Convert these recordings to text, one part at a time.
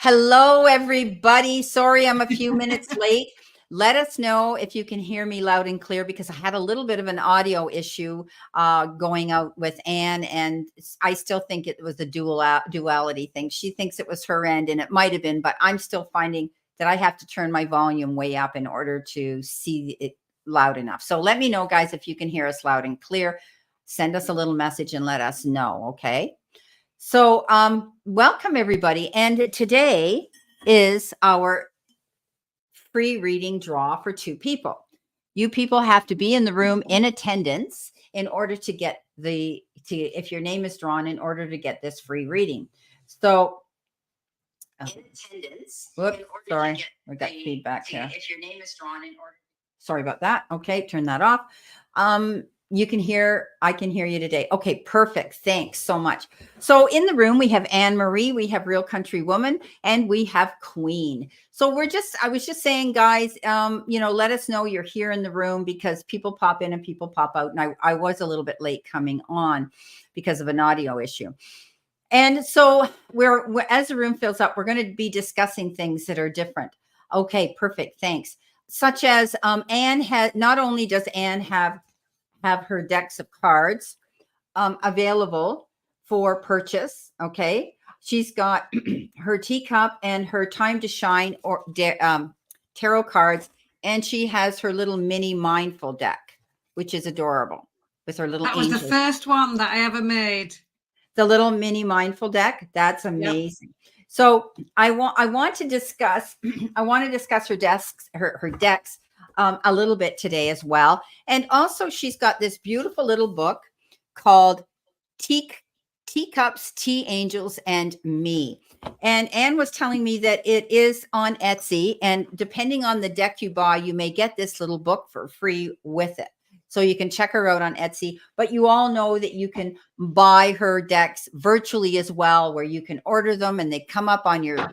Hello, everybody. Sorry, I'm a few minutes late. Let us know if you can hear me loud and clear because I had a little bit of an audio issue going out with Anne, and I still think it was a duality thing. She thinks it was her end, and it might have been, but I'm still finding that I have to turn my volume way up in order to see it loud enough. So let me know, guys, if you can hear us loud and clear. Send us a little message and let us know, okay? So, welcome everybody. And today is our free reading draw for 2 people. You people have to be in the room in attendance in order to get if your name is drawn, in order to get this free reading. So, in attendance. Whoops, sorry, we got feedback here. If your name is drawn in order. Sorry about that. Okay, turn that off. I can hear you today. Okay, perfect. Thanks so much. So in the room, we have Anne Marie, we have Real Country Woman, and we have Queen. So I was just saying, guys, let us know you're here in the room because people pop in and people pop out. And I was a little bit late coming on because of an audio issue. And so as the room fills up, we're going to be discussing things that are different. Okay, perfect. Thanks. Such as Anne has, not only does Anne have her decks of cards available for purchase. Okay. She's got her teacup and her time to shine tarot cards. And she has her little mini mindful deck, which is adorable with her little angels. That was the first one that I ever made. The little mini mindful deck. That's amazing. Yep. So I want to discuss her decks a little bit today as well. And also she's got this beautiful little book called Teacups, Tea Angels, and Me. And Anne was telling me that it is on Etsy, and depending on the deck you buy, you may get this little book for free with it. So you can check her out on Etsy, but you all know that you can buy her decks virtually as well, where you can order them and they come up on your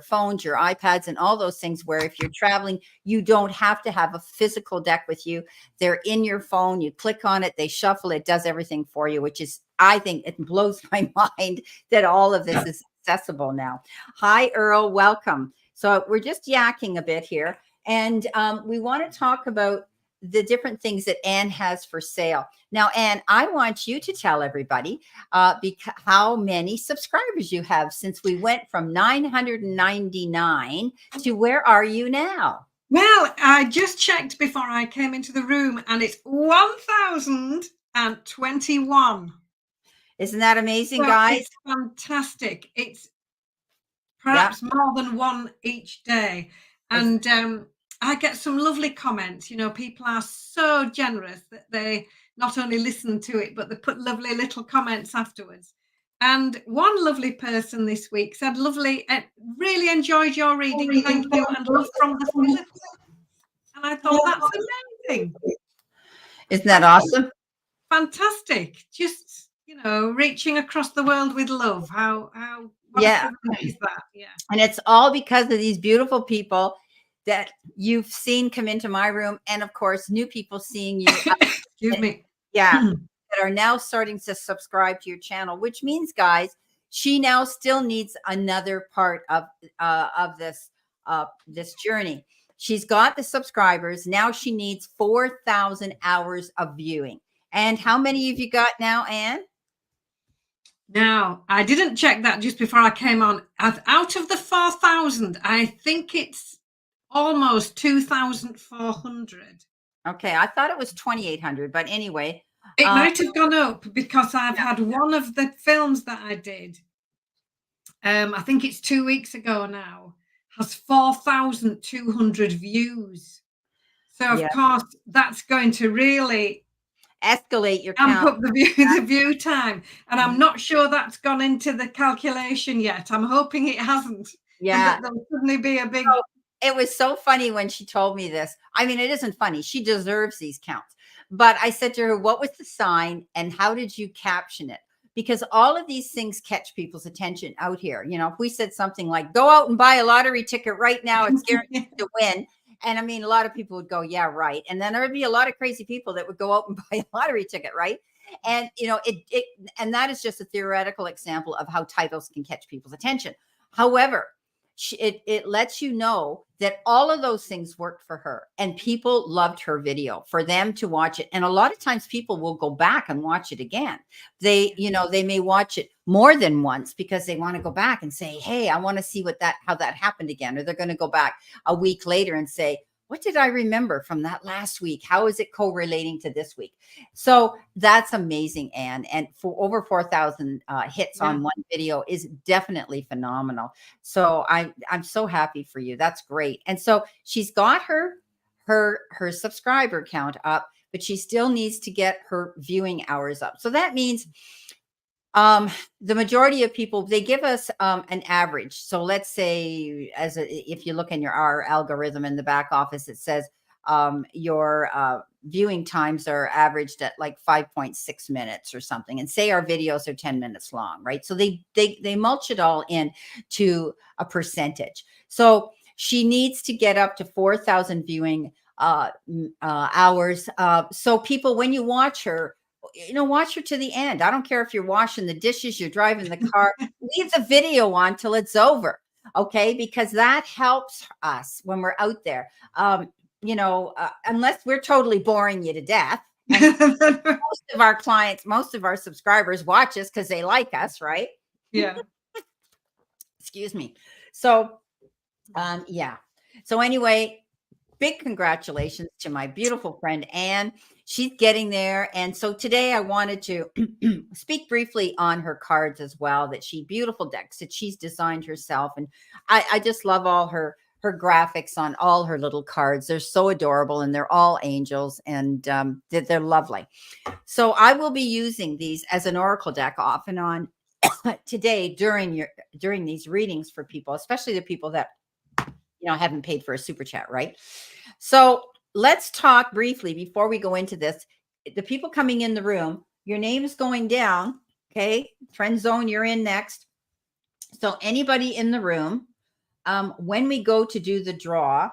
phones, your iPads, and all those things, where if you're traveling, you don't have to have a physical deck with you. They're in your phone. You click on it, they shuffle, it does everything for you, which is, I think it blows my mind that all of this is accessible now. Hi, Earl, welcome. So we're just yakking a bit here, and we want to talk about the different things that Anne has for sale. Now, Anne, I want you to tell everybody how many subscribers you have, since we went from 999 to where are you now? Well, I just checked before I came into the room, and it's 1,021. Isn't that amazing, guys? It's fantastic. It's perhaps more than one each day. And I get some lovely comments. People are so generous that they not only listen to it, but they put lovely little comments afterwards. And one lovely person this week said, "Lovely, really enjoyed your reading. Thank you, and love from the Philippines." And I thought, that's amazing. Isn't that awesome? Fantastic. Just, reaching across the world with love. How is that? Yeah. And it's all because of these beautiful people that you've seen come into my room, and of course new people seeing you excuse me, that are now starting to subscribe to your channel, which means, guys, she now still needs another part of this journey. She's got the subscribers. Now she needs 4,000 hours of viewing. And how many have you got now, Anne? Now, I didn't check that just before I came on. Out of the 4,000, I think it's almost 2,400. Okay, I thought it was 2,800, but anyway. It might have gone up because I've had one of the films that I did, I think it's 2 weeks ago now, has 4,200 views. So, of course, that's going to really escalate your count. Amp up the view time. And I'm not sure that's gone into the calculation yet. I'm hoping it hasn't. Yeah. And that there'll suddenly be a big... It was so funny when she told me this. I mean, it isn't funny. She deserves these counts. But I said to her, what was the sign and how did you caption it? Because all of these things catch people's attention out here. If we said something like, go out and buy a lottery ticket right now, it's guaranteed to win. And I mean, a lot of people would go, yeah, right. And then there would be a lot of crazy people that would go out and buy a lottery ticket, right? And, and that is just a theoretical example of how titles can catch people's attention. However, it lets you know that all of those things worked for her and people loved her video for them to watch it. And a lot of times people will go back and watch it again. They, they may watch it more than once because they want to go back and say, hey, I want to see how that happened again. Or they're going to go back a week later and say, what did I remember from that last week? How is it correlating to this week? So that's amazing, Anne. And for over 4,000 hits on one video is definitely phenomenal. So I'm so happy for you. That's great. And so she's got her subscriber count up, but she still needs to get her viewing hours up. So that means the majority of people, they give us an average. So let's say if you look in our algorithm in the back office, it says your viewing times are averaged at like 5.6 minutes or something. And say our videos are 10 minutes long, right? So they mulch it all in to a percentage. So she needs to get up to 4,000 viewing hours. So people, when you watch her, watch her to the end. I don't care if you're washing the dishes, you're driving the car, leave the video on till it's over. Okay. Because that helps us when we're out there. Unless we're totally boring you to death. And most of our clients, most of our subscribers watch us because they like us, right? Yeah. Excuse me. So, yeah. So anyway, big congratulations to my beautiful friend, Anne. She's getting there. And so today I wanted to speak briefly on her cards as well, beautiful decks that she's designed herself. And I just love all her graphics on all her little cards. They're so adorable and they're all angels and they're lovely. So I will be using these as an oracle deck off and on today during these readings for people, especially the people that haven't paid for a super chat, right? So let's talk briefly before we go into this. The people coming in the room, your name is going down. Okay. Friend zone, you're in next. So anybody in the room, when we go to do the draw,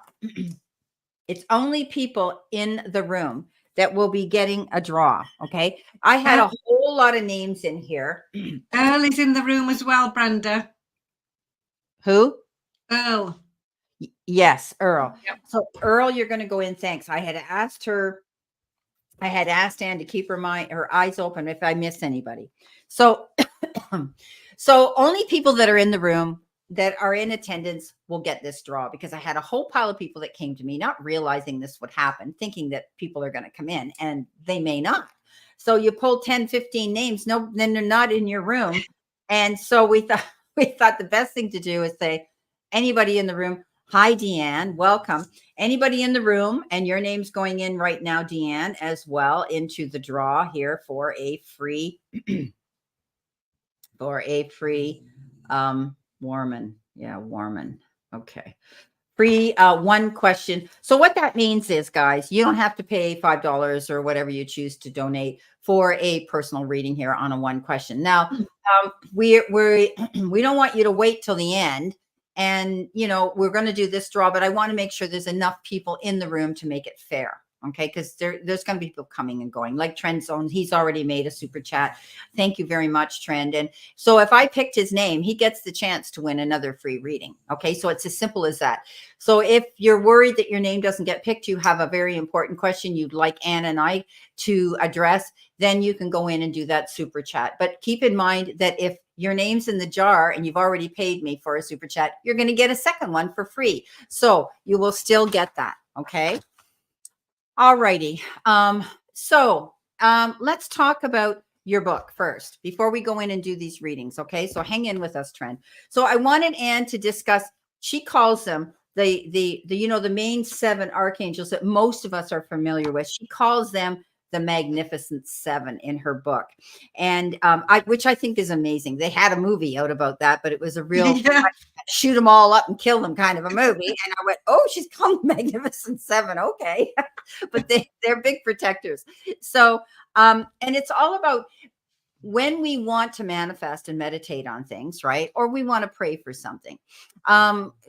it's only people in the room that will be getting a draw. Okay. I had a whole lot of names in here. Earl is in the room as well, Brenda. Who? Earl. Yes, Earl. Yep. So Earl, you're going to go in. Thanks. I had asked Anne to keep her eyes open if I miss anybody. So, so only people that are in the room that are in attendance will get this draw, because I had a whole pile of people that came to me, not realizing this would happen, thinking that people are going to come in, and they may not. So you pull 10, 15 names. No, then they're not in your room. And so we thought the best thing to do is say, anybody in the room, hi, Deanne, welcome. Anybody in the room, and your name's going in right now, Deanne, as well, into the draw here for a free Warman. Yeah, Warman. Okay. Free one question. So what that means is, guys, you don't have to pay $5 or whatever you choose to donate for a personal reading here on a one question. Now, we don't want you to wait till the end. And, we're going to do this draw, but I want to make sure there's enough people in the room to make it fair. Okay. Because there's going to be people coming and going, like Trend Zone. He's already made a super chat. Thank you very much, Trend. And so if I picked his name, he gets the chance to win another free reading. Okay. So it's as simple as that. So if you're worried that your name doesn't get picked, you have a very important question you'd like Anne and I to address, then you can go in and do that super chat. But keep in mind that if your name's in the jar and you've already paid me for a super chat, you're going to get a second one for free. So you will still get that. Okay. All righty. So let's talk about your book first before we go in and do these readings. Okay. So hang in with us, Trent. So I wanted Anne to discuss, she calls them the main 7 archangels that most of us are familiar with. She calls them the Magnificent Seven in her book. And which I think is amazing. They had a movie out about that, but it was a real shoot them all up and kill them kind of a movie. And I went, oh, she's called Magnificent Seven. Okay. But they're big protectors. So, and it's all about when we want to manifest and meditate on things, right? Or we want to pray for something,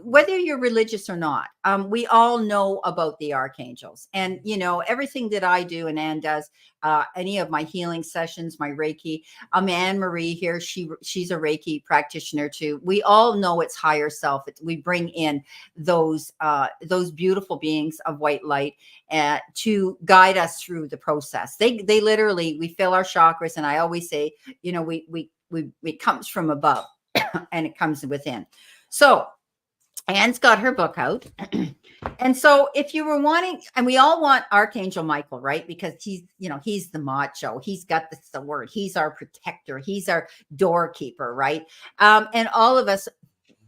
whether you're religious or not, we all know about the archangels. And, everything that I do and Anne does, any of my healing sessions, my Reiki, Anne Marie here, she's a Reiki practitioner too. We all know it's higher self. We bring in those beautiful beings of white light to guide us through the process. They literally, we fill our chakras, and I always say, it comes from above and it comes within. So Anne's got her book out. And so if you were wanting, and we all want Archangel Michael, right? Because he's the macho, he's got the sword, he's our protector, he's our doorkeeper, right? And all of us,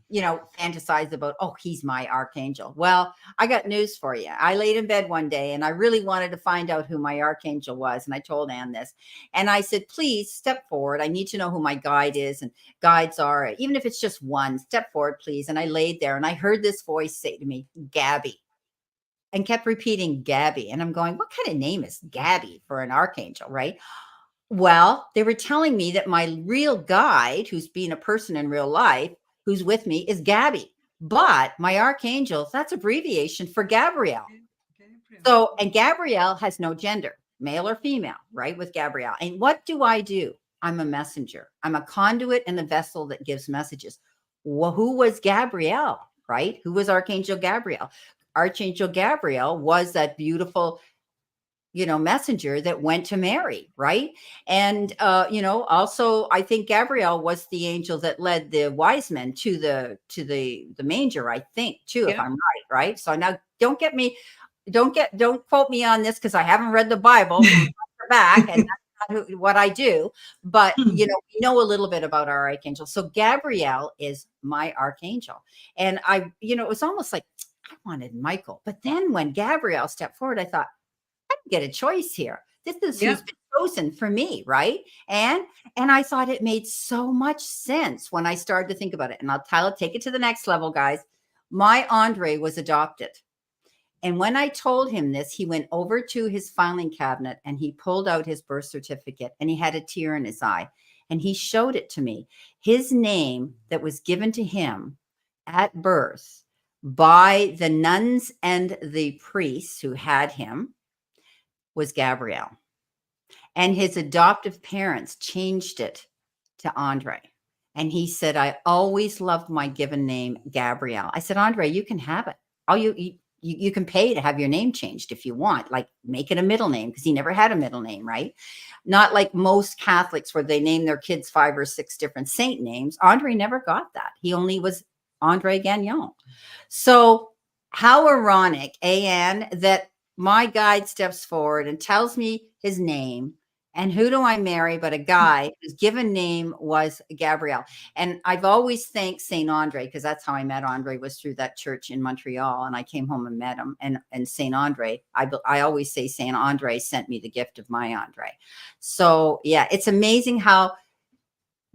fantasize about, oh, he's my archangel. Well, I got news for you. I laid in bed one day and I really wanted to find out who my archangel was. And I told Anne this. And I said, please step forward. I need to know who my guide is. And guides are, even if it's just one, step forward, please. And I laid there and I heard this voice say to me, Gabby, and kept repeating Gabby. And I'm going, what kind of name is Gabby for an archangel, right? Well, they were telling me that my real guide, who's being a person in real life, who's with me, is Gabby. But my archangel, that's abbreviation for Gabrielle. So, and Gabrielle has no gender, male or female, right? With Gabrielle. And what do? I'm a messenger. I'm a conduit and a vessel that gives messages. Well, who was Gabrielle, right? Who was Archangel Gabrielle? Archangel Gabrielle was that beautiful messenger that went to Mary, right? And also I think Gabrielle was the angel that led the wise men to the manger, I think, too, if I'm right. So now don't quote me on this, because I haven't read the Bible from back, and that's not what I do. But we know a little bit about our archangel. So Gabrielle is my archangel, and it was almost like I wanted Michael, but then when Gabrielle stepped forward, I thought, get a choice here. This is who's been chosen for me, right? And I thought it made so much sense when I started to think about it. And I'll take it to the next level, guys. My Andre was adopted. And when I told him this, he went over to his filing cabinet and he pulled out his birth certificate and he had a tear in his eye and he showed it to me. His name that was given to him at birth by the nuns and the priests who had him was Gabrielle. And his adoptive parents changed it to Andre. And he said, I always loved my given name, Gabrielle. I said, Andre, you can have it. You can pay to have your name changed if you want, like make it a middle name, because he never had a middle name, right? Not like most Catholics where they name their kids 5 or 6 different saint names. Andre never got that. He only was Andre Gagnon. So how ironic, Anne, that my guide steps forward and tells me his name. And who do I marry but a guy whose given name was Gabrielle? And I've always thanked Saint Andre, because that's how I met Andre, was through that church in Montreal. And I came home and met him. And Saint Andre, I always say Saint Andre sent me the gift of my Andre. So yeah, it's amazing how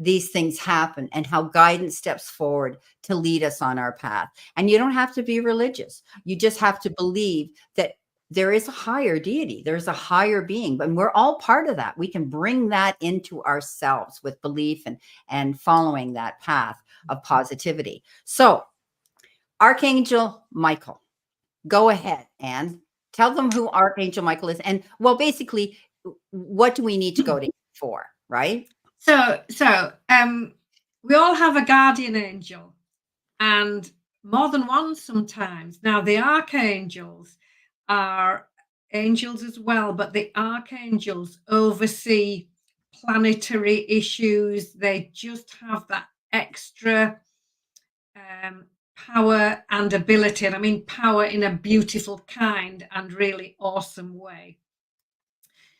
these things happen and how guidance steps forward to lead us on our path. And you don't have to be religious. You just have to believe that there is a higher deity. There's a higher being, but we're all part of that. We can bring that into ourselves with belief and following that path of positivity. So Archangel Michael, go ahead and tell them who Archangel Michael is. And well, basically, what do we need to go to for, right? So we all have a guardian angel, and more than one sometimes. Now, the archangels are angels as well, but the archangels oversee planetary issues. They just have that extra power and ability. And I mean power in a beautiful kind and really awesome way.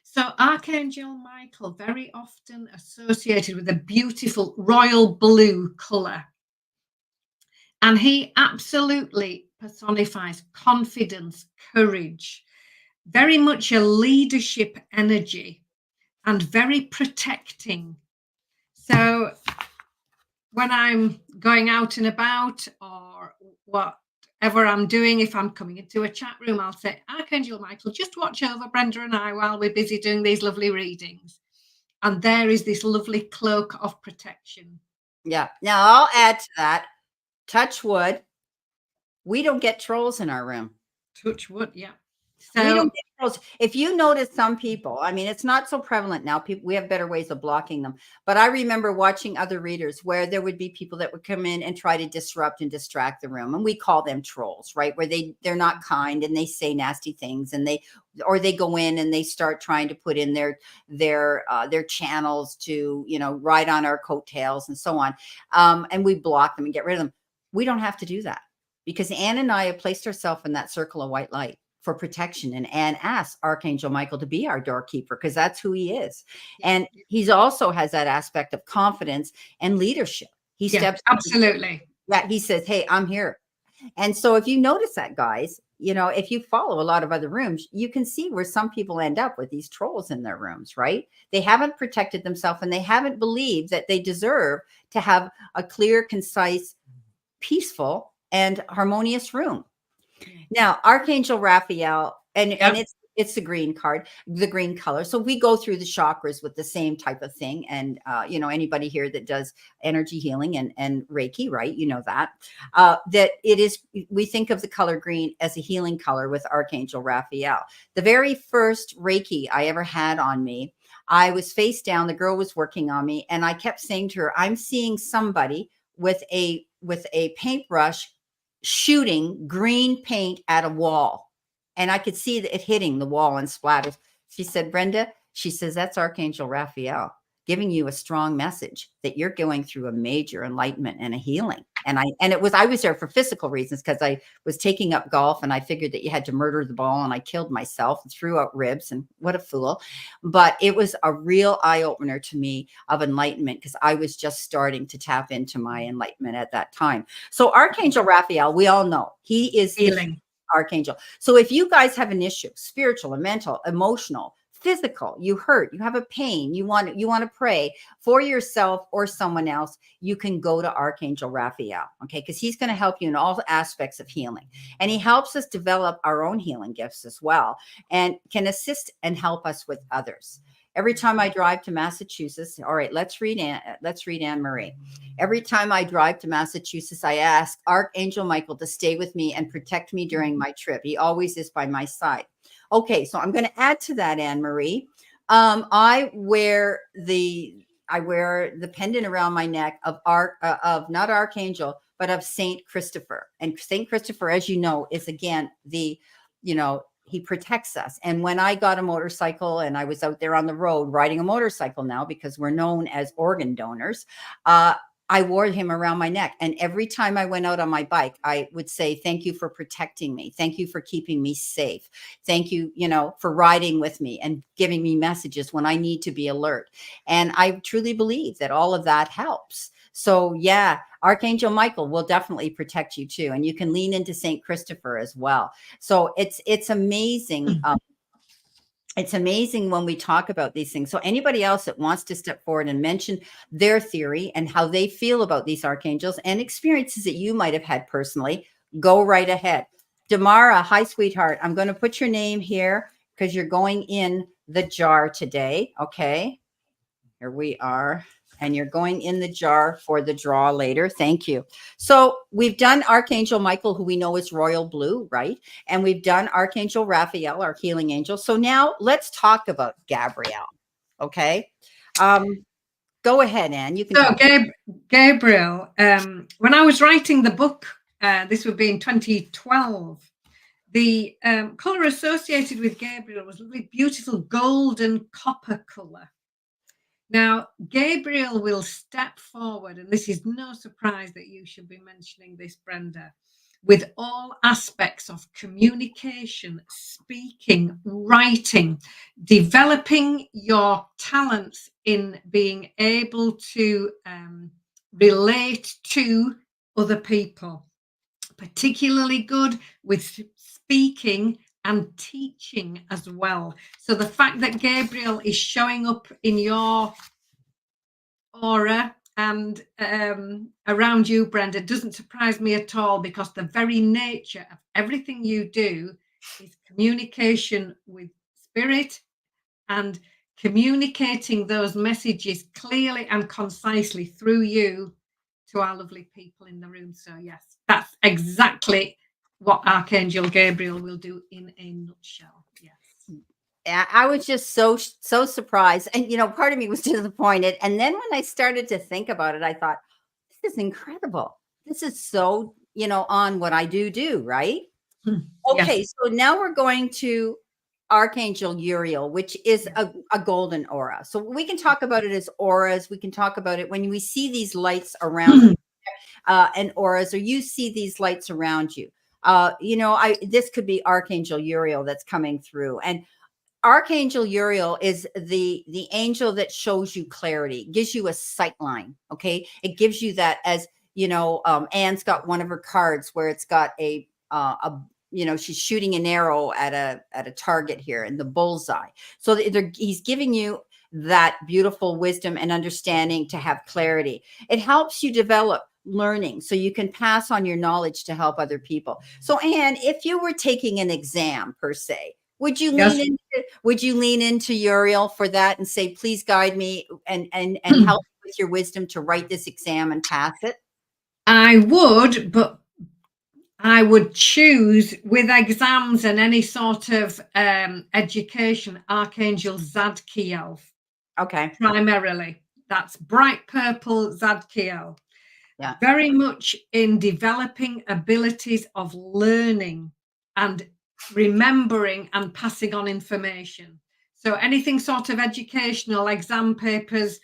So Archangel Michael, very often associated with a beautiful royal blue color. And he absolutely personifies confidence, courage, very much a leadership energy, and very protecting. So when I'm going out and about, or whatever I'm doing, if I'm coming into a chat room, I'll say, Archangel Michael, just watch over Brenda and I while we're busy doing these lovely readings. and there is this lovely cloak of protection. Yeah. Now I'll add to that. Touch wood. We don't get trolls in our room. Touch wood, yeah. We don't So get trolls. If you notice some people, I mean, it's not so prevalent now. People, we have better ways of blocking them. But I remember watching other readers where there would be people that would come in and try to disrupt and distract the room, and we call them trolls, right? Where they're not kind and they say nasty things, and they go in and they start trying to put in their channels to ride on our coattails and so on, and we block them and get rid of them. We don't have to do that because Anne and I have placed ourselves in that circle of white light for protection. And Anne asked Archangel Michael to be our doorkeeper because that's who he is. And he's also has that aspect of confidence and leadership. He steps absolutely. Yeah, he says, hey, I'm here. And so if you notice that, guys, if you follow a lot of other rooms, you can see where some people end up with these trolls in their rooms, right? They haven't protected themselves and they haven't believed that they deserve to have a clear, concise, peaceful, and harmonious room. Now, Archangel Raphael, and it's the green card, the green color. So we go through the chakras with the same type of thing. And anybody here that does energy healing and Reiki, right? That it is, we think of the color green as a healing color with Archangel Raphael. The very first Reiki I ever had on me, I was face down, the girl was working on me, and I kept saying to her, I'm seeing somebody with a paintbrush shooting green paint at a wall. And I could see it hitting the wall and splatters. She said, Brenda, she says, that's Archangel Raphael giving you a strong message that you're going through a major enlightenment and a healing. And I was there for physical reasons because I was taking up golf and I figured that you had to murder the ball, and I killed myself and threw out ribs, and what a fool. But it was a real eye opener to me of enlightenment because I was just starting to tap into my enlightenment at that time. So Archangel Raphael, we all know he is healing archangel. So if you guys have an issue, spiritual and mental, emotional, physical, you hurt, you have a pain, you want to pray for yourself or someone else, you can go to Archangel Raphael, okay? Because he's going to help you in all aspects of healing. And he helps us develop our own healing gifts as well, and can assist and help us with others. Every time I drive to Massachusetts, all right, let's read Anne Marie. Every time I drive to Massachusetts, I ask Archangel Michael to stay with me and protect me during my trip. He always is by my side. Okay, so I'm going to add to that, Anne Marie. I wear the pendant around my neck of not Archangel, but of Saint Christopher. And Saint Christopher, as you know, is again he protects us. And when I got a motorcycle and I was out there on the road riding a motorcycle now, because we're known as organ donors, I wore him around my neck. And every time I went out on my bike, I would say, thank you for protecting me. Thank you for keeping me safe. Thank you, for riding with me and giving me messages when I need to be alert. And I truly believe that all of that helps. So yeah, Archangel Michael will definitely protect you too. And you can lean into Saint Christopher as well. So it's amazing. It's amazing when we talk about these things. So anybody else that wants to step forward and mention their theory and how they feel about these archangels and experiences that you might have had personally, go right ahead. Damara, hi, sweetheart. I'm going to put your name here because you're going in the jar today. Okay. Here we are. And you're going in the jar for the draw later. Thank you. So we've done Archangel Michael, who we know is royal blue, right? And we've done Archangel Raphael, our healing angel. So now let's talk about Gabrielle. Okay. Go ahead, Anne. You can. So Gabriel, when I was writing the book, this would be in 2012, the color associated with Gabriel was a really beautiful golden copper color. Now, Gabriel will step forward, and this is no surprise that you should be mentioning this, Brenda, with all aspects of communication, speaking, writing, developing your talents in being able to relate to other people, particularly good with speaking and teaching as well. So the fact that Gabriel is showing up in your aura and around you, Brenda, doesn't surprise me at all, because the very nature of everything you do is communication with spirit and communicating those messages clearly and concisely through you to our lovely people in the room. So yes, that's exactly what Archangel Gabriel will do in a nutshell. Yes. I was just so surprised, and part of me was disappointed. And then when I started to think about it, I thought, this is incredible. This is so on what I do, right? Okay, Yes. so now we're going to Archangel Uriel, which is a golden aura. So we can talk about it as auras. We can talk about it when we see these lights around you, and auras, or you see these lights around you. This could be Archangel Uriel that's coming through, and Archangel Uriel is the angel that shows you clarity, gives you a sight line. Okay, it gives you that, as Anne's got one of her cards where it's got she's shooting an arrow at a target here in the bullseye. So he's giving you that beautiful wisdom and understanding to have clarity. It helps you develop learning so you can pass on your knowledge to help other people. So Anne, if you were taking an exam per se, would you lean into Uriel for that and say, please guide me and help with your wisdom to write this exam and pass it? I would, but I would choose, with exams and any sort of education, Archangel Zadkiel. Okay. Primarily. That's bright purple Zadkiel. Yeah. Very much in developing abilities of learning and remembering and passing on information. So anything sort of educational, exam papers,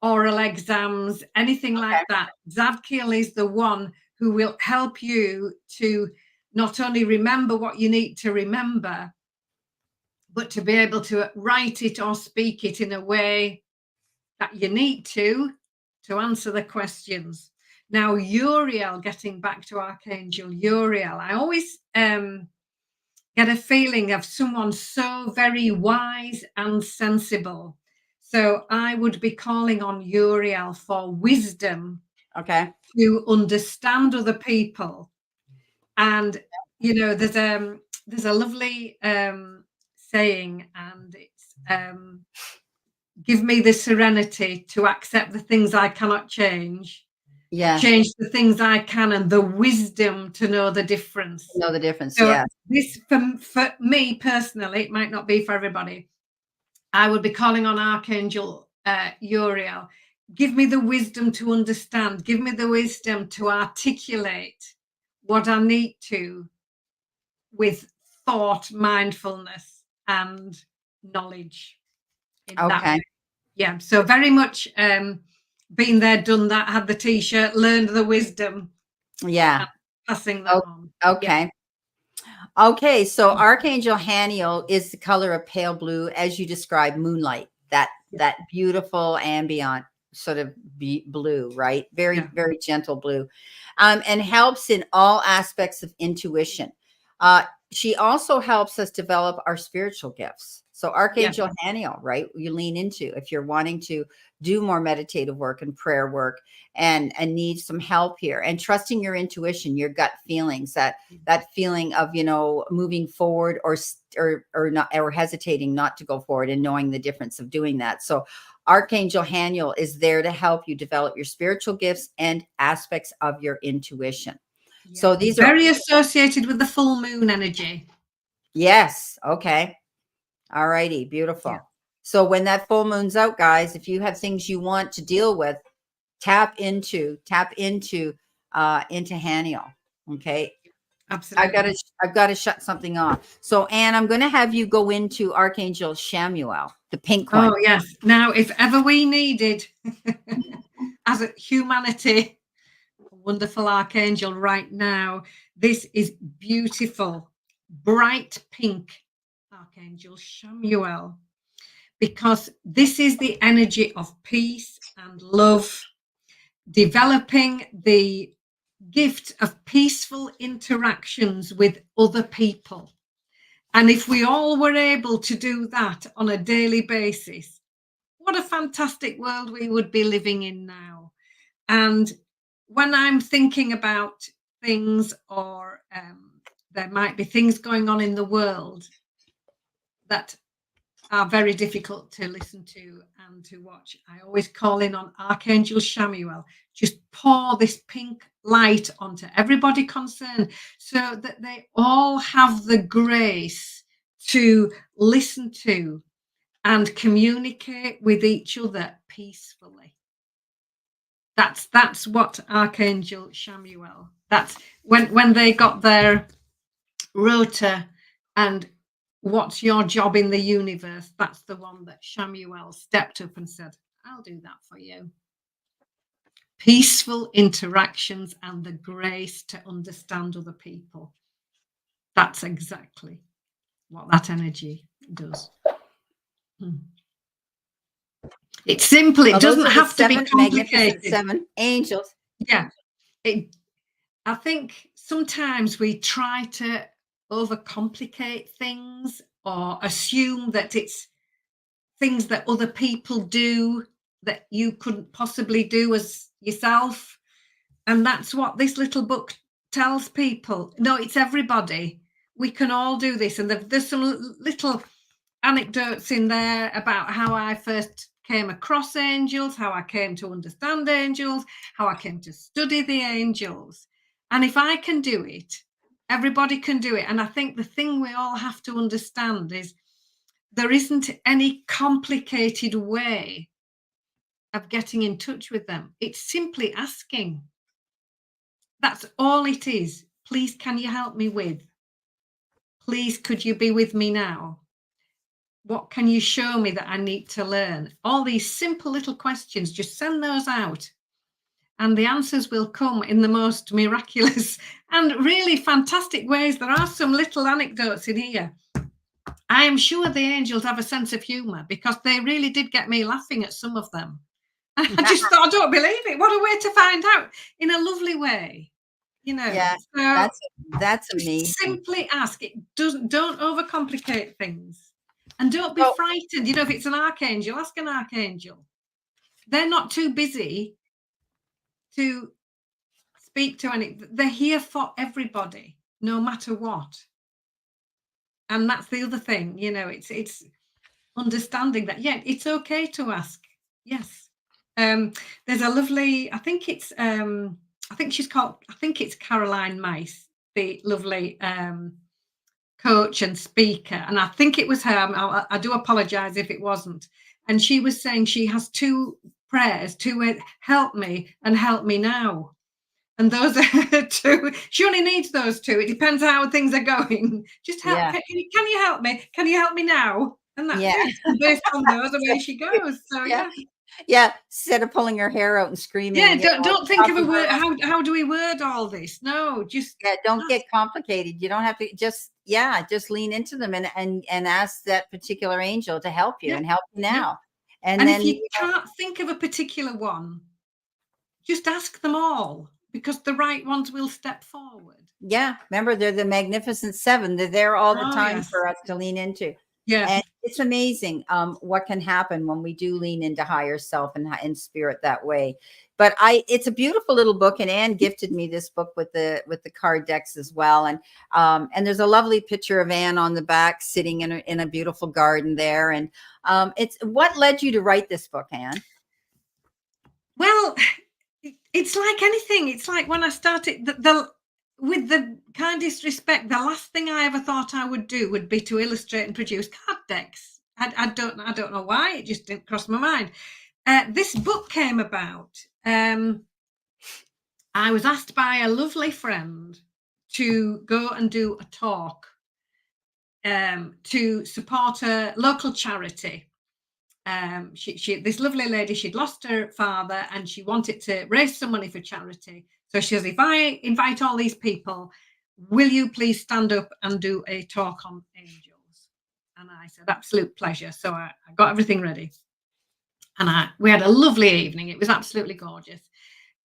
oral exams, anything like that. Zadkiel is the one who will help you to not only remember what you need to remember, but to be able to write it or speak it in a way that you need to answer the questions. Now, Uriel, getting back to Archangel Uriel, I always get a feeling of someone so very wise and sensible. So I would be calling on Uriel for wisdom, to understand other people. And there's a lovely saying, and it's give me the serenity to accept the things I cannot change. Yeah. Change the things I can, and the wisdom to know the difference. Know the difference. So Yeah. this for me personally, it might not be for everybody. I would be calling on Archangel Uriel. Give me the wisdom to understand. Give me the wisdom to articulate what I need to with thought, mindfulness, and knowledge. In that way. Yeah. So very much been there, done that, had the t-shirt, learned the wisdom. Yeah. Passing that on. Okay. Yeah. Okay, so Archangel Haniel is the color of pale blue, as you described, moonlight, that beautiful ambient sort of blue, right? Very, very gentle blue, and helps in all aspects of intuition. She also helps us develop our spiritual gifts. So Archangel Haniel, right? You lean into if you're wanting to do more meditative work and prayer work and need some help here, and trusting your intuition, your gut feelings, that feeling of moving forward or not, or hesitating not to go forward, and knowing the difference of doing that. So Archangel Haniel is there to help you develop your spiritual gifts and aspects of your intuition. Yeah. So these are very associated with the full moon energy. Yes. Okay. All righty. Beautiful. Yeah. So when that full moon's out, guys, if you have things you want to deal with, tap into Haniel. Okay. Absolutely. I've got to shut something off. So Anne, I'm going to have you go into Archangel Shamuel, the pink one. Oh yes. Now, if ever we needed as a humanity, a wonderful archangel right now, this is beautiful, bright pink Archangel Shamuel, because this is the energy of peace and love, developing the gift of peaceful interactions with other people. And if we all were able to do that on a daily basis, what a fantastic world we would be living in now. And when I'm thinking about things, or there might be things going on in the world that are very difficult to listen to and to watch, I always call in on Archangel Shamuel. Just pour this pink light onto everybody concerned so that they all have the grace to listen to and communicate with each other peacefully. That's what Archangel Shamuel. That's when they got their rota and what's your job in the universe. That's the one that Shamuel stepped up and said, "I'll do that for you." Peaceful interactions and the grace to understand other people. That's exactly what that energy does. Hmm. It's simple. It Well, those doesn't are the have to be seven magnificent complicated. seven angels. Yeah. I think sometimes we try to overcomplicate things or assume that it's things that other people do that you couldn't possibly do as yourself. And that's what this little book tells people. No, it's everybody. We can all do this. And there's some little anecdotes in there about how I first came across angels, how I came to understand angels, how I came to study the angels. And if I can do it, everybody can do it. And I think the thing we all have to understand is there isn't any complicated way of getting in touch with them. It's simply asking. That's all it is. Please, can you help me with? Please, could you be with me now? What can you show me that I need to learn? All these simple little questions, just send those out. And the answers will come in the most miraculous and really fantastic ways. There are some little anecdotes in here. I am sure the angels have a sense of humor because they really did get me laughing at some of them. I just thought, I don't believe it. What a way to find out in a lovely way. Yeah, So that's just amazing. simply ask. Don't overcomplicate things. And don't be frightened. If it's an archangel, ask an archangel. They're not too busy to speak to any. They're here for everybody, no matter what. And that's the other thing, it's understanding that, yeah, it's okay to ask. Yes. There's a lovely, I think it's Caroline Mice, the lovely coach and speaker. And I think it was her. I do apologize if it wasn't. And she was saying she has two prayers, help me and help me now. And those are two. She only needs those two. It depends how things are going. Just help. Yeah. Can you help me? Can you help me now? And that's Yeah. it. And based on those, away she goes. So yeah. Yeah. Instead of pulling her hair out and screaming. Yeah. Don't think of a word. How do we word all this? No, just don't get complicated. You don't have to just lean into them and ask that particular angel to help you and help you now. And then if you can't think of a particular one, just ask them all because the right ones will step forward. Yeah. Remember, they're the magnificent seven. They're there all the time for us to lean into. Yeah. And it's amazing what can happen when we do lean into higher self and spirit that way. But it's a beautiful little book, and Anne gifted me this book with the card decks as well. And there's a lovely picture of Anne on the back sitting in a beautiful garden there. And it's what led you to write this book, Anne? Well, it's like anything. It's like when I started with the kindest respect, the last thing I ever thought I would do would be to illustrate and produce card decks. I don't know why. It just didn't cross my mind. This book came about. I was asked by a lovely friend to go and do a talk to support a local charity. This lovely lady, she'd lost her father and she wanted to raise some money for charity. So she says, if I invite all these people, will you please stand up and do a talk on angels? And I said, absolute pleasure. So I got everything ready. And we had a lovely evening. It was absolutely gorgeous.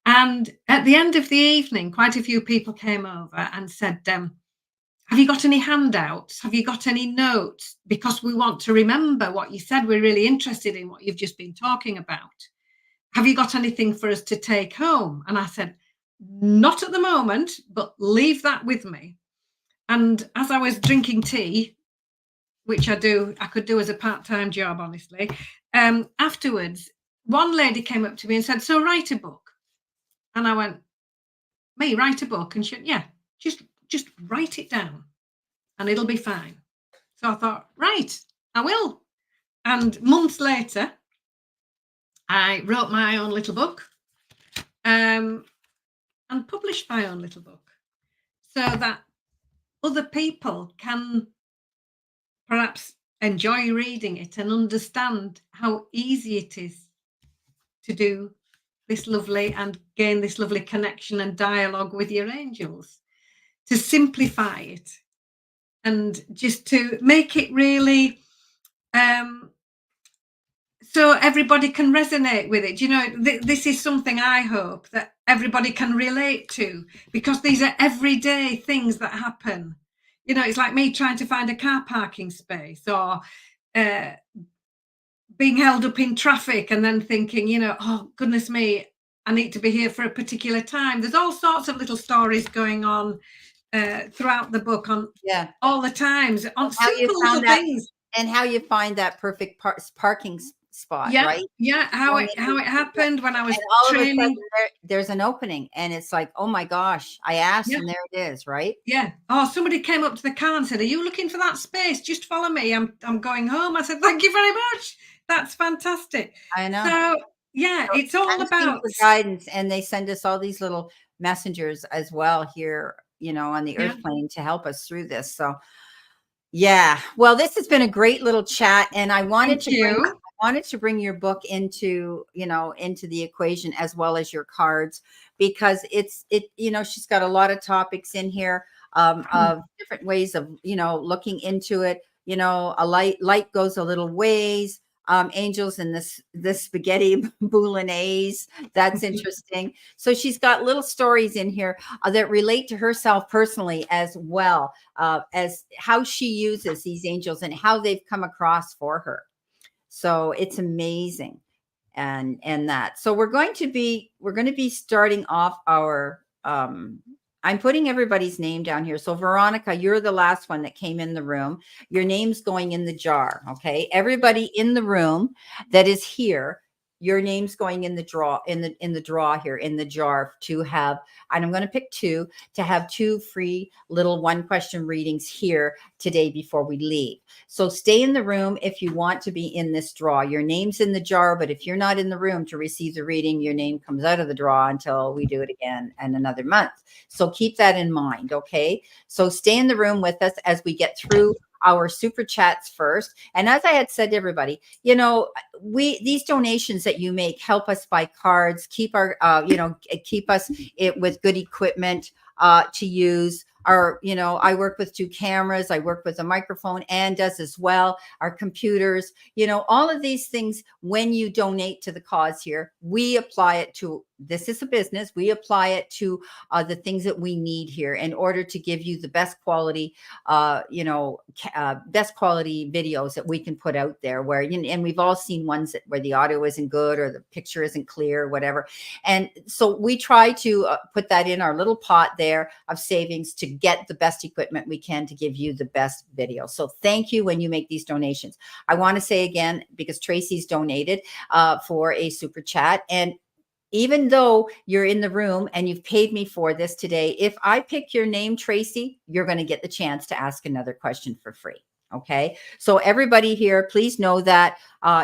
And at the end of the evening, quite a few people came over and said, have you got any handouts? Have you got any notes? Because we want to remember what you said. We're really interested in what you've just been talking about. Have you got anything for us to take home? And I said, not at the moment, but leave that with me. And as I was drinking tea, which I could do as a part-time job, honestly. Afterwards, one lady came up to me and said, "So write a book." And I went, "Me, write a book?" And she went, "Yeah, just write it down and it'll be fine." So I thought, right, I will. And months later, I wrote my own little book, and published my own little book so that other people can perhaps enjoy reading it and understand how easy it is to do this lovely and gain this lovely connection and dialogue with your angels, to simplify it and just to make it really so everybody can resonate with it. You know, this is something I hope that everybody can relate to, because these are everyday things that happen. You know, it's like me trying to find a car parking space, or uh, being held up in traffic and then thinking, you know, oh, goodness me, I need to be here for a particular time. There's all sorts of little stories going on throughout the book, on all the times, on How you simple found little that, things. and how you find that perfect parking spot, Yeah, right? yeah. How Going it in, happened when I was and all of a sudden training. there's an opening, and it's like, oh my gosh, I asked, Yeah, and there it is, right? yeah. Oh, somebody came up to the car and said, "Are you looking for that space? Just follow me. I'm going home." I said, "Thank you very much. That's fantastic." I know. So yeah, So it's all asking about for guidance, and they send us all these little messengers as well here, you know, on the yeah. earth plane to help us through this. So yeah, well, this has been a great little chat, and Thank you. I wanted to bring your book into, you know, into the equation, as well as your cards, because you know, she's got a lot of topics in here, of different ways of, you know, looking into it. You know, a light goes a little ways. Angels and this spaghetti bolognese. That's interesting. So she's got little stories in here that relate to herself personally as well, as how she uses these angels and how they've come across for her. So it's amazing. And that. So we're going to be starting off our I'm putting everybody's name down here. So Veronica, you're the last one that came in the room. Your name's going in the jar, okay? Everybody in the room that is here, your name's going in the draw, in the draw here, in the jar, to have, and I'm going to pick two, to have two free little one question readings here today before we leave. So stay in the room if you want to be in this draw. Your name's in the jar, but if you're not in the room to receive the reading, your name comes out of the draw until we do it again in another month. So keep that in mind, okay? So stay in the room with us as we get through our super chats first. And as I had said to everybody, you know, these donations that you make help us buy cards, keep our you know, keep us with good equipment to use. Our, you know, I work with two cameras, I work with a microphone, and does as well, our computers, you know, all of these things. When you donate to the cause here, we apply it to, this is a business, we apply it to the things that we need here in order to give you the best quality, you know, best quality videos that we can put out there, where, you know, and we've all seen ones that where the audio isn't good or the picture isn't clear or whatever. And so we try to put that in our little pot there of savings to get the best equipment we can to give you the best video. So thank you when you make these donations. I want to say again, because Tracy's donated for a super chat, and even though you're in the room and you've paid me for this today, if I pick your name, Tracy, you're going to get the chance to ask another question for free. Okay. So everybody here, please know that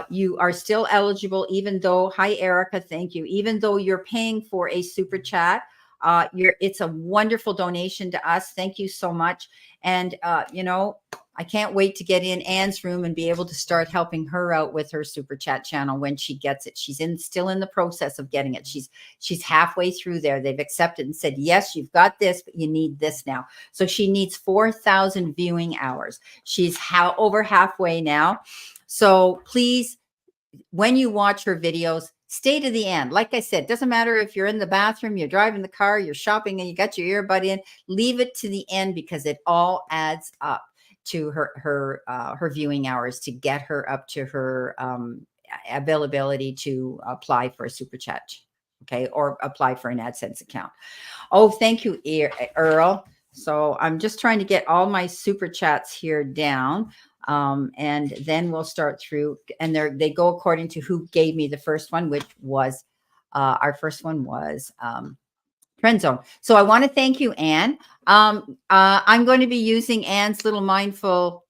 you are still eligible, even though, hi, Erica, thank you. Even though you're paying for a super chat, it's a wonderful donation to us. Thank you so much. And, you know, I can't wait to get in Anne's room and be able to start helping her out with her super chat channel when she gets it. She's still in the process of getting it. She's halfway through there. They've accepted and said, yes, you've got this, but you need this now. So she needs 4,000 viewing hours. She's over halfway now. So please, when you watch her videos, stay to the end. Like I said, doesn't matter if you're in the bathroom, you're driving the car, you're shopping, and you got your earbud in, leave it to the end, because it all adds up to her viewing hours, to get her up to her availability to apply for a super chat, okay, or apply for an AdSense account. Oh, thank you, Earl. So I'm just trying to get all my super chats here down. And then we'll start through, and they go according to who gave me the first one, which was our first one was Trend Zone. So I want to thank you, Anne. I'm going to be using Anne's little mindful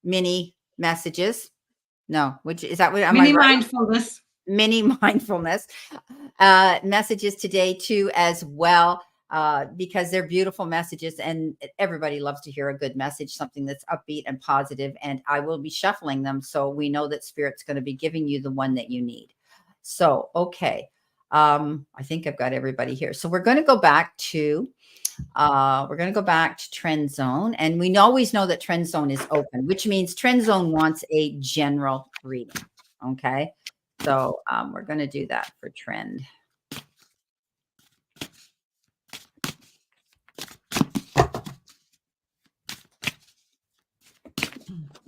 mini messages. No, which is that what am I Mini right? mindfulness. Mini mindfulness messages today too, as well, because they're beautiful messages, and everybody loves to hear a good message, something that's upbeat and positive. And I will be shuffling them, so we know that Spirit's going to be giving you the one that you need. So, okay. I think I've got everybody here. So we're going to go back to Trend Zone, and we always know that Trend Zone is open, which means Trend Zone wants a general reading. Okay. So we're going to do that for Trend.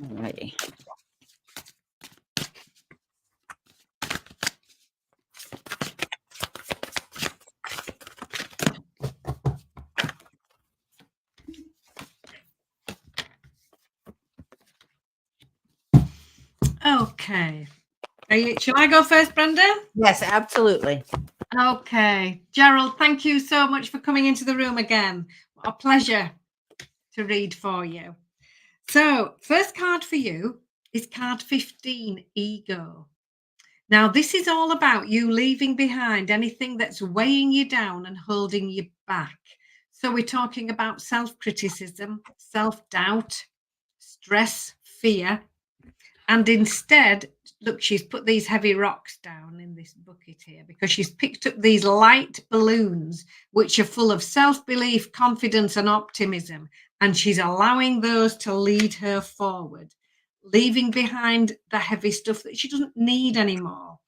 Alrighty. Okay. Shall I go first, Brenda? Yes, absolutely. Okay. Gerald, thank you so much for coming into the room again. What a pleasure to read for you. So, first card for you is card 15, Ego. Now, this is all about you leaving behind anything that's weighing you down and holding you back. So, we're talking about self-criticism, self-doubt, stress, fear, and instead, look, she's put these heavy rocks down in this bucket here because she's picked up these light balloons, which are full of self-belief, confidence, and optimism. And she's allowing those to lead her forward, leaving behind the heavy stuff that she doesn't need anymore.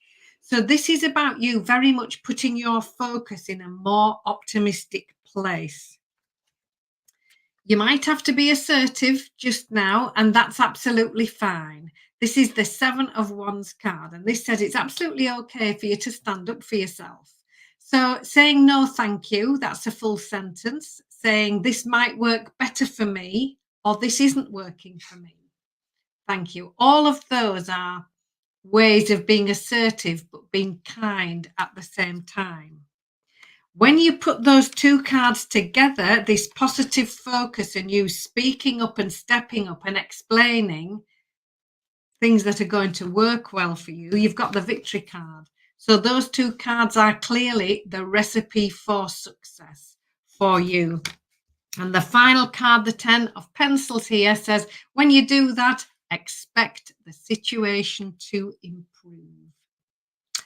So this is about you very much putting your focus in a more optimistic place. You might have to be assertive just now, and that's absolutely fine. This is the 7 of Wands card, and this says it's absolutely okay for you to stand up for yourself. So saying no, thank you, that's a full sentence. Saying this might work better for me, or this isn't working for me. Thank you. All of those are ways of being assertive, but being kind at the same time. When you put those two cards together, this positive focus and you speaking up and stepping up and explaining things that are going to work well for you, you've got the victory card. So those two cards are clearly the recipe for success for you. And the final card, the 10 of Pencils here, says, when you do that, expect the situation to improve.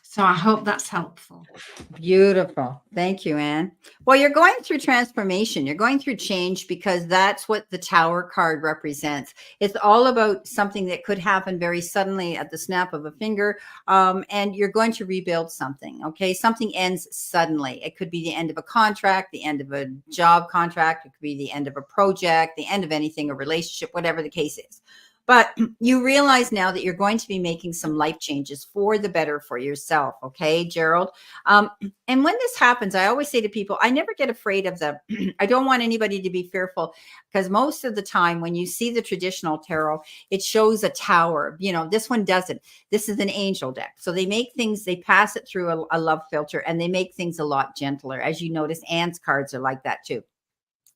So I hope that's helpful. Beautiful. Thank you, Anne. Well, you're going through transformation. You're going through change because that's what the Tower card represents. It's all about something that could happen very suddenly at the snap of a finger. And you're going to rebuild something. Okay. Something ends suddenly. It could be the end of a contract, the end of a job contract. It could be the end of a project, the end of anything, a relationship, whatever the case is. But you realize now that you're going to be making some life changes for the better for yourself. Okay, Gerald. And when this happens, I always say to people, I never get afraid of them. I don't want anybody to be fearful because most of the time when you see the traditional tarot, it shows a tower. You know, this one doesn't. This is an angel deck. So they make things, they pass it through a love filter and they make things a lot gentler. As you notice, Anne's cards are like that too.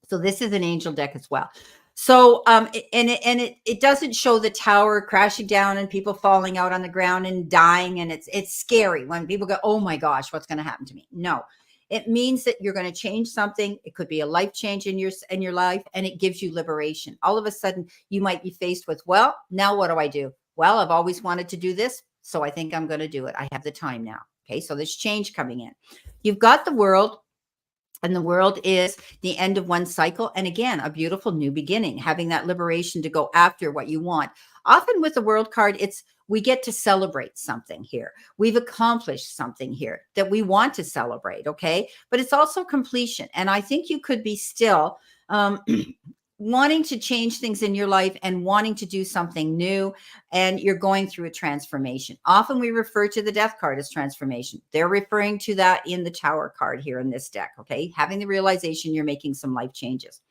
So this is an angel deck as well. So, it doesn't show the tower crashing down and people falling out on the ground and dying. And it's scary when people go, oh my gosh, what's going to happen to me? No, it means that you're going to change something. It could be a life change in your life, and it gives you liberation. All of a sudden you might be faced with, well, now what do I do? Well, I've always wanted to do this, so I think I'm going to do it. I have the time now. Okay. So there's change coming in. You've got the World. And the World is the end of one cycle. And again, a beautiful new beginning, having that liberation to go after what you want. Often with the World card, we get to celebrate something here. We've accomplished something here that we want to celebrate. Okay. But it's also completion. And I think you could be still wanting to change things in your life and wanting to do something new, and you're going through a transformation. Often we refer to the Death card as transformation. They're referring to that in the Tower card here in this deck. Okay. Having the realization you're making some life changes.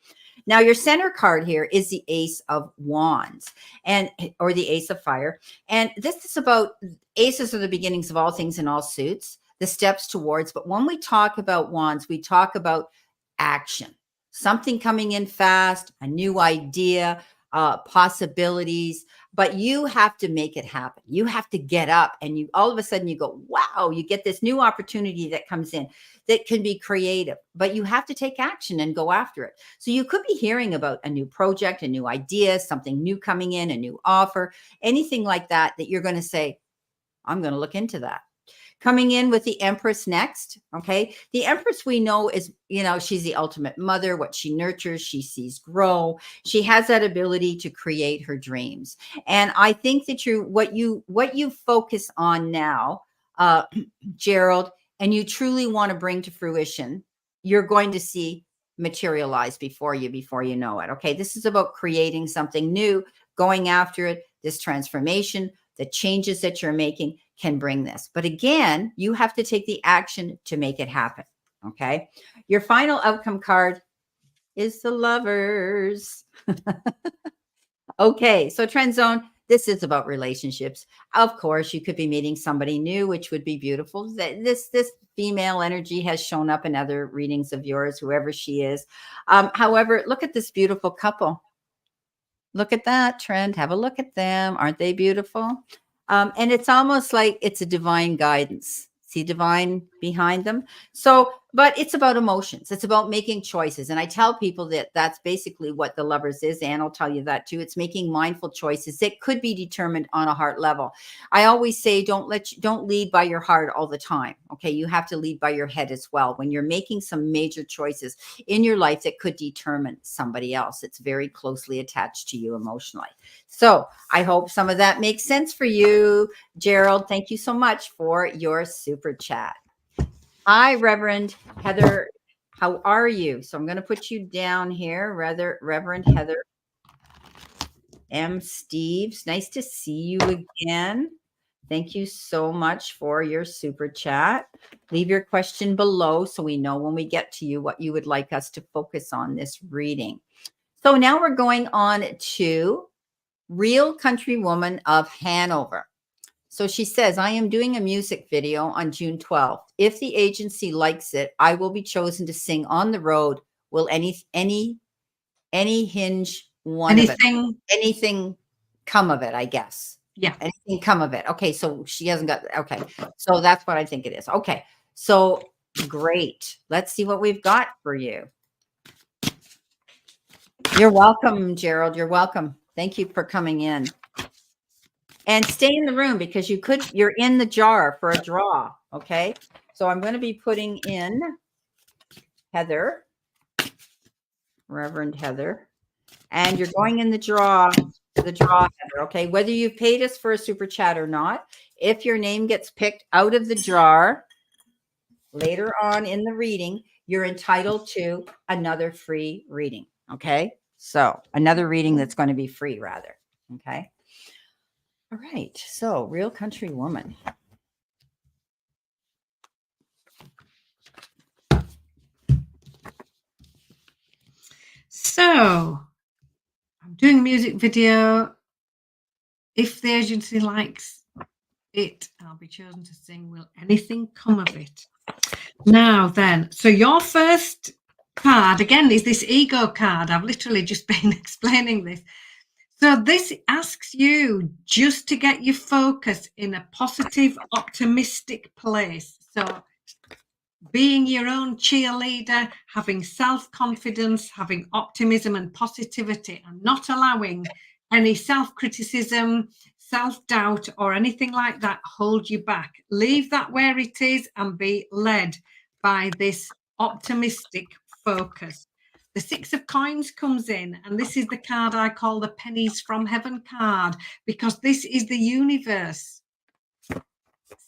Now, your center card here is the Ace of Wands, and or the Ace of Fire. And this is about aces are the beginnings of all things in all suits, the steps towards. But when we talk about wands, we talk about action, something coming in fast, a new idea, possibilities. But you have to make it happen. You have to get up, and you all of a sudden you go, wow, you get this new opportunity that comes in that can be creative, but you have to take action and go after it. So you could be hearing about a new project, a new idea, something new coming in, a new offer, anything like that, that you're going to say, I'm going to look into that. Coming in with the Empress next. Okay. The Empress, we know, is, she's the ultimate mother. What she nurtures, she sees grow. She has that ability to create her dreams. And I think that what you focus on now, Gerald, and you truly want to bring to fruition, you're going to see materialize before you know it. Okay. This is about creating something new, going after it, this transformation, the changes that you're making can bring this. But again, you have to take the action to make it happen. Okay. Your final outcome card is the Lovers. Okay. So Trend Zone, this is about relationships. Of course, you could be meeting somebody new, which would be beautiful. This female energy has shown up in other readings of yours, whoever she is. However, look at this beautiful couple. Look at that, Trend. Have a look at them. Aren't they beautiful? And it's almost like it's a divine guidance. See divine behind them. So, but it's about emotions. It's about making choices. And I tell people that that's basically what the Lovers is. And I'll tell you that too. It's making mindful choices that could be determined on a heart level. I always say, don't lead by your heart all the time. Okay. You have to lead by your head as well. When you're making some major choices in your life that could determine somebody else, it's very closely attached to you emotionally. So I hope some of that makes sense for you, Gerald. Thank you so much for your super chat. Hi, Reverend Heather. How are you? So I'm going to put you down here, Reverend Heather M. Steves. Nice to see you again. Thank you so much for your super chat. Leave your question below so we know when we get to you what you would like us to focus on this reading. So now we're going on to Real Country Woman of Hanover. So she says, I am doing a music video on June 12th. If the agency likes it, I will be chosen to sing on the road. Will anything come of it, I guess. Yeah. Anything come of it. Okay. So she hasn't got, okay. So that's what I think it is. Okay. So great. Let's see what we've got for you. You're welcome, Gerald. You're welcome. Thank you for coming in. And stay in the room because you're in the jar for a draw. Okay. So I'm going to be putting in Heather, Reverend Heather, and you're going in the draw, Heather. Okay. Whether you've paid us for a super chat or not, if your name gets picked out of the jar later on in the reading, you're entitled to another free reading. Okay. So another reading that's going to be free rather. Okay. All right. So Real Country Woman. So I'm doing a music video. If the agency likes it, I'll be chosen to sing. Will anything come of it? Now then, so your first card, again, is this ego card. I've literally just been explaining this. So this asks you just to get your focus in a positive, optimistic place. So being your own cheerleader, having self-confidence, having optimism and positivity, and not allowing any self-criticism, self-doubt, or anything like that hold you back. Leave that where it is and be led by this optimistic focus. The Six of Coins comes in, and this is the card I call the Pennies from Heaven card, because this is the universe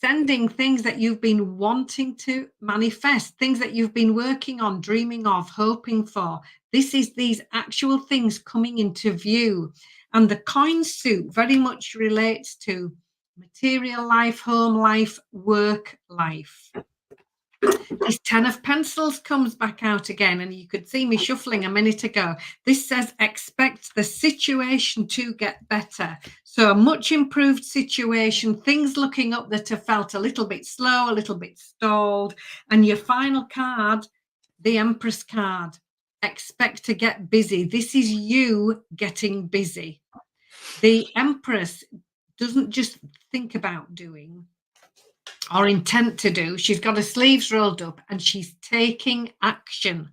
sending things that you've been wanting to manifest, things that you've been working on, dreaming of, hoping for. This is these actual things coming into view. And the coin suit very much relates to material life, home life, work life. This 10 of Pencils comes back out again, and you could see me shuffling a minute ago. This says expect the situation to get better. So a much improved situation, things looking up that have felt a little bit slow, a little bit stalled. And your final card, the Empress card. Expect to get busy. This is you getting busy. The Empress doesn't just think about doing or intent to do. She's got her sleeves rolled up and she's taking action.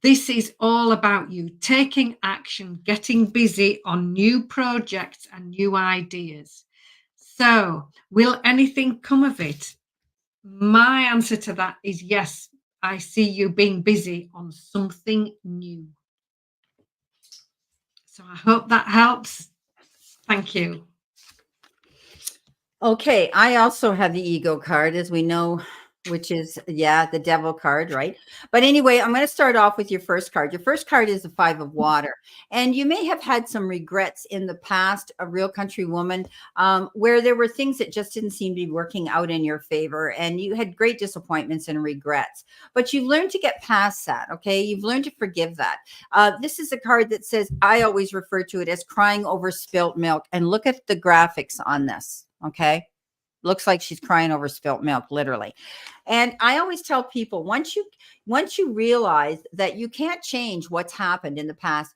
This is all about you taking action, getting busy on new projects and new ideas. So, will anything come of it? My answer to that is yes. I see you being busy on something new. So, I hope that helps. Thank you. Okay, I also have the ego card, as we know, which is, yeah, the devil card, right? But anyway, I'm going to start off with your first card. Your first card is the Five of Water. And you may have had some regrets in the past, a real country woman, where there were things that just didn't seem to be working out in your favor. And you had great disappointments and regrets. But you've learned to get past that, okay? You've learned to forgive that. This is a card that says, I always refer to it as crying over spilt milk. And look at the graphics on this. Okay. Looks like she's crying over spilt milk, literally. And I always tell people, once you realize that you can't change what's happened in the past,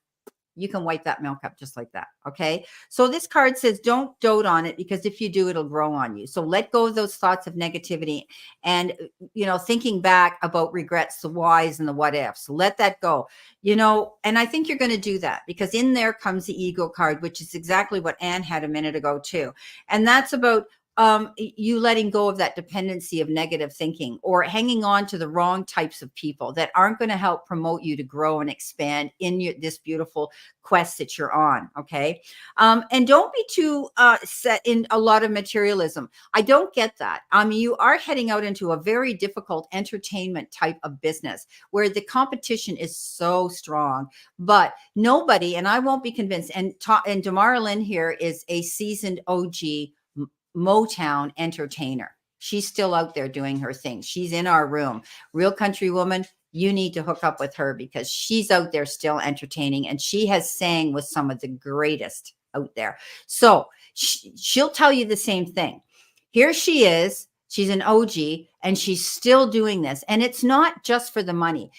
you can wipe that milk up just like that. Okay. So this card says, don't dote on it, because if you do, it'll grow on you. So let go of those thoughts of negativity and, thinking back about regrets, the whys and the what ifs. Let that go, and I think you're going to do that, because in there comes the ego card, which is exactly what Anne had a minute ago too. And that's about you letting go of that dependency of negative thinking, or hanging on to the wrong types of people that aren't going to help promote you to grow and expand in this beautiful quest that you're on. Okay. And don't be too set in a lot of materialism. I don't get that. You are heading out into a very difficult entertainment type of business where the competition is so strong, but nobody, and I won't be convinced. And Damara Lynn here is a seasoned OG Motown entertainer. She's still out there doing her thing. She's in our room. Real country woman, you need to hook up with her, because she's out there still entertaining, and she has sang with some of the greatest out there. So she'll tell you the same thing. Here she is. She's an OG and she's still doing this. And it's not just for the money.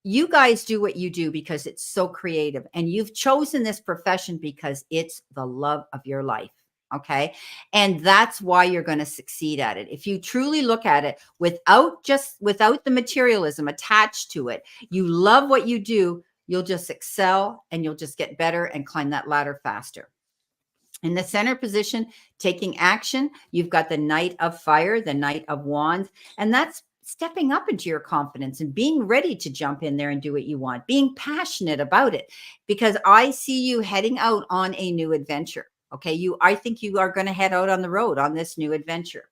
You guys do what you do because it's so creative, and you've chosen this profession because it's the love of your life. Okay. And that's why you're going to succeed at it. If you truly look at it without the materialism attached to it, you love what you do, you'll just excel and you'll just get better and climb that ladder faster. In the center position, taking action, you've got the Knight of Fire, the Knight of Wands, and that's stepping up into your confidence and being ready to jump in there and do what you want, being passionate about it, because I see you heading out on a new adventure. Okay. I think you are going to head out on the road on this new adventure.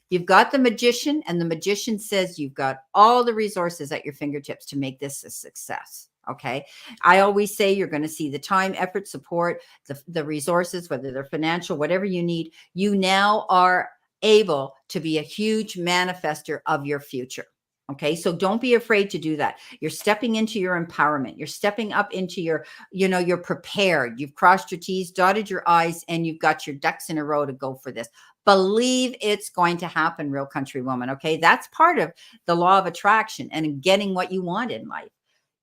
You've got the Magician, and the Magician says you've got all the resources at your fingertips to make this a success. Okay. I always say you're going to see the time, effort, support, the resources, whether they're financial, whatever you need. You now are able to be a huge manifester of your future. Okay. So don't be afraid to do that. You're stepping into your empowerment. You're stepping up into you're prepared. You've crossed your T's, dotted your I's, and you've got your ducks in a row to go for this. Believe it's going to happen, real country woman. Okay. That's part of the law of attraction and getting what you want in life.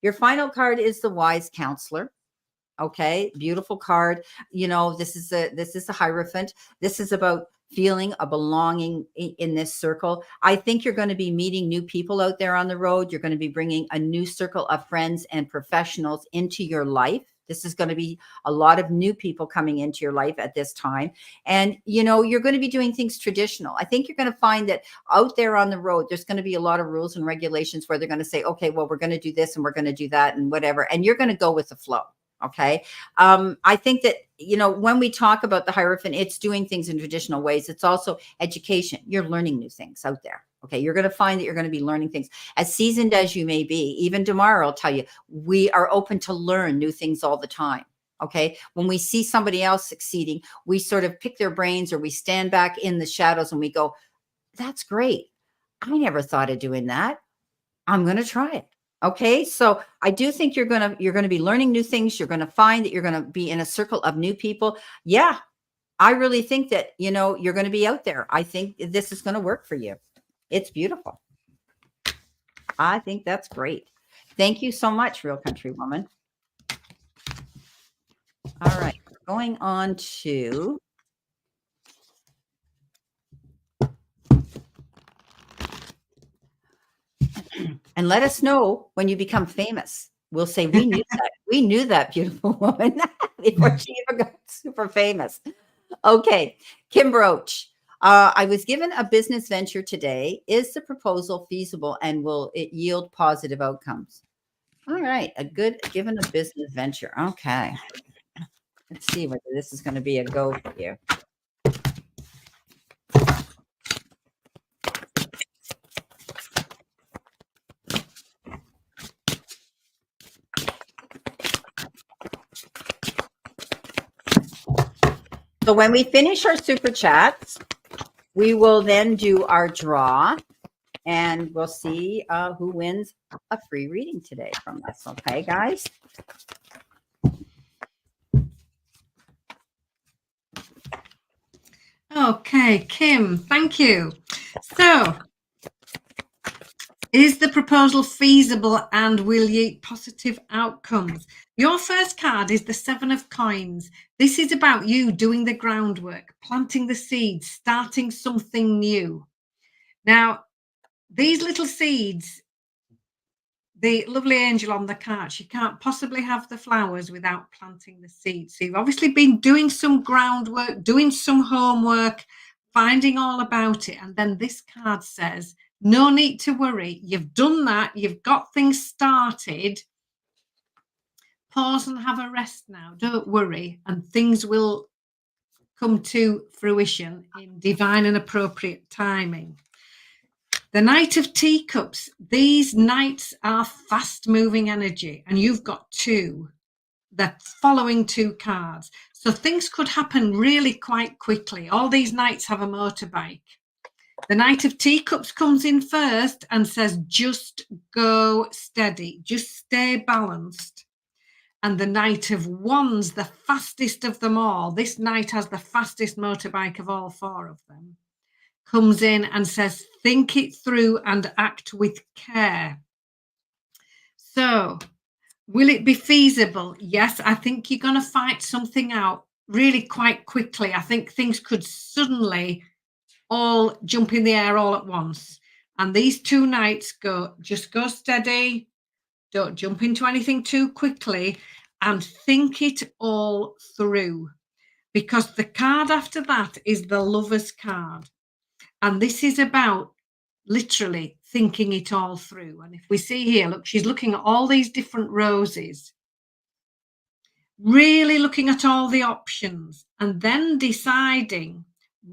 Your final card is the Wise Counselor. Okay. Beautiful card. This is a Hierophant. This is about feeling a belonging in this circle. I think you're going to be meeting new people out there on the road. You're going to be bringing a new circle of friends and professionals into your life. This is going to be a lot of new people coming into your life at this time. And, you're going to be doing things traditional. I think you're going to find that out there on the road, there's going to be a lot of rules and regulations where they're going to say, okay, well, we're going to do this and we're going to do that and whatever. And you're going to go with the flow. Okay. I think that, when we talk about the Hierophant, it's doing things in traditional ways. It's also education. You're learning new things out there. Okay. You're going to find that you're going to be learning things. As seasoned as you may be, even tomorrow, I'll tell you, we are open to learn new things all the time. Okay. When we see somebody else succeeding, we sort of pick their brains, or we stand back in the shadows and we go, that's great. I never thought of doing that. I'm going to try it. Okay. So I do think you're going to be learning new things. You're going to find that you're going to be in a circle of new people. Yeah. I really think that, you're going to be out there. I think this is going to work for you. It's beautiful. I think that's great. Thank you so much, Real Country Woman. All right. Going on to and let us know when you become famous. We'll say we knew that. We knew that beautiful woman before she ever got super famous. Okay, Kim Broach. I was given a business venture today. Is the proposal feasible and will it yield positive outcomes? All right, given a business venture. Okay. Let's see whether this is going to be a go for you. So when we finish our super chats, we will then do our draw and we'll see who wins a free reading today from us. Okay, guys? Okay, Kim, thank you. So, is the proposal feasible and will yield positive outcomes? Your first card is the Seven of Coins. This is about you doing the groundwork, planting the seeds, starting something new. Now, these little seeds, the lovely angel on the card, she can't possibly have the flowers without planting the seeds. So you've obviously been doing some groundwork, doing some homework, finding all about it. And then this card says, no need to worry. You've done that. You've got things started. Pause and have a rest now. Don't worry. And things will come to fruition in divine and appropriate timing. The Knight of Teacups. These knights are fast-moving energy, and you've got two. The following two cards. So things could happen really quite quickly. All these knights have a motorbike. The Knight of Teacups comes in first and says, just go steady, just stay balanced. And the Knight of Wands, the fastest of them all, this knight has the fastest motorbike of all four of them, comes in and says, think it through and act with care. So, will it be feasible? Yes, I think you're going to fight something out really quite quickly. I think things could suddenly all jump in the air all at once. And these two knights just go steady, don't jump into anything too quickly, and think it all through. Because the card after that is the Lover's card. And this is about literally thinking it all through. And if we see here, look, she's looking at all these different roses, really looking at all the options and then deciding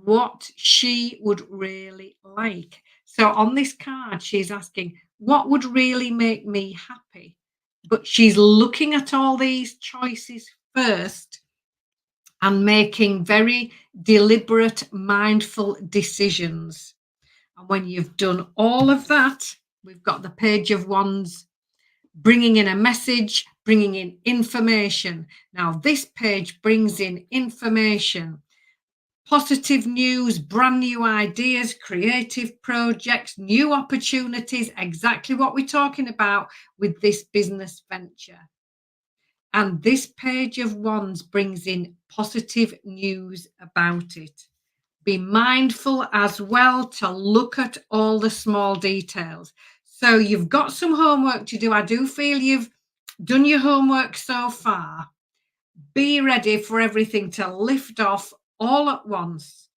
what she would really like. So on this card, she's asking, what would really make me happy? But she's looking at all these choices first and making very deliberate, mindful decisions. And when you've done all of that, we've got the Page of Wands bringing in a message, bringing in information. Now, this page brings in information, positive news, brand new ideas, creative projects, new opportunities, exactly what we're talking about with this business venture. And this Page of Wands brings in positive news about it. Be mindful as well to look at all the small details. So you've got some homework to do. I do feel you've done your homework so far. Be ready for everything to lift off all at once.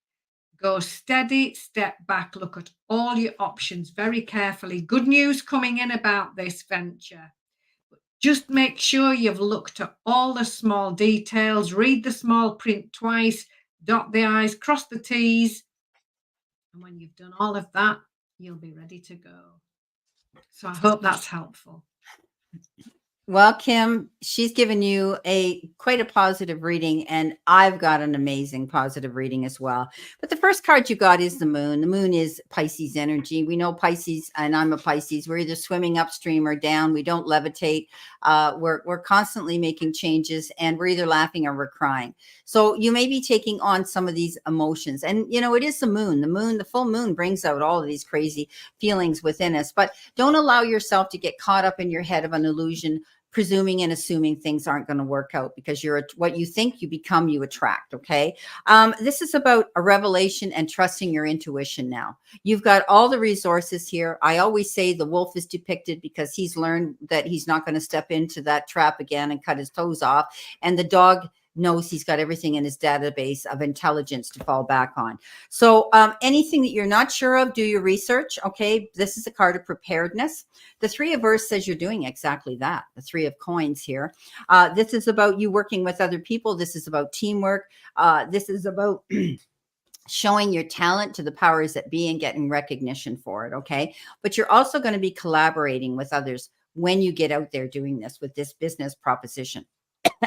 Go steady, step back, look at all your options very carefully. Good news coming in about this venture. Just make sure you've looked at all the small details, read the small print twice, dot the I's, cross the T's. And when you've done all of that, you'll be ready to go. So I hope that's helpful. Well, Kim, she's given you a quite a positive reading, and I've got an amazing positive reading as well. But the first card you got is the moon. The moon is Pisces energy. We know Pisces, and I'm a Pisces. We're either swimming upstream or down. We don't levitate. We're constantly making changes, and we're either laughing or we're crying. So you may be taking on some of these emotions, and it is the moon. The full moon brings out all of these crazy feelings within us. But don't allow yourself to get caught up in your head of an illusion, presuming and assuming things aren't going to work out, because what you think you become, you attract. Okay. This is about a revelation and trusting your intuition. Now you've got all the resources here. I always say the wolf is depicted because he's learned that he's not going to step into that trap again and cut his toes off. And the dog knows he's got everything in his database of intelligence to fall back on. So anything that you're not sure of, do your research. Okay. This is a card of preparedness. The Three of Earths says you're doing exactly that. The Three of Coins here. This is about you working with other people. This is about teamwork. This is about showing your talent to the powers that be and getting recognition for it. Okay. But you're also going to be collaborating with others when you get out there doing this with this business proposition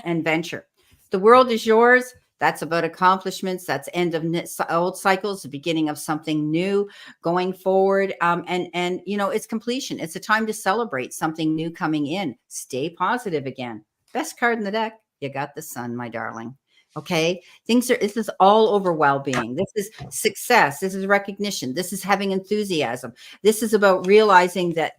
and venture. The world is yours. That's about accomplishments. That's end of old cycles, the beginning of something new, going forward. And it's completion. It's a time to celebrate something new coming in. Stay positive again. Best card in the deck. You got the sun, my darling. Okay. This is all over well-being. This is success. This is recognition. This is having enthusiasm. This is about realizing that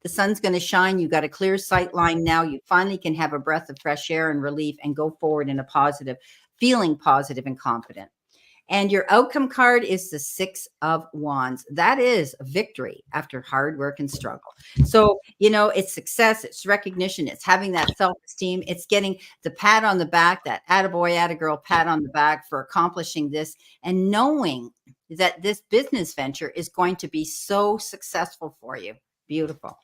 the sun's going to shine. You got a clear sight line now. You finally can have a breath of fresh air and relief and go forward in a positive, feeling positive and confident. And your outcome card is the Six of Wands. That is victory after hard work and struggle. So, it's success, it's recognition, it's having that self-esteem, it's getting the pat on the back, that attaboy, attagirl pat on the back for accomplishing this, and knowing that this business venture is going to be so successful for you. Beautiful.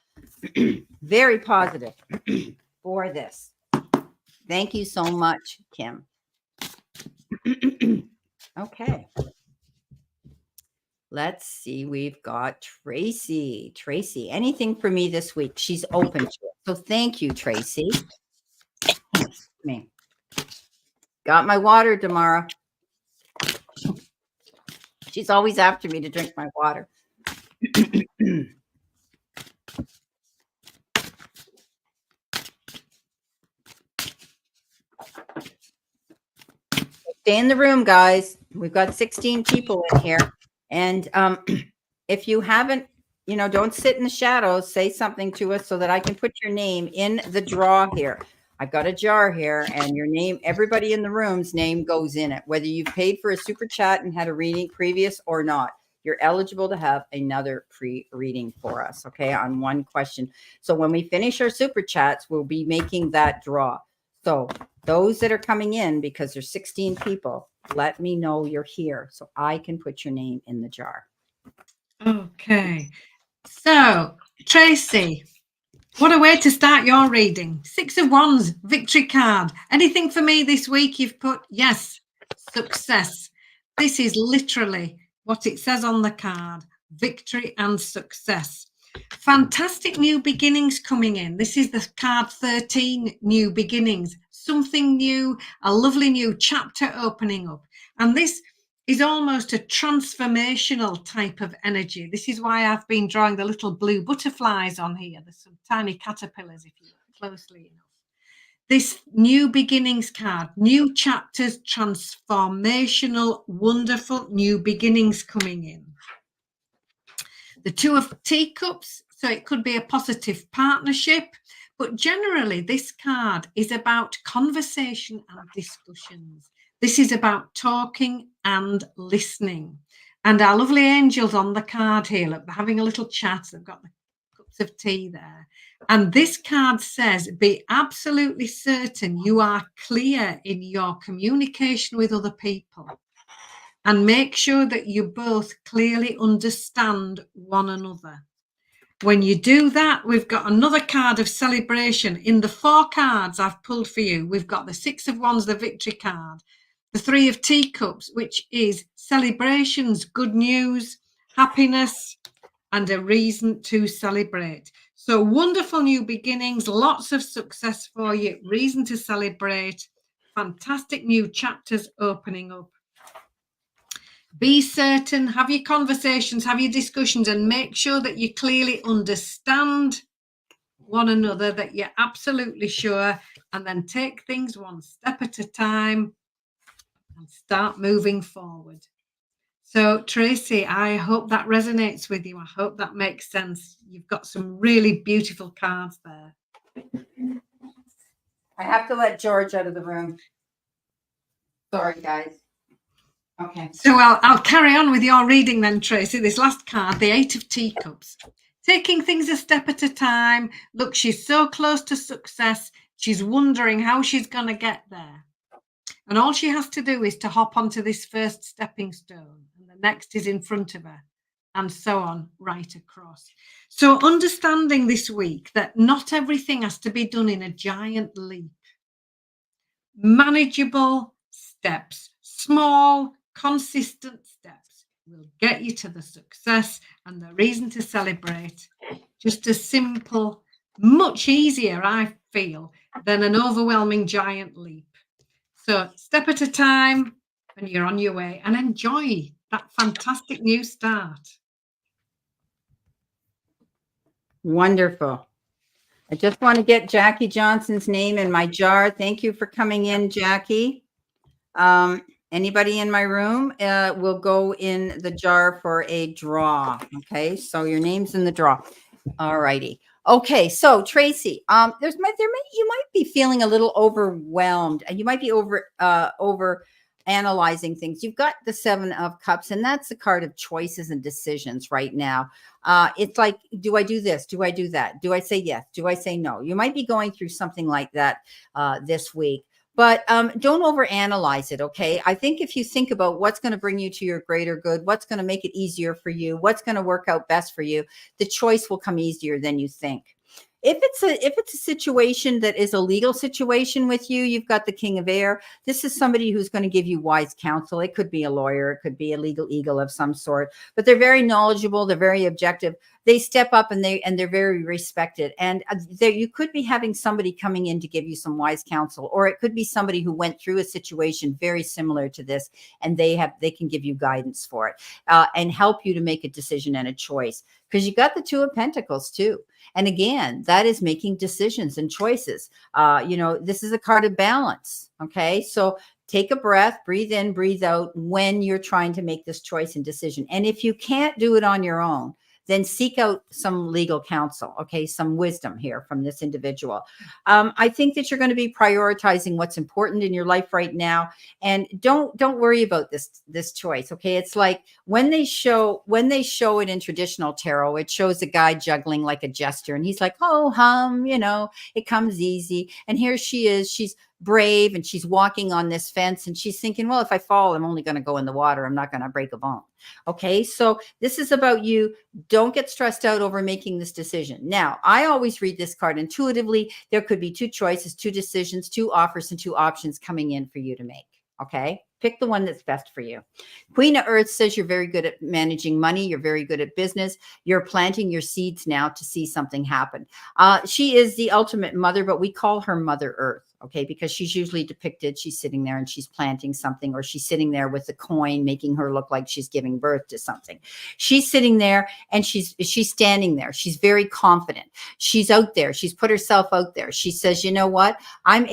Very positive for this. Thank you so much, Kim. Okay. Let's see. We've got Tracy. Tracy, anything for me this week? She's open to it. So thank you, Tracy. Excuse me. Got my water, Damara. She's always after me to drink my water. Stay in the room, guys. We've got 16 people in here. And if you haven't, don't sit in the shadows, say something to us so that I can put your name in the draw here. I've got a jar here, and your name, everybody in the room's name goes in it, whether you've paid for a super chat and had a reading previous or not. You're eligible to have another pre-reading for us, okay, on one question. So when we finish our super chats, we'll be making that draw. So those that are coming in, because there's 16 people, let me know you're here so I can put your name in the jar. Okay. So, Tracy, what a way to start your reading. Six of Wands, victory card. Anything for me this week? You've put, yes, success. This is literally what it says on the card, victory and success. Fantastic new beginnings coming in. This is the card 13, new beginnings, something new, a lovely new chapter opening up. And this is almost a transformational type of energy. This is why I've been drawing the little blue butterflies on here. There's some tiny caterpillars if you look closely enough. This new beginnings card, new chapters, transformational, wonderful new beginnings coming in. The Two of Teacups, so it could be a positive partnership, but generally this card is about conversation and discussions. This is about talking and listening. And our lovely angels on the card here, look, they're having a little chat. They've got the cups of tea there. And this card says, be absolutely certain you are clear in your communication with other people. And make sure that you both clearly understand one another. When you do that, we've got another card of celebration. In the 4 cards I've pulled for you, we've got the Six of Wands, the victory card, the Three of Teacups, which is celebrations, good news, happiness, and a reason to celebrate. So wonderful new beginnings, lots of success for you, reason to celebrate, fantastic new chapters opening up. Be certain, have your conversations, have your discussions, and make sure that you clearly understand one another, that you're absolutely sure, and then take things one step at a time and start moving forward. So, Tracy, I hope that resonates with you. I hope that makes sense. You've got some really beautiful cards there. I have to let George out of the room. Sorry, guys. Okay. So I'll carry on with your reading then, Tracy. This last card, the Eight of Teacups. Taking things a step at a time. Look, she's so close to success. She's wondering how she's going to get there. And all she has to do is to hop onto this first stepping stone. And the next is in front of her. And so on, right across. So understanding this week that not everything has to be done in a giant leap. Manageable steps, small, consistent steps will get you to the success and the reason to celebrate. Just a simple, much easier, I feel, than an overwhelming giant leap. So step at a time and you're on your way, and enjoy that fantastic new start. Wonderful. I just want to get Jackie Johnson's name in my jar. Thank you for coming in, Jackie. Anybody in my room will go in the jar for a draw. Okay, so your name's in the draw. All righty. Okay, so Tracy, you might be feeling a little overwhelmed, and you might be over analyzing things. You've got the Seven of Cups, and that's the card of choices and decisions right now. It's like, do I do this? Do I do that? Do I say yes? Do I say no? You might be going through something like that this week. But don't overanalyze it, okay? I think if you think about what's going to bring you to your greater good, what's going to make it easier for you, what's going to work out best for you, the choice will come easier than you think. If it's a situation that is a legal situation with you, you've got the King of Air. This is somebody who's going to give you wise counsel. It could be a lawyer. It could be a legal eagle of some sort, but they're very knowledgeable. They're very objective. They step up and they're very respected. And you could be having somebody coming in to give you some wise counsel, or it could be somebody who went through a situation very similar to this, and they can give you guidance for it and help you to make a decision and a choice, because you got the Two of Pentacles too. And again, that is making decisions and choices. This is a card of balance. Okay. So take a breath, breathe in, breathe out when you're trying to make this choice and decision. And if you can't do it on your own, then seek out some legal counsel. Okay. Some wisdom here from this individual. I think that you're going to be prioritizing what's important in your life right now. And don't worry about this choice. Okay. It's like when they show it in traditional tarot, it shows a guy juggling like a jester. And he's like, oh, it comes easy. And here she is. She's brave and she's walking on this fence and she's thinking, well, if I fall, I'm only going to go in the water. I'm not going to break a bone. Okay. So this is about you. Don't get stressed out over making this decision. Now, I always read this card intuitively. There could be two choices, two decisions, two offers, and two options coming in for you to make. Okay. Pick the one that's best for you. Queen of Earth says you're very good at managing money. You're very good at business. You're planting your seeds now to see something happen. She is the ultimate mother, but we call her Mother Earth. Okay, because she's usually depicted, she's sitting there and she's planting something, or she's sitting there with a coin, making her look like she's giving birth to something. She's sitting there and she's standing there. She's very confident. She's out there. She's put herself out there. She says, you know what? I'm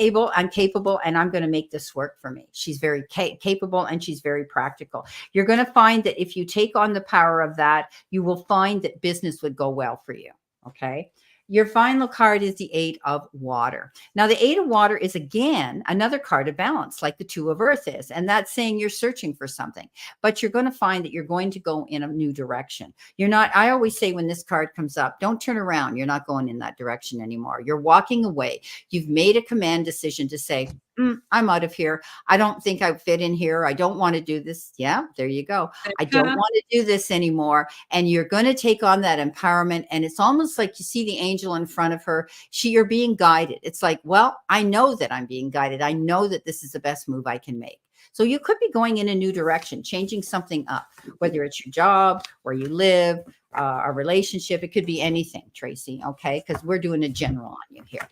capable, and I'm going to make this work for me. She's very capable and she's very practical. You're going to find that if you take on the power of that, you will find that business would go well for you. Okay. Your final card is the Eight of Water. Now, the Eight of Water is, again, another card of balance, like the Two of Earth is. And that's saying you're searching for something, but you're going to find that you're going to go in a new direction. I always say when this card comes up, don't turn around. You're not going in that direction anymore. You're walking away. You've made a command decision to say, I'm out of here. I don't think I fit in here. I don't want to do this. Yeah, there you go. I don't want to do this anymore. And you're going to take on that empowerment. And it's almost like you see the angel in front of her. You're being guided. It's like, well, I know that I'm being guided. I know that this is the best move I can make. So you could be going in a new direction, changing something up, whether it's your job, where you live, a relationship. It could be anything, Tracy. Okay. Because we're doing a general on you here.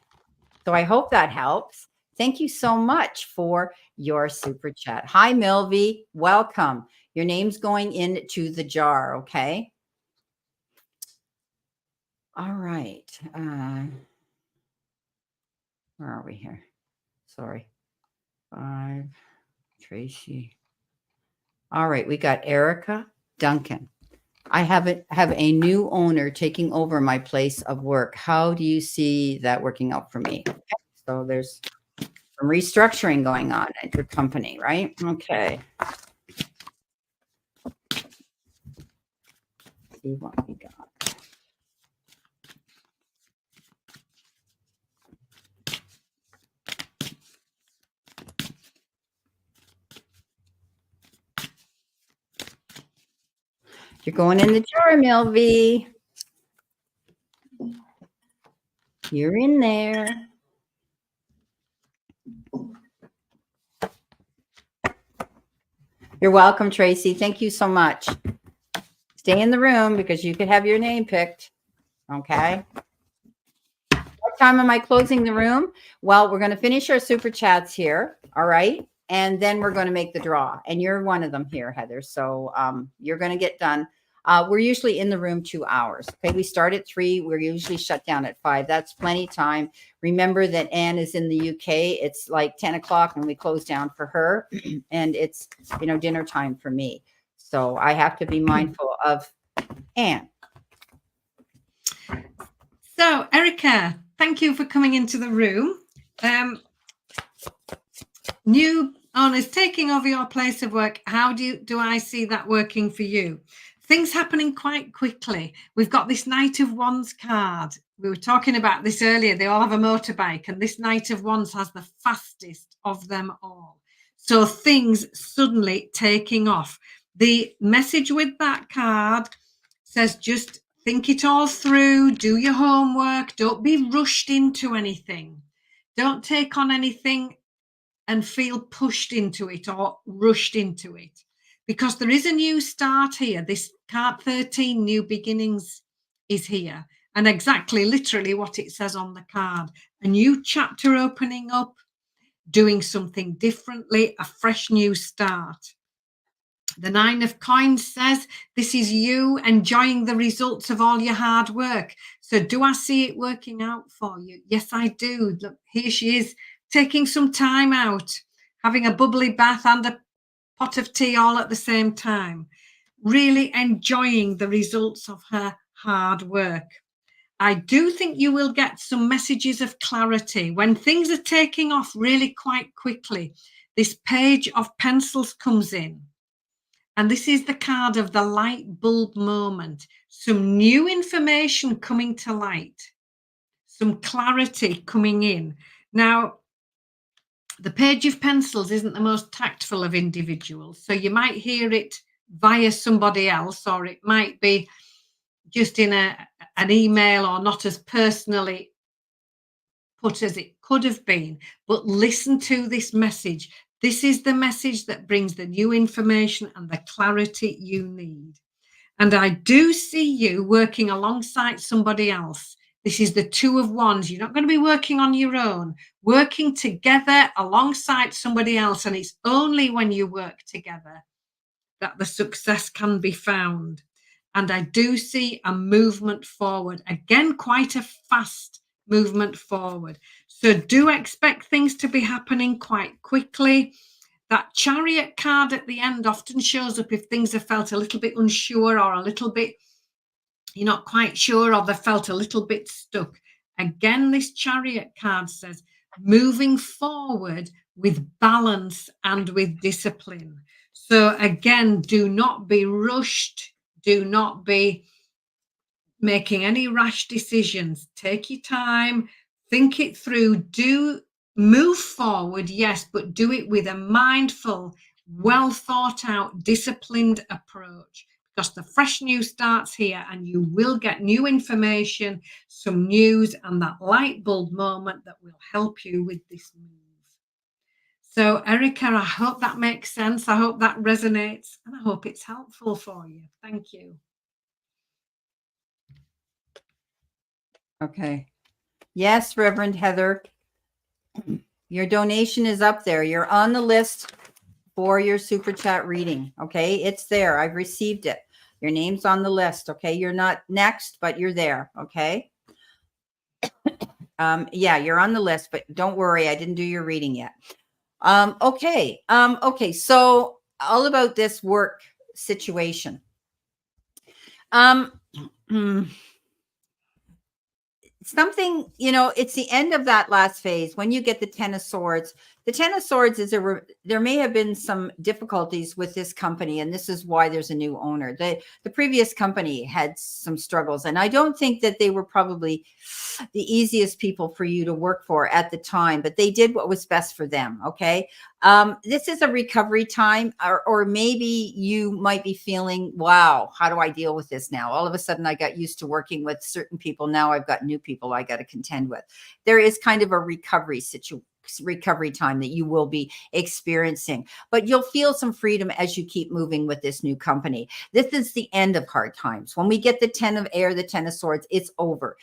So I hope that helps. Thank you so much for your super chat. Hi, Milvy. Welcome. Your name's going into the jar. Okay. All right. Where are we here? Sorry. 5, Tracy. All right. We got Erica Duncan. I have a new owner taking over my place of work. How do you see that working out for me? Okay. So there's some restructuring going on at your company, right? Okay. See what we got. You're going in the jar, Milvy. You're in there. You're welcome, Tracy. Thank you so much. Stay in the room because you could have your name picked. Okay. What time am I closing the room? Well, we're going to finish our super chats here. All right. And then we're going to make the draw. And you're one of them here, Heather. So you're going to get done. We're usually in the room 2 hours. Okay. We start at 3. We're usually shut down at 5. That's plenty time. Remember that Anne is in the UK. It's like 10 o'clock when we close down for her. And it's, dinner time for me. So I have to be mindful of Anne. So, Erica, thank you for coming into the room. New owners taking over your place of work. How do I see that working for you? Things happening quite quickly. We've got this Knight of Wands card. We were talking about this earlier. They all have a motorbike, and this Knight of Wands has the fastest of them all. So things suddenly taking off. The message with that card says just think it all through, do your homework, don't be rushed into anything. Don't take on anything and feel pushed into it or rushed into it, because there is a new start here. This card 13, new beginnings, is here, and exactly literally what it says on the card: a new chapter opening up, doing something differently, a fresh new start. The 9 of Coins says this is you enjoying the results of all your hard work. So do I see it working out for you? Yes, I do. Look, here she is, taking some time out, having a bubbly bath and a pot of tea all at the same time, really enjoying the results of her hard work. I do think you will get some messages of clarity when things are taking off really quite quickly. This Page of Pencils comes in, and this is the card of the light bulb moment. Some new information coming to light, some clarity coming in. Now, the Page of Pencils isn't the most tactful of individuals, so you might hear it via somebody else, or it might be just in an email, or not as personally put as it could have been. But listen to this message. This is the message that brings the new information and the clarity you need. And I do see you working alongside somebody else. This is the 2 of Wands. You're not going to be working on your own, working together alongside somebody else. And it's only when you work together that the success can be found. And I do see a movement forward. Again, quite a fast movement forward. So do expect things to be happening quite quickly. That Chariot card at the end often shows up if things have felt a little bit unsure, or a little bit, you're not quite sure, or they felt a little bit stuck. Again, this Chariot card says moving forward with balance and with discipline. So again, do not be rushed. Do not be making any rash decisions. Take your time, think it through, do move forward, yes, but do it with a mindful, well thought out, disciplined approach, because the fresh new starts here and you will get new information, some news, and that light bulb moment that will help you with this move. So, Erica, I hope that makes sense. I hope that resonates, and I hope it's helpful for you. Thank you. Okay. Yes, Reverend Heather, your donation is up there. You're on the list for your super chat reading. Okay. It's there. I've received it. Your name's on the list. Okay. You're not next, but you're there. Okay. Yeah, you're on the list, but don't worry. I didn't do your reading yet. Okay. Okay. So all about this work situation. Something, it's the end of that last phase. When you get the 10 of swords, the 10 of swords is there may have been some difficulties with this company, and this is why there's a new owner. The previous company had some struggles, and I don't think that they were probably the easiest people for you to work for at the time, but they did what was best for them. Okay. This is a recovery time, or maybe you might be feeling, wow, how do I deal with this now? All of a sudden I got used to working with certain people. Now I've got new people I got to contend with. There is kind of a recovery time that you will be experiencing, but you'll feel some freedom as you keep moving with this new company. This is the end of hard times. When we get the 10 of air, the 10 of swords, it's over.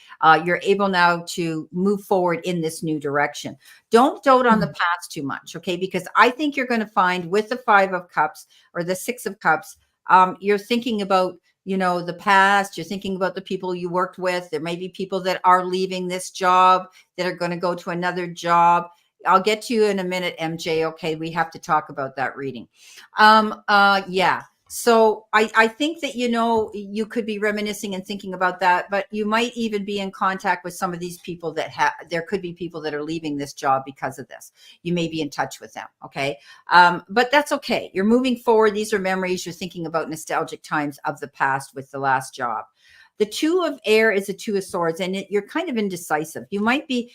You're able now to move forward in this new direction. Don't dote on the past too much, okay? Because I think you're going to find with the 5 of cups or the 6 of cups, you're thinking about the past. You're thinking about the people you worked with. There may be people that are leaving this job that are going to go to another job. I'll get to you in a minute, MJ. Okay, we have to talk about that reading. Yeah. So I think that, you could be reminiscing and thinking about that, but you might even be in contact with some of these people there could be people that are leaving this job because of this. You may be in touch with them. Okay. But that's okay. You're moving forward. These are memories. You're thinking about nostalgic times of the past with the last job. The 2 of air is a 2 of swords, and you're kind of indecisive. You might be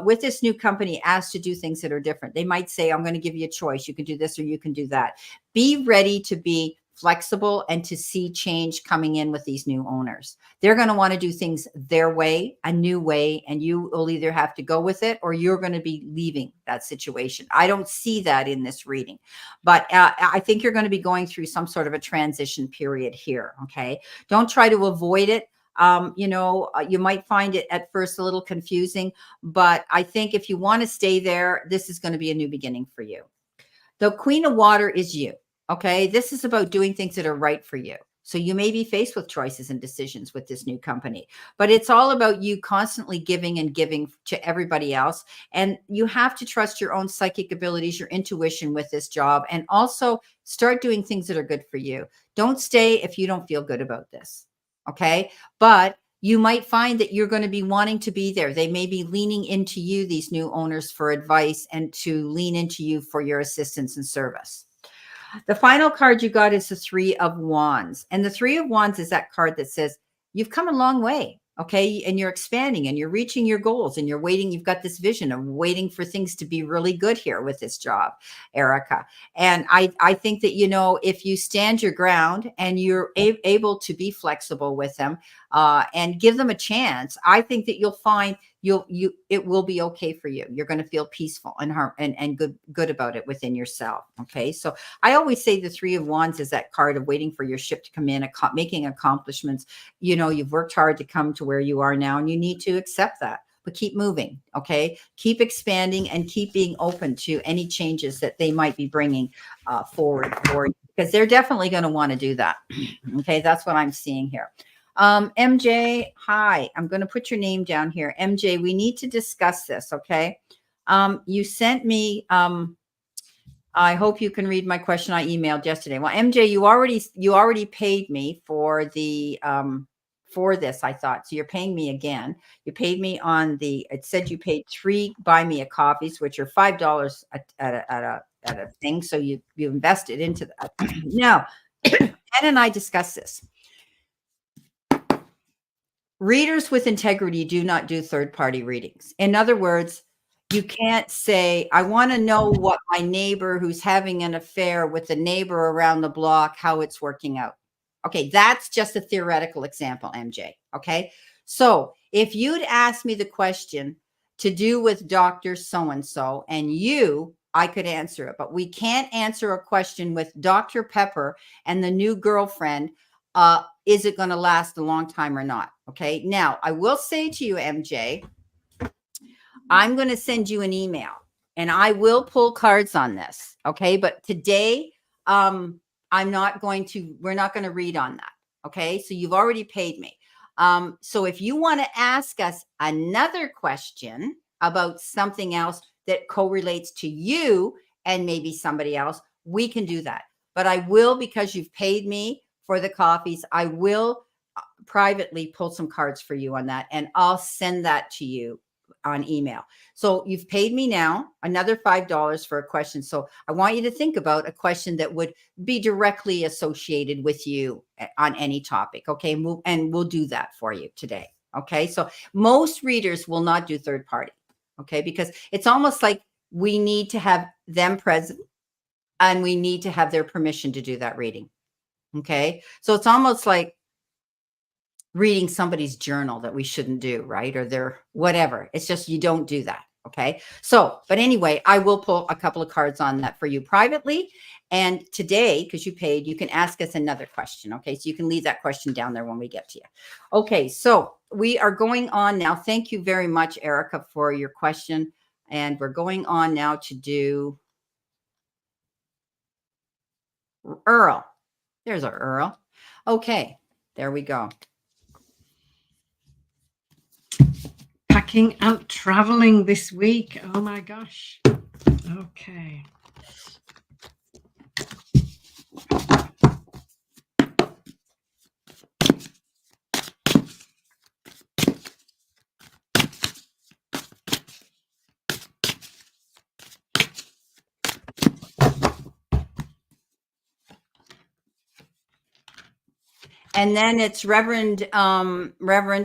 with this new company asked to do things that are different. They might say, I'm going to give you a choice. You can do this or you can do that. Be ready to be flexible and to see change coming in with these new owners. They're going to want to do things their way, a new way, and you will either have to go with it or you're going to be leaving that situation. I don't see that in this reading, but I think you're going to be going through some sort of a transition period here. Okay. Don't try to avoid it. You might find it at first a little confusing, but I think if you want to stay there, this is going to be a new beginning for you. The Queen of Water is you. Okay. This is about doing things that are right for you. So you may be faced with choices and decisions with this new company, but it's all about you constantly giving and giving to everybody else. And you have to trust your own psychic abilities, your intuition with this job, and also start doing things that are good for you. Don't stay if you don't feel good about this. Okay. But you might find that you're going to be wanting to be there. They may be leaning into you, these new owners, for advice and to lean into you for your assistance and service. The final card you got is the 3 of Wands. And the 3 of Wands is that card that says, you've come a long way. Okay. And you're expanding and you're reaching your goals and you're waiting. You've got this vision of waiting for things to be really good here with this job, Erica. And I think that, if you stand your ground and you're able to be flexible with them and give them a chance, I think that you'll find it will be okay for you. You're going to feel peaceful and good about it within yourself. Okay. So I always say the 3 of Wands is that card of waiting for your ship to come in, making accomplishments. You've worked hard to come to where you are now, and you need to accept that. But keep moving. Okay. Keep expanding and keep being open to any changes that they might be bringing forward for you, because they're definitely going to want to do that. Okay. That's what I'm seeing here. MJ, hi. I'm going to put your name down here. MJ, we need to discuss this. Okay. You sent me, I hope you can read my question I emailed yesterday. Well, MJ, you already paid me for the, for this, I thought. So you're paying me again. You paid me it said you paid 3 buy me a coffees, which are $5 at a thing. So you invested into that. Now, Ann and I discussed this. Readers with integrity do not do third-party readings. In other words, You can't say, I want to know what my neighbor who's having an affair with the neighbor around the block, how it's working out. Okay, that's just a theoretical example, MJ. Okay, so if you'd asked me the question to do with Dr. So-and-so and you, I could answer it, but we can't answer a question with Dr. Pepper and the new girlfriend. Is it going to last a long time or not? Okay, now I will say to you, MJ, I'm going to send you an email and I will pull cards on this. Okay. But today, we're not going to read on that. Okay. So you've already paid me. So if you want to ask us another question about something else that correlates to you and maybe somebody else, we can do that. But I will, because you've paid me for the coffees, I will privately pull some cards for you on that. And I'll send that to you on email. So you've paid me now another $5 for a question. So I want you to think about a question that would be directly associated with you on any topic. Okay. And we'll do that for you today. Okay. So most readers will not do third party. Okay. Because it's almost like we need to have them present and we need to have their permission to do that reading. Okay. So it's almost like reading somebody's journal that we shouldn't do, right? Or their whatever. It's just, you don't do that. Okay. So, but anyway, I will pull a couple of cards on that for you privately. And today, because you paid, you can ask us another question. Okay. So you can leave that question down there when we get to you. Okay. So we are going on now. Thank you very much, Erica, for your question. And we're going on now to do Earl. There's our Earl. Okay. There we go. Packing and traveling this week. Oh my gosh. Okay. And then it's Reverend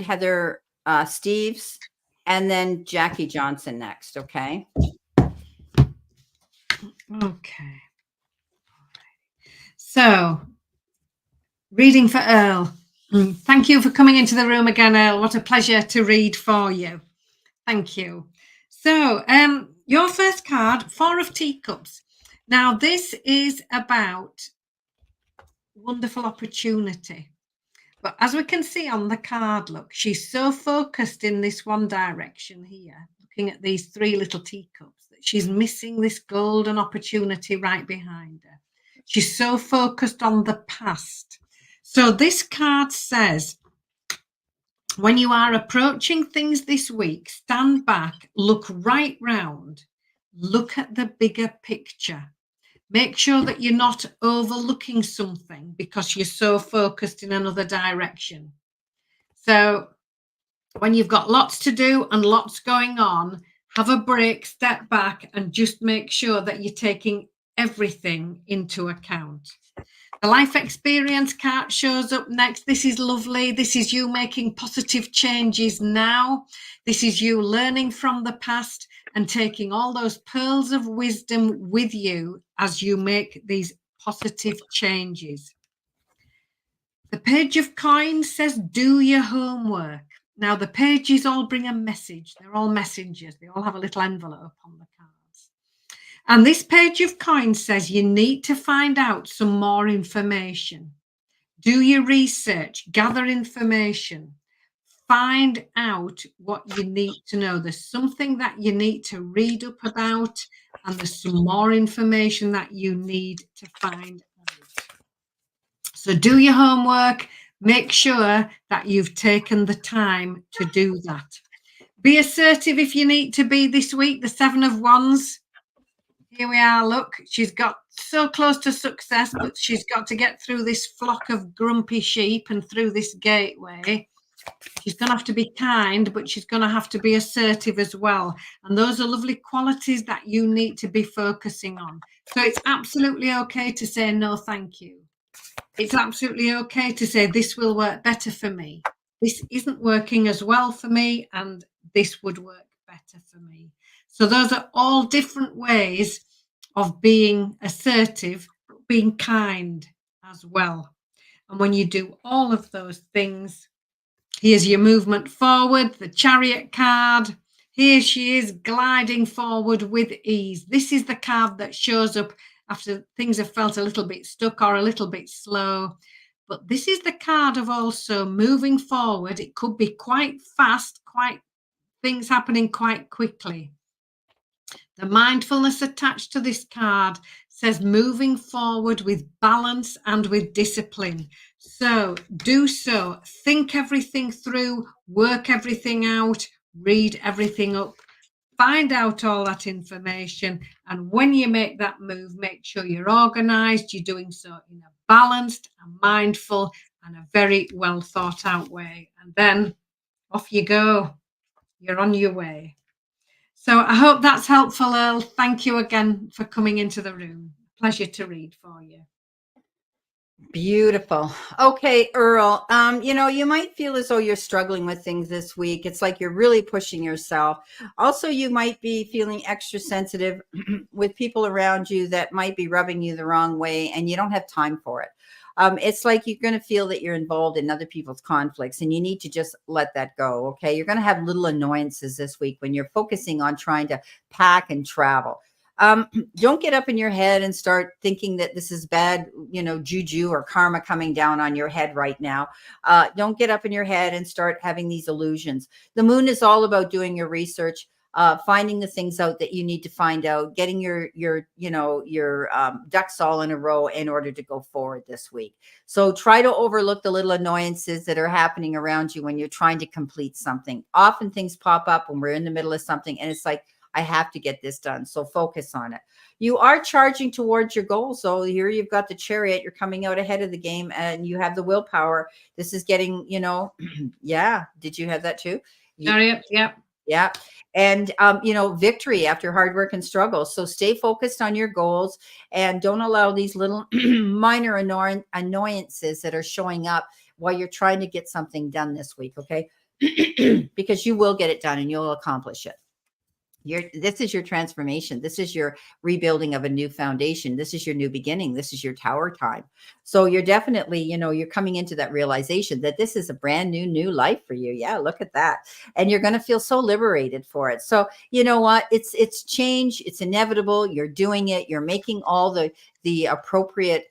Heather Steves, and then Jackie Johnson next. Okay. Okay. So, reading for Earl. Thank you for coming into the room again, Earl. What a pleasure to read for you. Thank you. So, your first card, Four of Teacups. Now, this is about wonderful opportunity. But as we can see on the card, look, she's so focused in this one direction here, looking at these three little teacups, that she's missing this golden opportunity right behind her. She's so focused on the past. So this card says, when you are approaching things this week, stand back, look right round, look at the bigger picture. Make sure that you're not overlooking something because you're so focused in another direction. So when you've got lots to do and lots going on, have a break, step back, and just make sure that you're taking everything into account. The life experience card shows up next. This is lovely. This is you making positive changes now. This is you learning from the past and taking all those pearls of wisdom with you as you make these positive changes. The Page of Coins says, do your homework. Now, the pages all bring a message. They're all messengers. They all have a little envelope on the cards. And this Page of Coins says you need to find out some more information. Do your research, gather information, find out what you need to know. There's something that you need to read up about, and there's some more information that you need to find out. So do your homework. Make sure that you've taken the time to do that. Be assertive if you need to be this week. The Seven of Wands. Here we are, look, she's got so close to success, but she's got to get through this flock of grumpy sheep and through this gateway. She's going to have to be kind, but she's going to have to be assertive as well. And those are lovely qualities that you need to be focusing on. So it's absolutely okay to say no, thank you. It's absolutely okay to say this will work better for me. This isn't working as well for me, and this would work better for me. So those are all different ways of being assertive, but being kind as well. And when you do all of those things, here's your movement forward, the Chariot card. Here she is gliding forward with ease. This is the card that shows up after things have felt a little bit stuck or a little bit slow. But this is the card of also moving forward. It could be quite fast, quite things happening quite quickly. The mindfulness attached to this card says moving forward with balance and with discipline. So do so. Think everything through, work everything out, read everything up, find out all that information. And when you make that move, make sure you're organized, you're doing so in a balanced and mindful and a very well thought out way. And then off you go. You're on your way. So I hope that's helpful, Earl. Thank you again for coming into the room. Pleasure to read for you. Beautiful. Okay, Earl. You might feel as though you're struggling with things this week. It's like you're really pushing yourself. Also, you might be feeling extra sensitive with people around you that might be rubbing you the wrong way, and you don't have time for it. It's like you're going to feel that you're involved in other people's conflicts, and you need to just let that go. Okay. You're going to have little annoyances this week when you're focusing on trying to pack and travel. Don't get up in your head and start thinking that this is bad, juju or karma coming down on your head right now. Don't get up in your head and start having these illusions. The moon is all about doing your research, finding the things out that you need to find out, getting your ducks all in a row in order to go forward this week. So try to overlook the little annoyances that are happening around you when you're trying to complete something. Often things pop up when we're in the middle of something, and it's like, I have to get this done. So focus on it. You are charging towards your goal. So here you've got the Chariot. You're coming out ahead of the game and you have the willpower. This is getting, yeah. Did you have that too? Chariot, yeah. Yeah. And, victory after hard work and struggle. So stay focused on your goals and don't allow these little minor annoyances that are showing up while you're trying to get something done this week. Okay. Because you will get it done and you'll accomplish it. This is your transformation. This is your rebuilding of a new foundation. This is your new beginning. This is your tower time. So you're definitely, you're coming into that realization that this is a brand new life for you. Yeah, look at that. And you're going to feel so liberated for it. So you know what? It's change. It's inevitable. You're doing it. You're making all the appropriate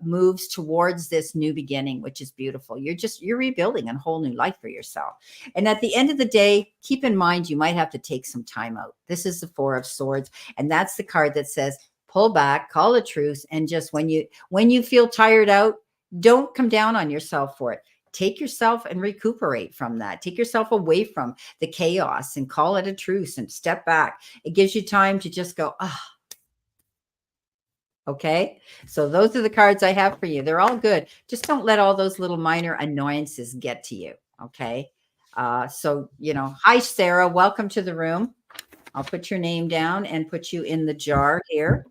moves towards this new beginning, which is beautiful. You're rebuilding a whole new life for yourself. And at the end of the day, keep in mind, you might have to take some time out. This is the Four of Swords. And that's the card that says, pull back, call a truce. And just when you feel tired out, don't come down on yourself for it. Take yourself and recuperate from that. Take yourself away from the chaos and call it a truce and step back. It gives you time to just go, okay, so those are the cards I have for you. They're all good. Just don't let all those little minor annoyances get to you. Okay. Hi, Sarah. Welcome to the room. I'll put your name down and put you in the jar here.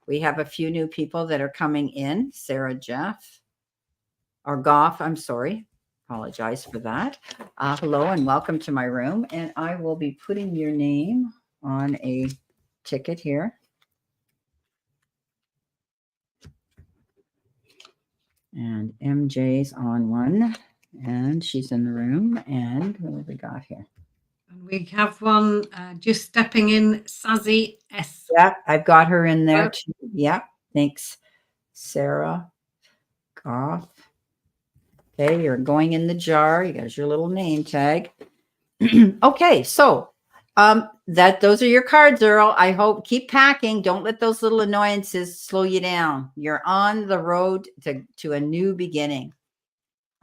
We have a few new people that are coming in. Sarah Jeff or Goff. I'm sorry. Apologize for that. Hello and welcome to my room. And I will be putting your name on a ticket here. And MJ's on one, and she's in the room. And what have we got here? And we have one just stepping in, Sassy S. Yeah, I've got her in there too. Yeah, thanks, Sarah Goff. Okay, you're going in the jar. You got your little name tag. Okay, so those are your cards, Earl. I hope keep packing. Don't let those little annoyances slow you down. You're on the road to a new beginning.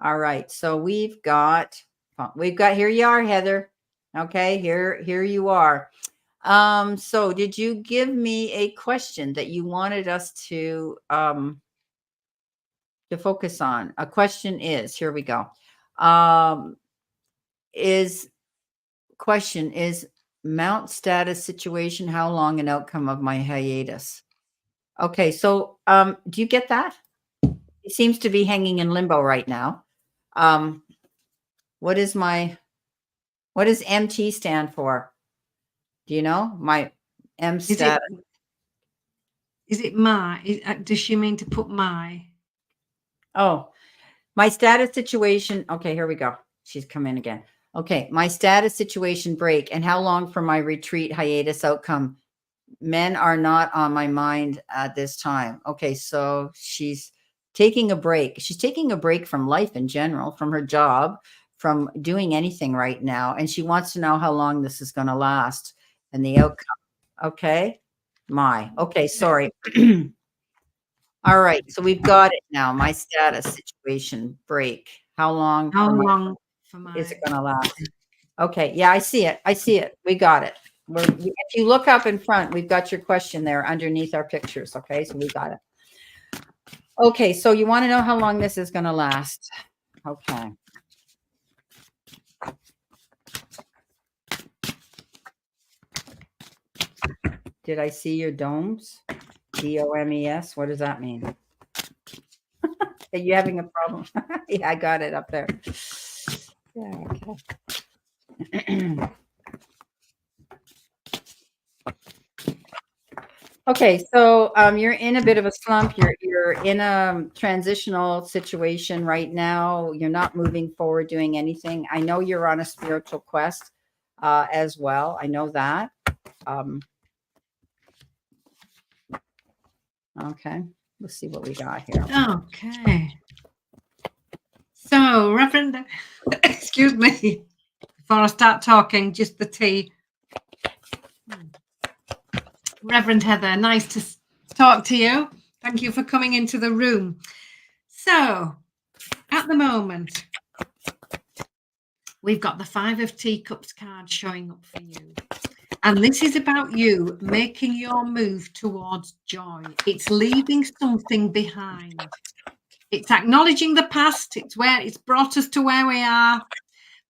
All right, so we've got here you are, Heather. Okay, here you are. So did you give me a question that you wanted us to focus on? A question is, here we go. Question is Mount status situation, how long an outcome of my hiatus? Okay, so do you get that? It seems to be hanging in limbo right now. What does MT stand for? Do you know my M Is it status? does she mean to put my? Oh, my status situation. Okay, here we go. She's come in again. Okay, my status situation break and how long for my retreat hiatus outcome. Men are not on my mind at this time. Okay, so she's taking a break. She's taking a break from life in general, from her job, from doing anything right now. And she wants to know how long this is going to last and the outcome. Okay. Okay, sorry. All right, so we've got it now. My status situation break. How long How for my long for is it my? going to last? Okay, yeah, I see it. I see it. We got it. If you look up in front, we've got your question there underneath our pictures. Okay, so we got it. Okay, so you want to know how long this is going to last? Okay. Did I see your domes? DOMES. What does that mean? Are you having a problem? Yeah, I got it up there. Yeah, okay. Okay, so you're in a bit of a slump. You're in a transitional situation right now. You're not moving forward doing anything. I know you're on a spiritual quest as well. I know that. Okay, let's see what we got here. Okay. So, Reverend, excuse me, before I start talking, just the tea. Reverend Heather, nice to talk to you. Thank you for coming into the room. So, at the moment, we've got the 5 of Teacups card showing up for you. And this is about you making your move towards joy. It's leaving something behind. It's acknowledging the past. It's where it's brought us to where we are.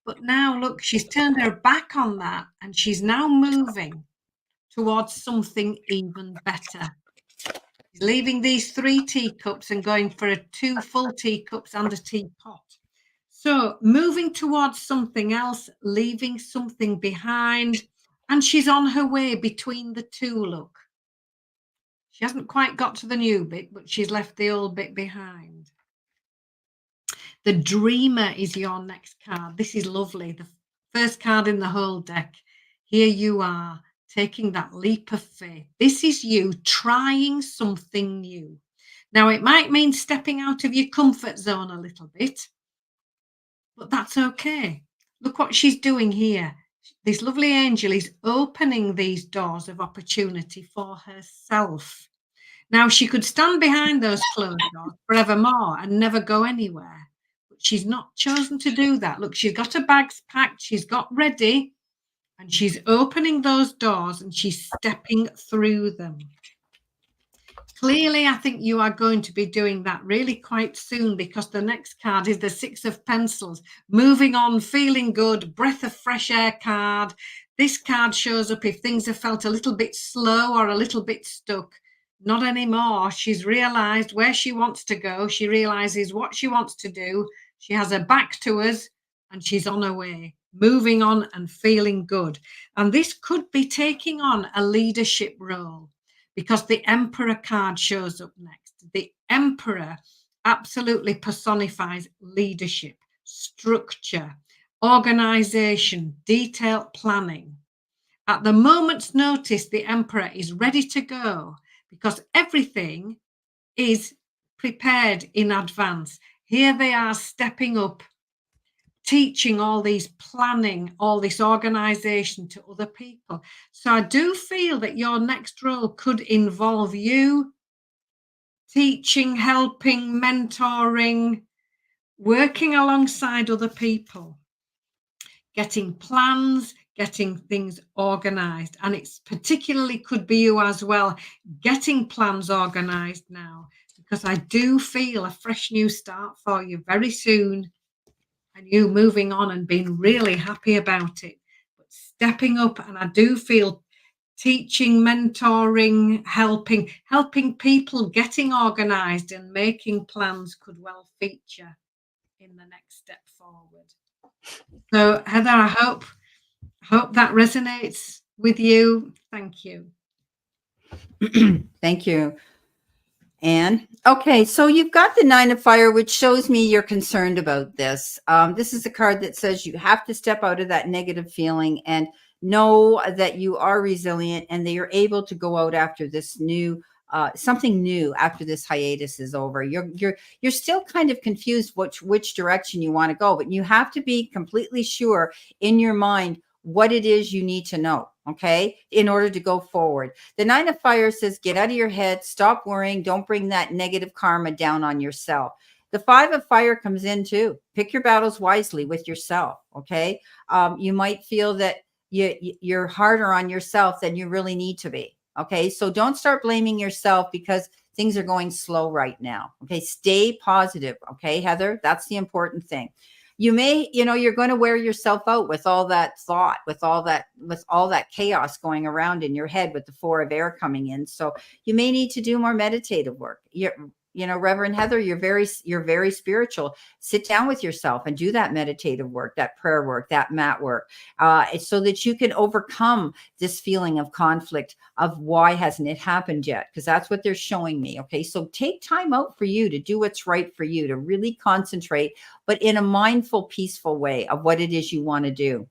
But now, look, she's turned her back on that and she's now moving towards something even better. She's leaving these 3 teacups and going for 2 full teacups and a teapot. So moving towards something else, leaving something behind, and she's on her way between the 2, look. She hasn't quite got to the new bit, but she's left the old bit behind. The Dreamer is your next card. This is lovely. The first card in the whole deck. Here you are, taking that leap of faith. This is you trying something new. Now, it might mean stepping out of your comfort zone a little bit, but that's okay. Look what she's doing here. This lovely angel is opening these doors of opportunity for herself. Now, she could stand behind those closed doors forevermore and never go anywhere. But she's not chosen to do that. Look, she's got her bags packed, she's got ready, and she's opening those doors and she's stepping through them. Clearly, I think you are going to be doing that really quite soon because the next card is the 6 of Pencils. Moving on, feeling good, breath of fresh air card. This card shows up if things have felt a little bit slow or a little bit stuck. Not anymore. She's realized where she wants to go. She realizes what she wants to do. She has her back to us and she's on her way, moving on and feeling good. And this could be taking on a leadership role, because the Emperor card shows up next. The Emperor absolutely personifies leadership, structure, organization, detailed planning. At the moment's notice, the Emperor is ready to go because everything is prepared in advance. Here they are stepping up, teaching all these planning, all this organization to other people. So I do feel that your next role could involve you teaching, helping, mentoring, working alongside other people, getting plans, getting things organized. And it's particularly could be you as well, getting plans organized now, because I do feel a fresh new start for you very soon. And you moving on and being really happy about it, but stepping up. And I do feel teaching, mentoring, helping people getting organized and making plans could well feature in the next step forward. So Heather, I hope that resonates. with you. Thank you. Thank you, Anne. Okay, so you've got the Nine of Fire, which shows me you're concerned about this. This is a card that says you have to step out of that negative feeling and know that you are resilient and that you're able to go out after this new something new after this hiatus is over. You're still kind of confused which direction you want to go, but you have to be completely sure in your mind what it is you need to know, okay, in order to go forward. The Nine of Fire says, get out of your head, stop worrying, don't bring that negative karma down on yourself. The Five of Fire comes in too. Pick your battles wisely with yourself, okay? You might feel that you're harder on yourself than you really need to be, okay? So don't start blaming yourself because things are going slow right now, okay? Stay positive, okay, Heather? That's the important thing. You may, you're going to wear yourself out with all that thought, with all that chaos going around in your head with the Four of Air coming in. So you may need to do more meditative work. Reverend Heather, you're very spiritual. Sit down with yourself and do that meditative work, that prayer work, that mat work, so that you can overcome this feeling of conflict of why hasn't it happened yet? Because that's what they're showing me. Okay. So take time out for you to do what's right for you, to really concentrate, but in a mindful, peaceful way of what it is you want to do.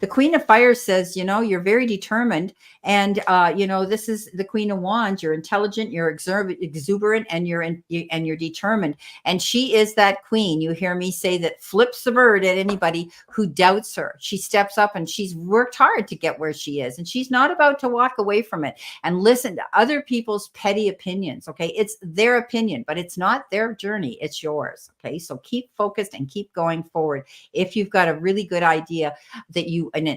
The Queen of Fire says, you're very determined. And, this is the Queen of Wands. You're intelligent, you're exuberant, and you're determined. And she is that queen. You hear me say that flips the bird at anybody who doubts her. She steps up and she's worked hard to get where she is. And she's not about to walk away from it and listen to other people's petty opinions. Okay. It's their opinion, but it's not their journey. It's yours. Okay. So keep focused and keep going forward. If you've got a really good idea that you and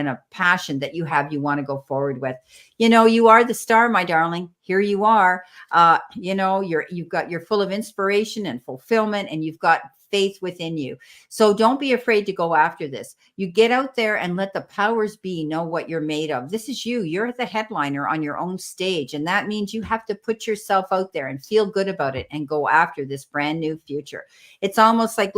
a passion that you want to go forward with, you are the star, my darling. Here you are. You're full of inspiration and fulfillment, and you've got faith within you. So don't be afraid to go after this. You get out there and let the powers be know what you're made of. This is you. You're the headliner on your own stage. And that means you have to put yourself out there and feel good about it and go after this brand new future. It's almost like,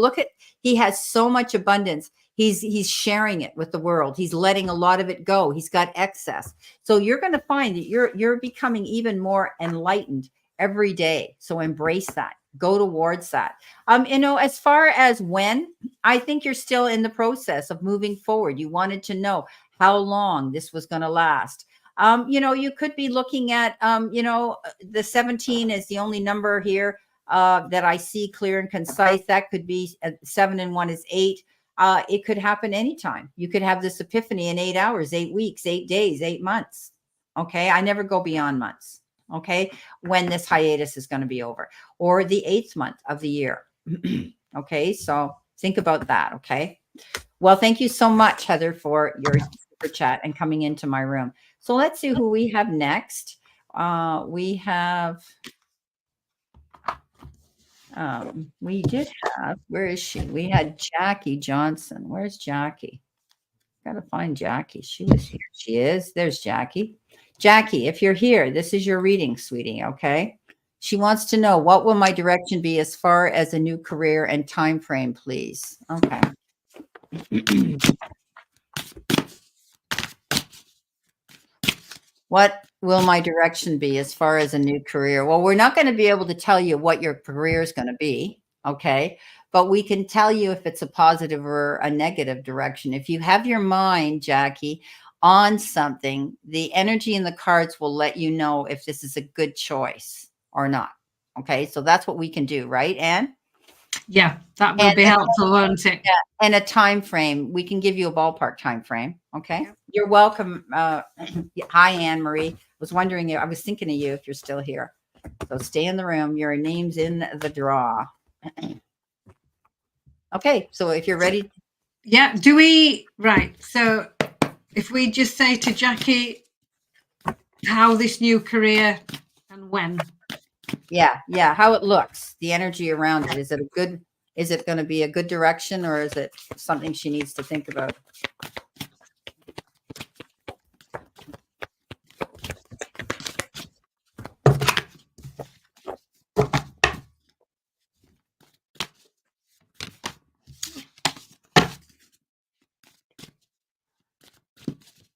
he has so much abundance. He's sharing it with the world. He's letting a lot of it go. He's got excess. So you're going to find that you're becoming even more enlightened every day. So embrace that. Go towards that. As far as when, I think you're still in the process of moving forward. You wanted to know how long this was going to last. You could be looking at, the 17 is the only number here that I see clear and concise. That could be 7 and 1 is 8. It could happen anytime. You could have this epiphany in 8 hours, 8 weeks, 8 days, 8 months. Okay. I never go beyond months. Okay. When this hiatus is going to be over, or the 8th month of the year. Okay. So think about that. Okay. Well, thank you so much, Heather, for your super chat and coming into my room. So let's see who we have next. We did have, where is she? We had Jackie Johnson. Where's Jackie? Got to find Jackie. She was here. She is. There's Jackie. Jackie, if you're here, this is your reading, sweetie. Okay. She wants to know, what will my direction be as far as a new career and time frame, please? Okay. What will my direction be as far as a new career? Well, we're not going to be able to tell you what your career is going to be. Okay. But we can tell you if it's a positive or a negative direction. If you have your mind, Jackie, on something, the energy in the cards will let you know if this is a good choice or not. Okay. So that's what we can do, right, Anne? Yeah, that will be helpful, won't it? Yeah, and a time frame. We can give you a ballpark time frame. Okay. Yeah. You're welcome. Hi, Anne Marie. Was wondering, I was thinking of you if you're still here. So stay in the room. Your name's in the draw. Okay. So if you're ready. Yeah. Right. So if we just say to Jackie how this new career and when. Yeah. Yeah. How it looks, the energy around it. Is it going to be a good direction, or is it something she needs to think about?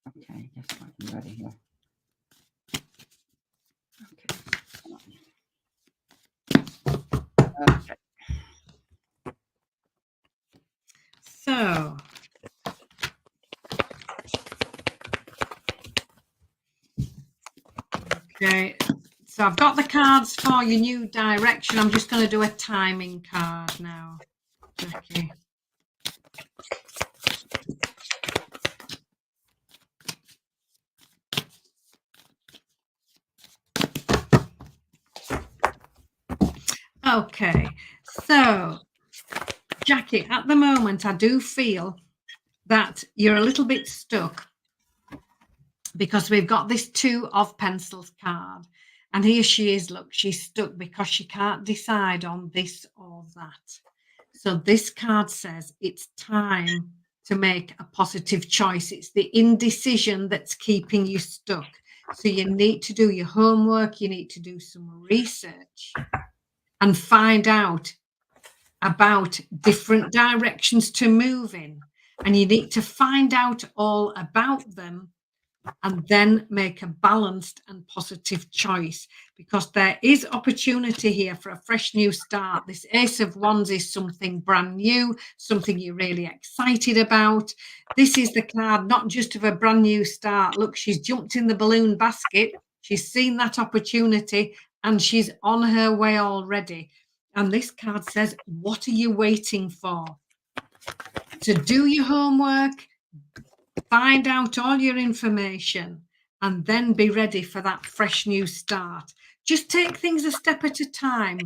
Okay, just one Okay. So, okay. So I've got the cards for your new direction. I'm just going to do a timing card now, Jackie. Okay, so Jackie, at the moment, I do feel that you're a little bit stuck because we've got this 2 of Pencils card. And here she is, look, she's stuck because she can't decide on this or that. So this card says it's time to make a positive choice. It's the indecision that's keeping you stuck. So you need to do your homework, you need to do some research and find out about different directions to move in. And you need to find out all about them and then make a balanced and positive choice, because there is opportunity here for a fresh new start. This Ace of Wands is something brand new, something you're really excited about. This is the card not just of a brand new start. Look, she's jumped in the balloon basket. She's seen that opportunity and she's on her way already. And this card says, what are you waiting for? To do your homework, find out all your information, and then be ready for that fresh new start. Just take things a step at a time.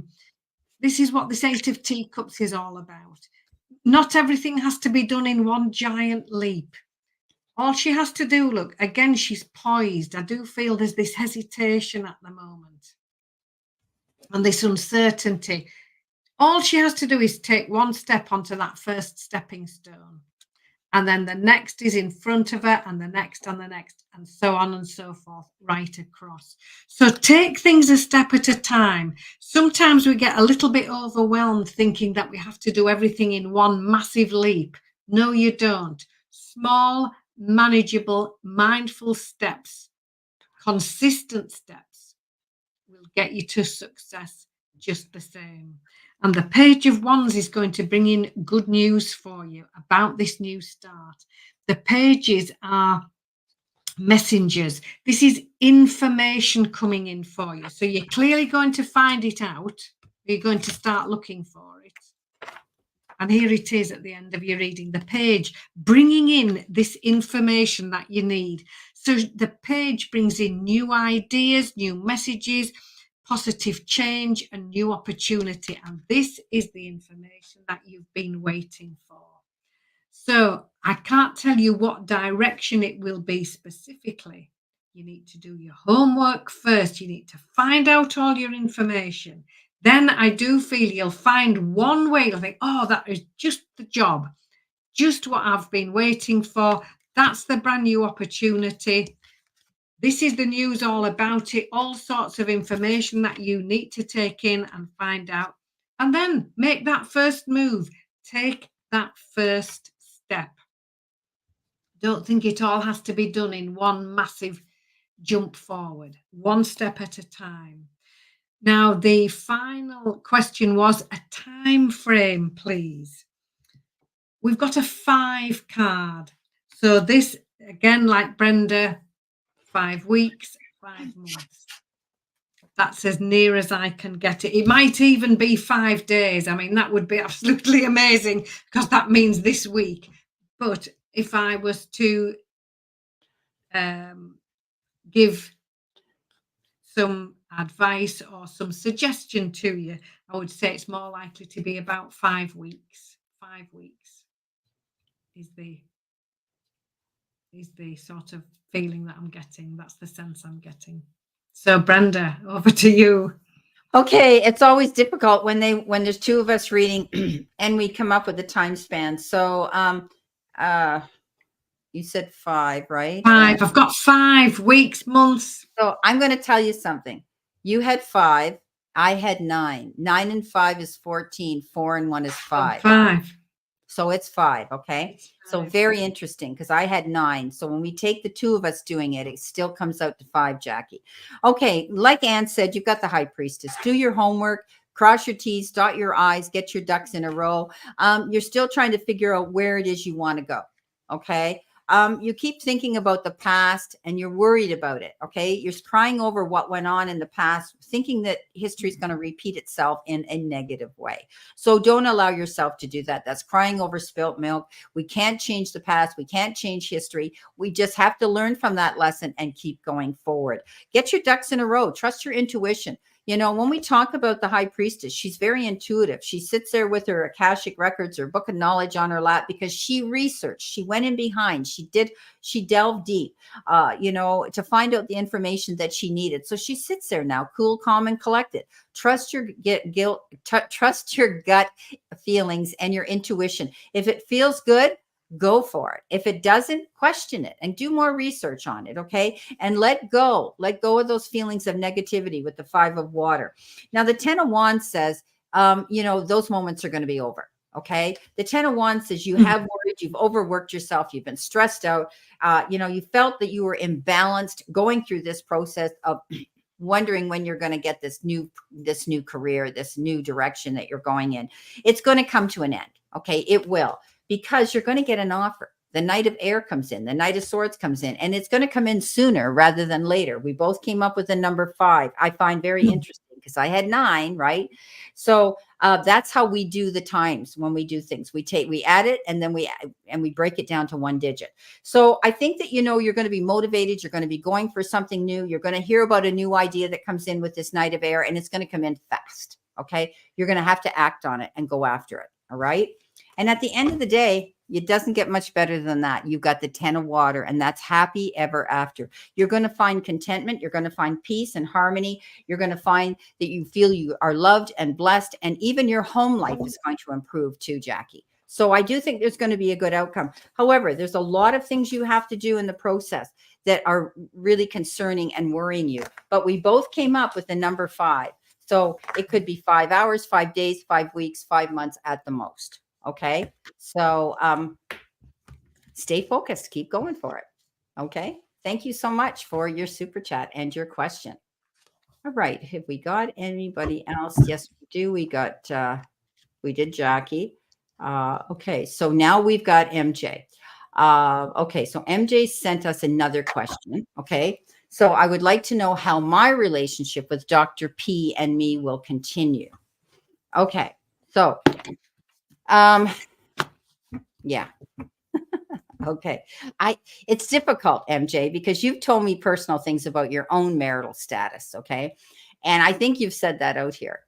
This is what this 8 of Teacups is all about. Not everything has to be done in one giant leap. All she has to do, look, again, she's poised. I do feel there's this hesitation at the moment and this uncertainty. All she has to do is take one step onto that first stepping stone. And then the next is in front of her, and the next, and so on and so forth, right across. So take things a step at a time. Sometimes we get a little bit overwhelmed thinking that we have to do everything in one massive leap. No, you don't. Small, manageable, mindful steps, consistent steps will get you to success just the same. And the Page of Wands is going to bring in good news for you about this new start. The pages are messengers. This is information coming in for you. So you're clearly going to find it out. You're going to start looking for it. And here it is at the end of your reading, the page bringing in this information that you need. So the page brings in new ideas, new messages, positive change and new opportunity. And this is the information that you've been waiting for. So I can't tell you what direction it will be specifically. You need to do your homework first. You need to find out all your information. Then I do feel you'll find one way. You'll think, oh, that is just the job, just what I've been waiting for. That's the brand new opportunity. This is the news all about it, all sorts of information that you need to take in and find out. And then make that first move. Take that first step. Don't think it all has to be done in one massive jump forward, one step at a time. Now, the final question was a time frame, please. We've got a 5 card. So this, again, like Brenda, 5 weeks, 5 months. That's as near as I can get it. It might even be 5 days. I mean, that would be absolutely amazing because that means this week. But if I was to give some advice or some suggestion to you, I would say it's more likely to be about 5 weeks. 5 weeks is the sort of feeling that I'm getting. That's the sense I'm getting. So Brenda, over to you. Okay, it's always difficult when there's 2 of us reading and we come up with a time span. So you said 5, right? 5. I've got 5 weeks, months. So I'm going to tell you something. You had 5. I had 9. 9 and 5 is 14. 4 and 1 is 5. 5. So it's 5. Okay. So very interesting because I had 9. So when we take the 2 of us doing it, it still comes out to 5, Jackie. Okay. Like Anne said, you've got the High Priestess. Do your homework. cross your T's, dot your I's, get your ducks in a row. You're still trying to figure out where it is you want to go. Okay. You keep thinking about the past and you're worried about it. Okay. You're crying over what went on in the past, thinking that history is going to repeat itself in a negative way. So don't allow yourself to do that. That's crying over spilt milk. We can't change the past. We can't change history. We just have to learn from that lesson and keep going forward. Get your ducks in a row. Trust your intuition. You know, when we talk about the high priestess, she's very intuitive. She sits there with her Akashic records or book of knowledge on her lap because she researched, she went in behind, she delved deep, you know, to find out the information that she needed. So she sits there now, cool, calm, and collected. Trust your trust your gut feelings and your intuition. If it feels good, go for it. If it doesn't, question it and do more research on it. Okay. And let go of those feelings of negativity with the 5 of water. Now, the 10 of wands says, you know, those moments are going to be over. Okay. The 10 of wands says you have worried, you've overworked yourself, you've been stressed out. You know, you felt that you were imbalanced going through this process of wondering when you're going to get this new career, this new direction that you're going in. It's going to come to an end. Okay. It will, because you're going to get an offer. The Knight of Air comes in, the Knight of Swords comes in, and it's going to come in sooner rather than later. We both came up with the number 5. I find very interesting because I had 9, right? So that's how we do the times when we do things. We add it and then we break it down to 1 digit. So I think that, you know, you're going to be motivated. You're going to be going for something new. You're going to hear about a new idea that comes in with this Knight of Air, and it's going to come in fast. Okay. You're going to have to act on it and go after it. All right. And at the end of the day, it doesn't get much better than that. You've got the 10 of water, and that's happy ever after. You're going to find contentment. You're going to find peace and harmony. You're going to find that you feel you are loved and blessed, and even your home life is going to improve too, Jackie. So I do think there's going to be a good outcome. However, there's a lot of things you have to do in the process that are really concerning and worrying you. But we both came up with the number 5. So it could be 5 hours, 5 days, 5 weeks, 5 months at the most. Okay. So stay focused. Keep going for it. Okay. Thank you so much for your super chat and your question. All right. Have we got anybody else? Yes, we do. We did Jackie. Okay. So now we've got MJ. Okay. So MJ sent us another question. Okay. So I would like to know how my relationship with Dr. P and me will continue. Okay. So yeah. Okay. It's difficult, MJ, because you've told me personal things about your own marital status. Okay. And I think you've said that out here.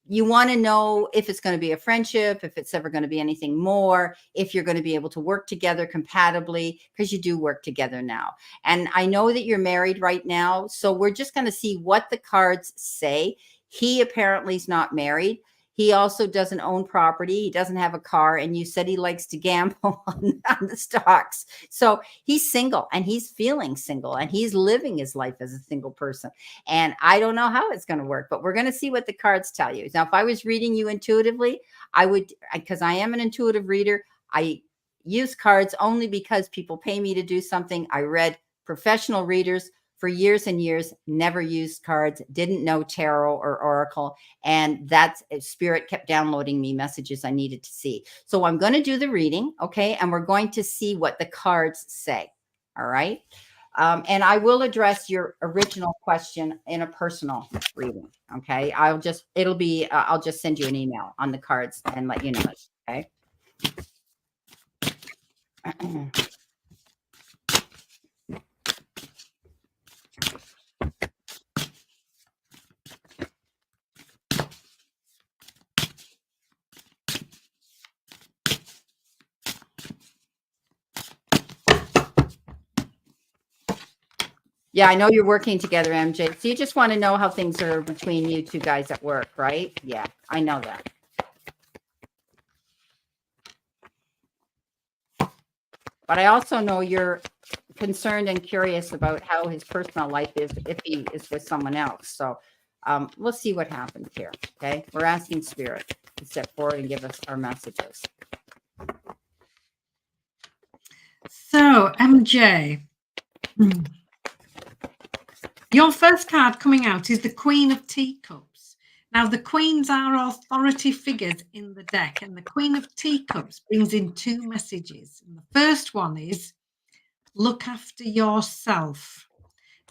You want to know if it's going to be a friendship, if it's ever going to be anything more, if you're going to be able to work together compatibly, because you do work together now. And I know that you're married right now. So we're just going to see what the cards say. He apparently is not married. He also doesn't own property. He doesn't have a car. And you said he likes to gamble on the stocks. So he's single, and he's feeling single, and he's living his life as a single person. And I don't know how it's going to work, but we're going to see what the cards tell you. Now, if I was reading you intuitively, I would, because I am an intuitive reader, I use cards only because people pay me to do something. I read professional readers for years and years, never used cards, didn't know tarot or oracle. And that's spirit kept downloading me messages I needed to see. So I'm going to do the reading. Okay. And we're going to see what the cards say. All right. And I will address your original question in a personal reading. Okay. I'll just send you an email on the cards and let you know. Okay. Yeah, I know you're working together, MJ. So you just want to know how things are between you two guys at work, right? Yeah, I know that. But I also know you're concerned and curious about how his personal life is if he is with someone else. So we'll see what happens here. Okay. We're asking Spirit to step forward and give us our messages. So, MJ, your first card coming out is the Queen of Teacups. Now, the queens are authority figures in the deck, and the Queen of Teacups brings in two messages. And the first one is, look after yourself.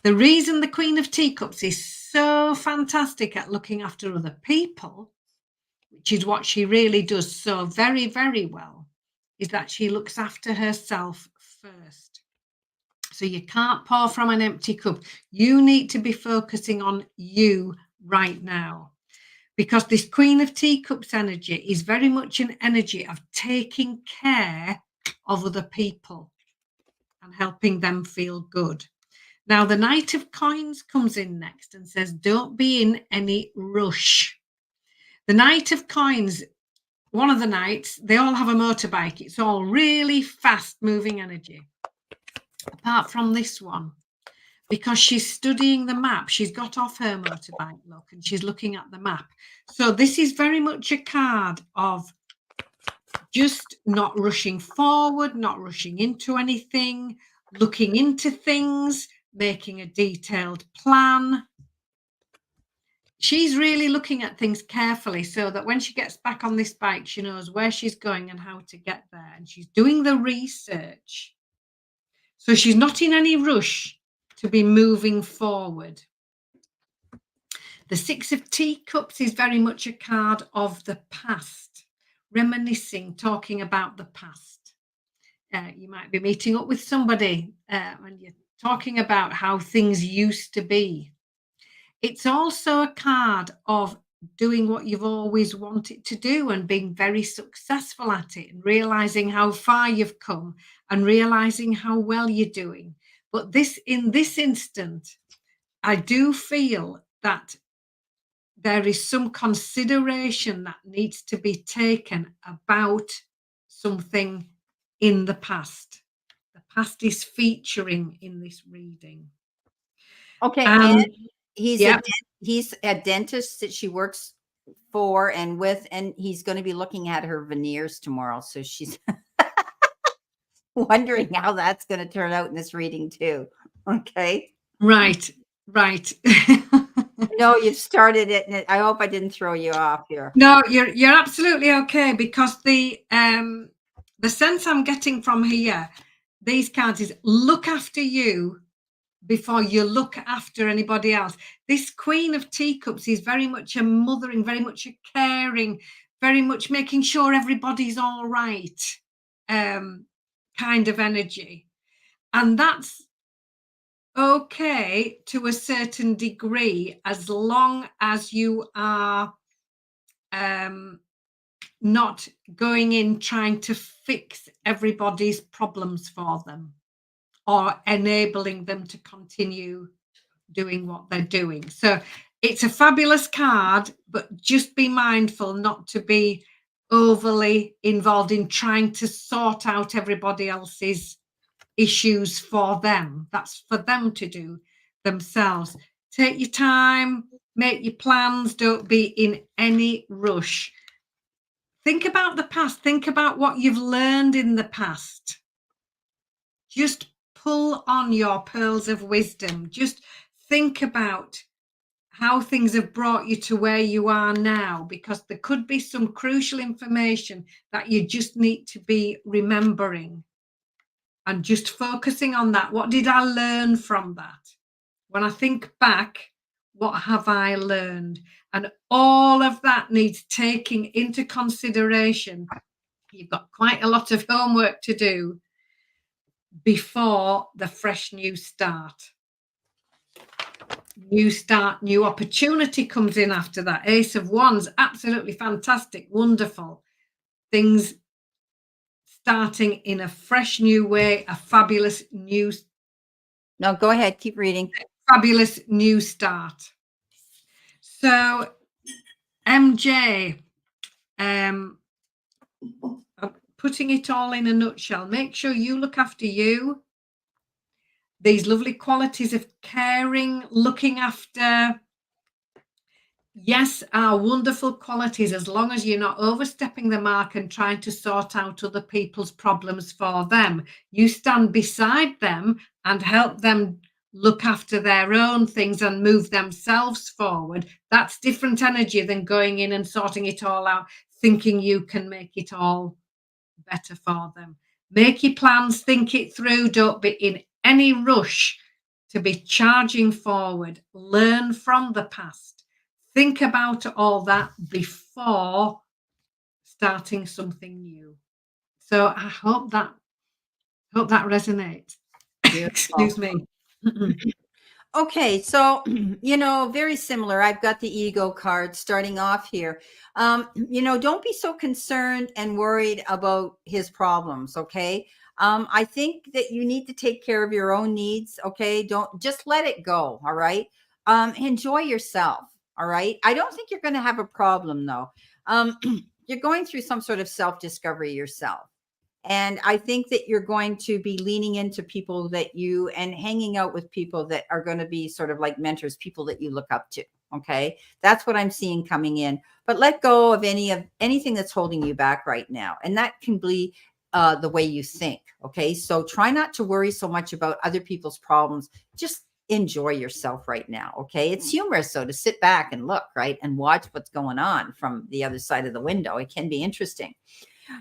The reason the Queen of Teacups is so fantastic at looking after other people, which is what she really does so very, very well, is that she looks after herself first. So you can't pour from an empty cup. You need to be focusing on you right now, because this Queen of Teacups energy is very much an energy of taking care of other people and helping them feel good. Now, the Knight of Coins comes in next and says, don't be in any rush. The Knight of Coins, one of the knights, they all have a motorbike. It's all really fast moving energy. Apart from this one, because she's studying the map. She's got off her motorbike, look, and she's looking at the map. So this is very much a card of just not rushing forward, not rushing into anything, looking into things, making a detailed plan. She's really looking at things carefully so that when she gets back on this bike, she knows where she's going and how to get there. And she's doing the research. So she's not in any rush to be moving forward. The Six of Teacups is very much a card of the past, reminiscing, talking about the past. You might be meeting up with somebody and you're talking about how things used to be. It's also a card of doing what you've always wanted to do and being very successful at it, and realizing how far you've come and realizing how well you're doing. But in this instant, I do feel that there is some consideration that needs to be taken about something in the past. The past is featuring in this reading. Okay, and he's a dentist that she works for and with, and he's going to be looking at her veneers tomorrow. So she's wondering how that's going to turn out in this reading too. Okay. Right. No, you've started it, and I hope I didn't throw you off here. No, you're absolutely okay, because the sense I'm getting from here, these cards, is look after you before you look after anybody else. This Queen of Teacups is very much a mothering, very much a caring, very much making sure everybody's all right kind of energy. And that's okay to a certain degree, as long as you are not going in trying to fix everybody's problems for them or enabling them to continue doing what they're doing. So it's a fabulous card, but just be mindful not to be overly involved in trying to sort out everybody else's issues for them. That's for them to do themselves. Take your time, make your plans, don't be in any rush. Think about the past. Think about what you've learned in the past. Just pull on your pearls of wisdom. Just think about how things have brought you to where you are now, because there could be some crucial information that you just need to be remembering and just focusing on that. What did I learn from that? When I think back, what have I learned? And all of that needs taking into consideration. You've got quite a lot of homework to do before the fresh new start. New start, new opportunity comes in after that. Ace of Wands, absolutely fantastic, wonderful. Things starting in a fresh new way, a fabulous new... No, go ahead, keep reading. Fabulous new start. So, MJ, putting it all in a nutshell, make sure you look after you. These lovely qualities of caring, looking after, yes, are wonderful qualities, as long as you're not overstepping the mark and trying to sort out other people's problems for them. You stand beside them and help them look after their own things and move themselves forward, that's different energy than going in and sorting it all out, thinking you can make it all better for them. Make your plans, think it through, don't be in any rush to be charging forward. Learn from the past. Think about all that before starting something new. So I hope that resonates. Beautiful. Excuse me. Okay, so very similar. I've got the ego card starting off here. Don't be so concerned and worried about his problems, okay? I think that you need to take care of your own needs, okay? Don't just let it go, all right? Enjoy yourself, all right? I don't think you're going to have a problem though. You're going through some sort of self-discovery yourself. And I think that you're going to be leaning into people that you and hanging out with people that are going to be sort of like mentors, people that you look up to. Okay. That's what I'm seeing coming in. But let go of anything that's holding you back right now. And that can be the way you think. Okay. So try not to worry so much about other people's problems. Just enjoy yourself right now. Okay. It's humorous, so to sit back and look, right, and watch what's going on from the other side of the window. It can be interesting.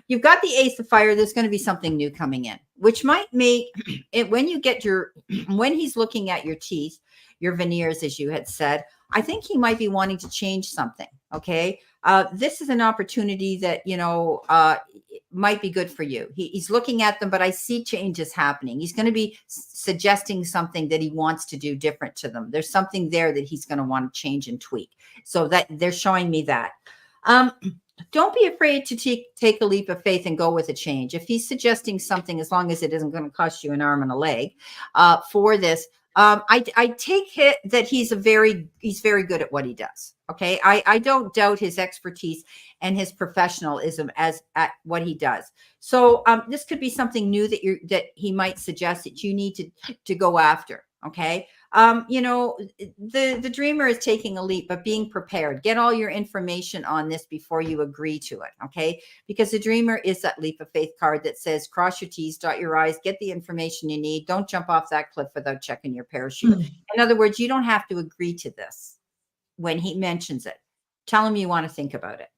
You've got the Ace of Fire. There's going to be something new coming in, which might make it when you get when he's looking at your teeth, your veneers, as you had said, I think he might be wanting to change something. Okay. This is an opportunity that, might be good for you. He's looking at them, but I see changes happening. He's going to be suggesting something that he wants to do different to them. There's something there that he's going to want to change and tweak. So that they're showing me that. Don't be afraid to take a leap of faith and go with a change. If he's suggesting something, as long as it isn't going to cost you an arm and a leg for this, I take it that he's very good at what he does. Okay. I don't doubt his expertise and his professionalism at what he does. So this could be something new that he might suggest that you need to go after. Okay. The dreamer is taking a leap, but being prepared. Get all your information on this before you agree to it. Okay. Because the dreamer is that leap of faith card that says cross your T's, dot your I's, get the information you need. Don't jump off that cliff without checking your parachute. In other words, you don't have to agree to this when he mentions it. Tell him you want to think about it.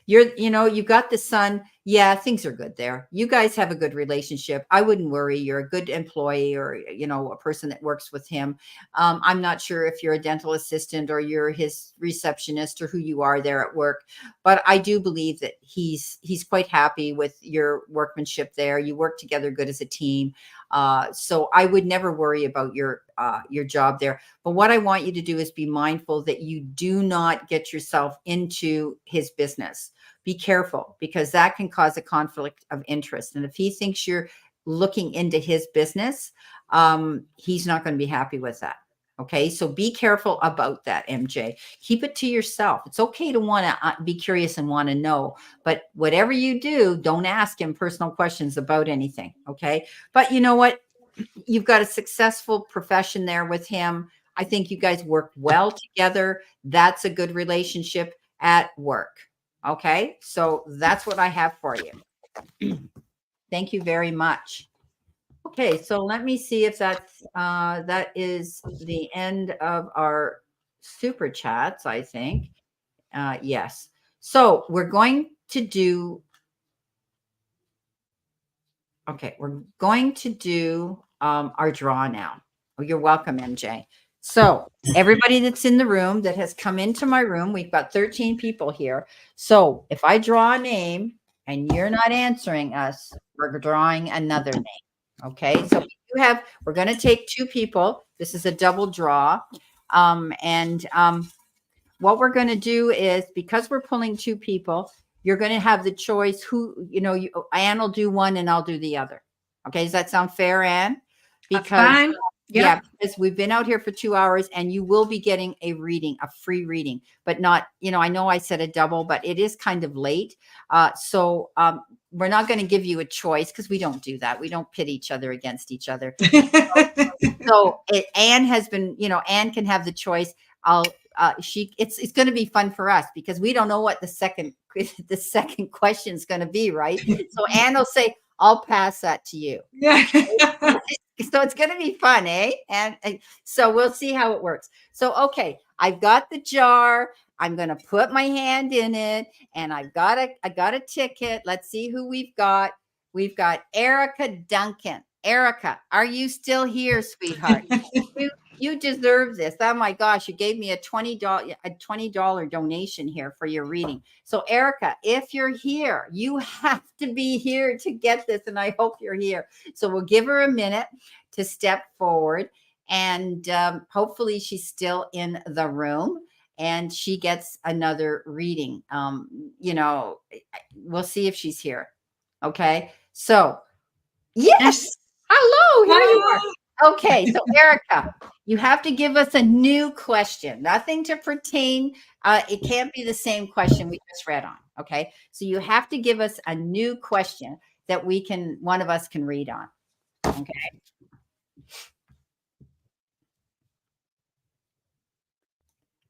You've got the Sun. Yeah, things are good there. You guys have a good relationship. I wouldn't worry. You're a good employee or, a person that works with him. I'm not sure if you're a dental assistant or you're his receptionist or who you are there at work, but I do believe that he's quite happy with your workmanship there. You work together good as a team. So I would never worry about your job there. But what I want you to do is be mindful that you do not get yourself into his business. Be careful, because that can cause a conflict of interest. And if he thinks you're looking into his business, he's not going to be happy with that. Okay. So be careful about that, MJ. Keep it to yourself. It's okay to want to be curious and want to know, but whatever you do, don't ask him personal questions about anything. Okay. But you know what? You've got a successful profession there with him. I think you guys work well together. That's a good relationship at work. Okay. So that's what I have for you. Thank you very much. Okay, so let me see if that is the end of our super chats, I think. Yes. So we're going to do our draw now. Oh, you're welcome, MJ. So everybody that's in the room that has come into my room, we've got 13 people here. So if I draw a name and you're not answering us, we're drawing another name. Okay, so we're going to take two people. This is a double draw. What we're going to do is, because we're pulling two people, you're going to have the choice Ann will do one and I'll do the other. Okay, does that sound fair, Ann? That's fine. Yeah, because we've been out here for 2 hours and you will be getting a free reading, but not, I know I said a double, but it is kind of late. So we're not going to give you a choice because we don't do that. We don't pit each other against each other. Ann has been, Ann can have the choice. It's going to be fun for us because we don't know what the second question is going to be, right? So Ann will say, I'll pass that to you. Yeah. So it's going to be fun, eh? And so we'll see how it works. So, okay, I've got the jar. I'm going to put my hand in it, and I got a ticket. Let's see who we've got. We've got Erica Duncan. Erica, are you still here, sweetheart? You deserve this. Oh my gosh, you gave me a $20 donation here for your reading. So Erica, if you're here, you have to be here to get this, and I hope you're here. So we'll give her a minute to step forward, and hopefully she's still in the room and she gets another reading. We'll see if she's here. Okay. So yes. Hello, here you are. Okay, so Erica, you have to give us a new question. Nothing to pertain. It can't be the same question we just read on. Okay, so you have to give us a new question that one of us can read on. Okay.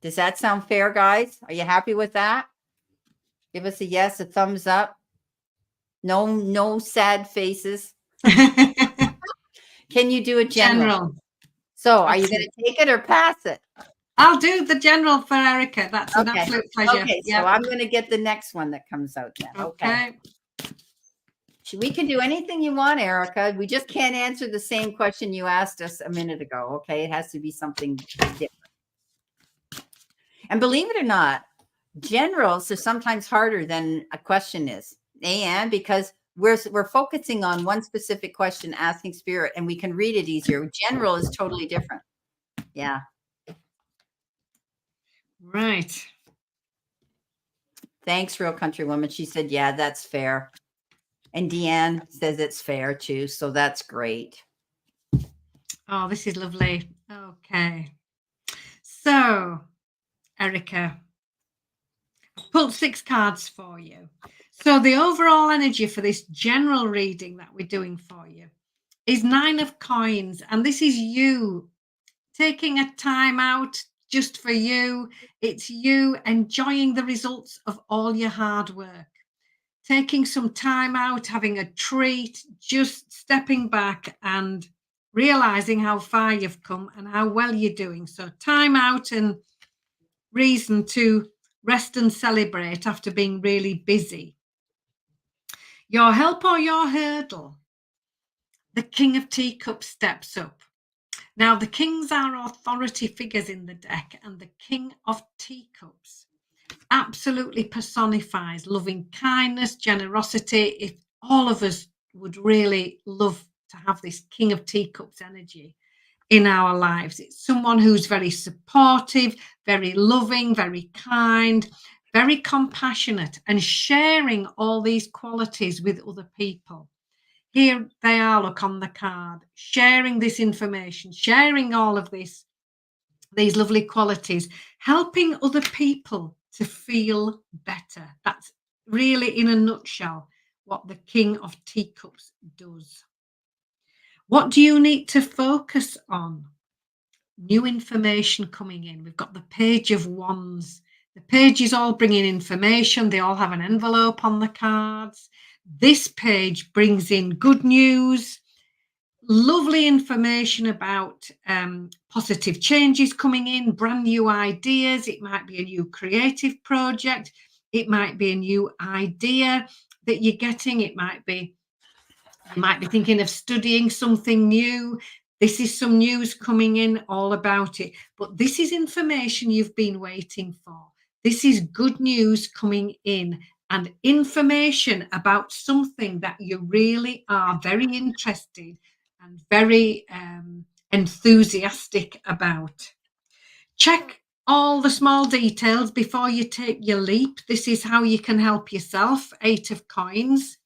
Does that sound fair, guys? Are you happy with that? Give us a yes, a thumbs up. No sad faces. Can you do a general? So are you going to take it or pass it? I'll do the general for Erica. That's an absolute pleasure. Okay, so I'm going to get the next one that comes out then. Okay. We can do anything you want, Erica. We just can't answer the same question you asked us a minute ago. Okay, it has to be something different. And believe it or not, generals are sometimes harder than a question is. And because we're focusing on one specific question, asking spirit, and we can read it easier. General is totally different. Yeah. Right. Thanks, Real Country Woman. She said, yeah, that's fair. And Deanne says it's fair too. So that's great. Oh, this is lovely. Okay. So, Erica, I've pulled 6 cards for you. So the overall energy for this general reading that we're doing for you is 9 of coins. And this is you taking a time out just for you. It's you enjoying the results of all your hard work. Taking some time out, having a treat, just stepping back and realizing how far you've come and how well you're doing. So time out and reason to rest and celebrate after being really busy. Your help or your hurdle? The King of Teacups steps up. Now, the kings are authority figures in the deck, and the King of Teacups absolutely personifies loving kindness, generosity. If all of us would really love to have this King of Teacups energy in our lives. It's someone who's very supportive, very loving, very kind, very compassionate, and sharing all these qualities with other people. Here they are, look on the card, sharing this information, sharing all of these lovely qualities, helping other people to feel better. That's really, in a nutshell, what the King of Teacups does. What do you need to focus on? New information coming in. We've got the Page of Wands. The pages all bring in information. They all have an envelope on the cards. This page brings in good news, lovely information about positive changes coming in, brand new ideas. It might be a new creative project. It might be a new idea that you're getting. You might be thinking of studying something new. This is some news coming in all about it. But this is information you've been waiting for. This is good news coming in, and information about something that you really are very interested and very enthusiastic about. Check all the small details before you take your leap. This is how you can help yourself. 8 of coins.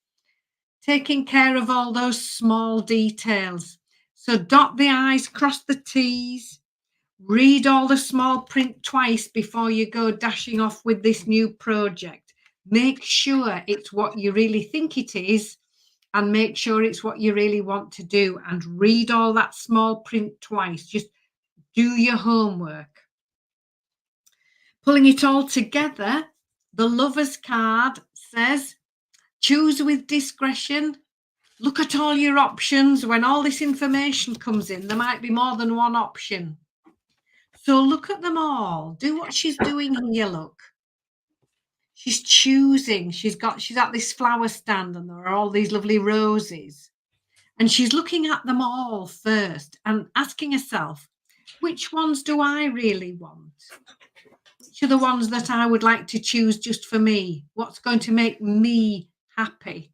Taking care of all those small details. So dot the I's, cross the T's, read all the small print twice before you go dashing off with this new project. Make sure it's what you really think it is, and make sure it's what you really want to do, and read all that small print twice. Just do your homework. Pulling it all together, the Lover's card says, choose with discretion, Look at all your options. When all this information comes in, there might be more than one option. So look at them all. Do what she's doing here, look. She's choosing. She's at this flower stand and there are all these lovely roses. And she's looking at them all first and asking herself, which ones do I really want? Which are the ones that I would like to choose just for me? What's going to make me happy?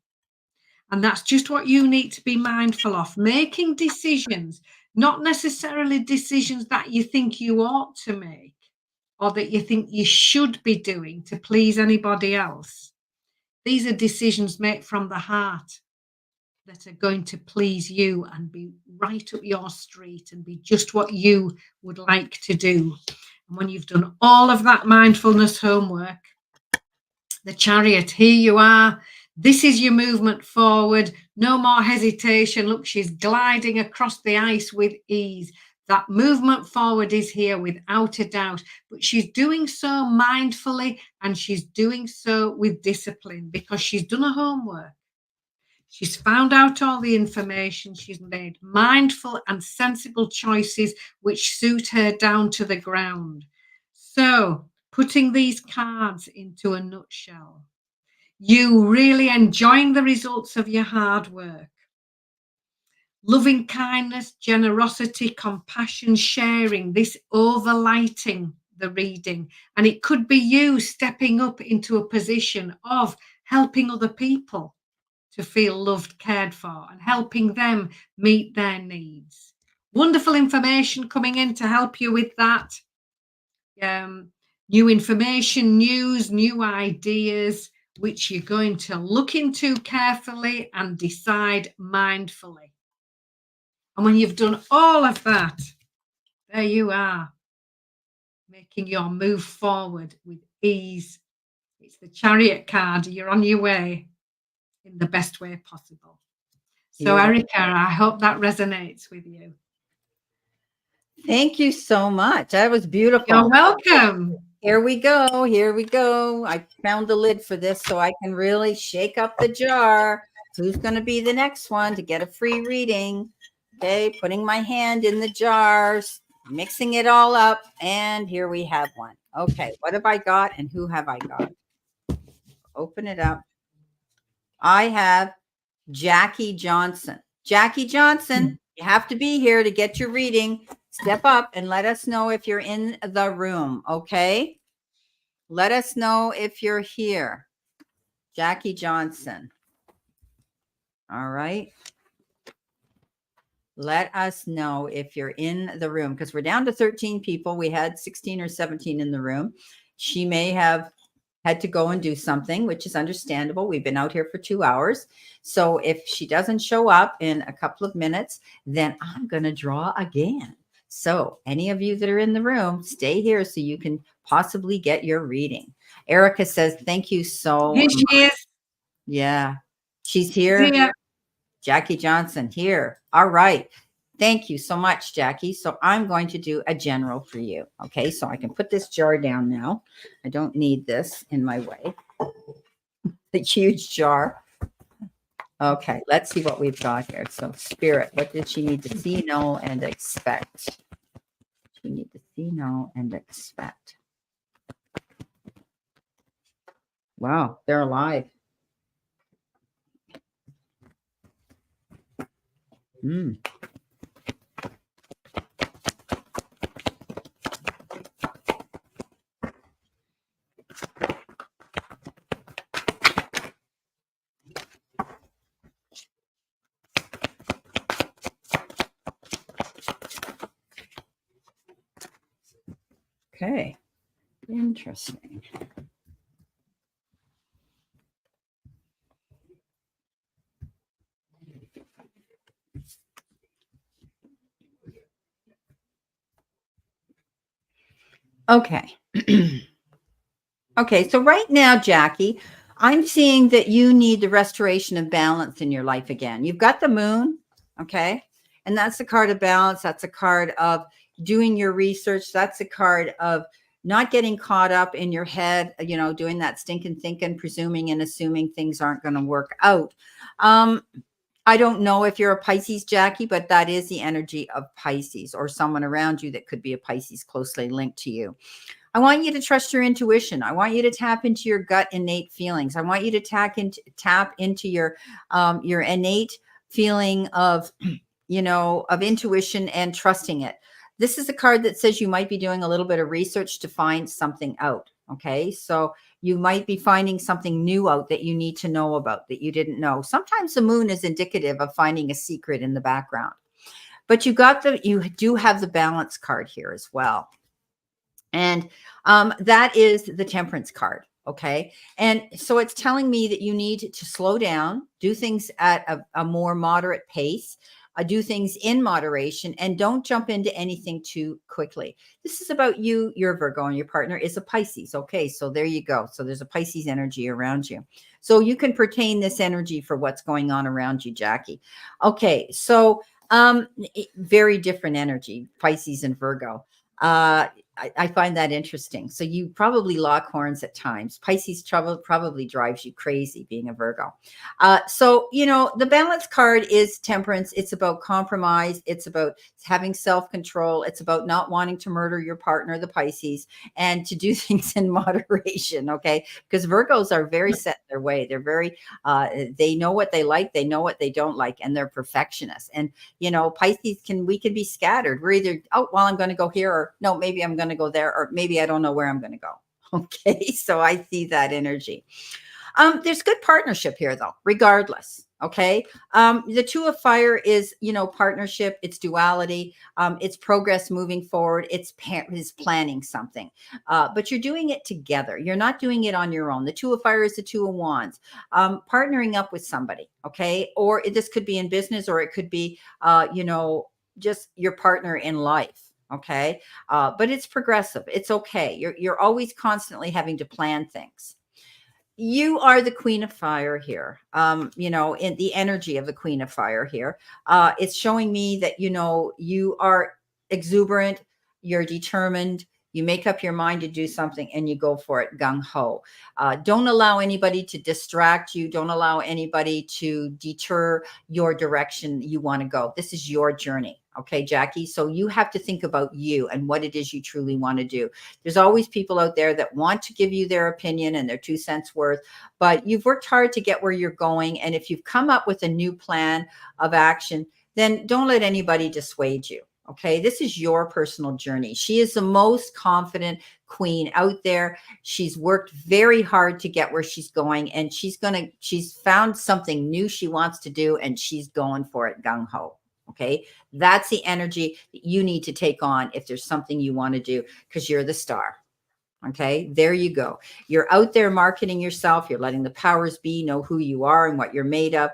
And that's just what you need to be mindful of. Making decisions, not necessarily decisions that you think you ought to make or that you think you should be doing to please anybody else. These are decisions made from the heart that are going to please you and be right up your street and be just what you would like to do. And when you've done all of that mindfulness homework, the Chariot, here you are. This is your movement forward. No more hesitation. Look, she's gliding across the ice with ease. That movement forward is here without a doubt, but she's doing so mindfully and she's doing so with discipline because she's done her homework. She's found out all the information. She's made mindful and sensible choices which suit her down to the ground. So, putting these cards into a nutshell, you really enjoying the results of your hard work. Loving kindness, generosity, compassion, sharing, this overlighting the reading. And it could be you stepping up into a position of helping other people to feel loved, cared for, and helping them meet their needs. Wonderful information coming in to help you with that. New information, news, new ideas, which you're going to look into carefully and decide mindfully. And when you've done all of that, there you are, making your move forward with ease. It's the Chariot card. You're on your way in the best way possible. So, Erica, I hope that resonates with you. Thank you so much. That was beautiful. You're welcome. Here we go. Here we go. I found the lid for this so I can really shake up the jar. Who's going to be the next one to get a free reading? Okay, putting my hand in the jars, mixing it all up, and here we have one. Okay, what have I got and who have I got? Open it up. I have Jackie Johnson. Jackie Johnson, you have to be here to get your reading. Step up and let us know if you're in the room, okay? Let us know if you're here. Jackie Johnson. All right. Let us know if you're in the room because we're down to 13 people. We had 16 or 17 in the room. She may have had to go and do something, which is understandable. We've been out here for 2 hours. So if she doesn't show up in a couple of minutes, then I'm going to draw again. So any of you that are in the room, stay here so you can possibly get your reading. Erica says, thank you so much. Here she is. Yeah, she's here. Yeah. Jackie Johnson here. All right. Thank you so much, Jackie. So I'm going to do a general for you. Okay, so I can put this jar down now. I don't need this in my way. The huge jar. Okay, let's see what we've got here. So Spirit, what did she need to see, know, and expect? She need to see, know, and expect. Wow, they're alive. Okay, interesting. Okay. Okay, so right now, Jackie, I'm seeing that you need the restoration of balance in your life again. You've got the moon, okay? And that's a card of balance. That's a card of doing your research. That's a card of not getting caught up in your head, you know, doing that stinking thinking, presuming and assuming things aren't going to work out. I don't know if you're a Pisces, Jackie, but that is the energy of Pisces, or someone around you that could be a Pisces closely linked to you. I want you to trust your intuition. I want you to tap into your gut innate feelings. I want you to tap into your innate feeling of, of intuition and trusting it. This is a card that says you might be doing a little bit of research to find something out. Okay. So you might be finding something new out that you need to know about that you didn't know. Sometimes the moon is indicative of finding a secret in the background, but you do have the balance card here as well. And that is the Temperance card. Okay. And so it's telling me that you need to slow down, do things at a more moderate pace, do things in moderation, and don't jump into anything too quickly. This is about you, your Virgo, and your partner is a Pisces. Okay. So there you go. So there's a Pisces energy around you. So you can pertain this energy for what's going on around you, Jackie. Okay. So very different energy, Pisces and Virgo. I find that interesting. So you probably lock horns at times. Pisces trouble probably drives you crazy being a Virgo. So, the balance card is temperance. It's about compromise. It's about having self-control. It's about not wanting to murder your partner, the Pisces, and to do things in moderation. Okay. Because Virgos are very set in their way. They're very, they know what they like. They know what they don't like, and they're perfectionists. And, Pisces we can be scattered. We're either, oh, well, I'm going to go here, or no, maybe I'm going to go there, or maybe I don't know where I'm going to go. Okay. So I see that energy. There's good partnership here though, regardless. Okay. The Two of Fire is, partnership. It's duality. It's progress moving forward. It's planning something. But you're doing it together. You're not doing it on your own. The Two of Fire is the Two of Wands. Partnering up with somebody. Okay. Or this could be in business, or it could be, just your partner in life. Okay. But it's progressive. It's okay. You're always constantly having to plan things. You are the Queen of Fire here. In the energy of the Queen of Fire here. It's showing me that, you are exuberant, you're determined, you make up your mind to do something and you go for it gung ho. Don't allow anybody to distract you. Don't allow anybody to deter your direction you want to go. This is your journey. Okay, Jackie. So you have to think about you and what it is you truly want to do. There's always people out there that want to give you their opinion and their 2 cents worth, but you've worked hard to get where you're going. And if you've come up with a new plan of action, then don't let anybody dissuade you. Okay. This is your personal journey. She is the most confident queen out there. She's worked very hard to get where she's going, and she's found something new she wants to do, and she's going for it gung ho. Okay. That's the energy that you need to take on if there's something you want to do, because you're the star. Okay, there you go. You're out there marketing yourself. You're letting the powers be know who you are and what you're made of.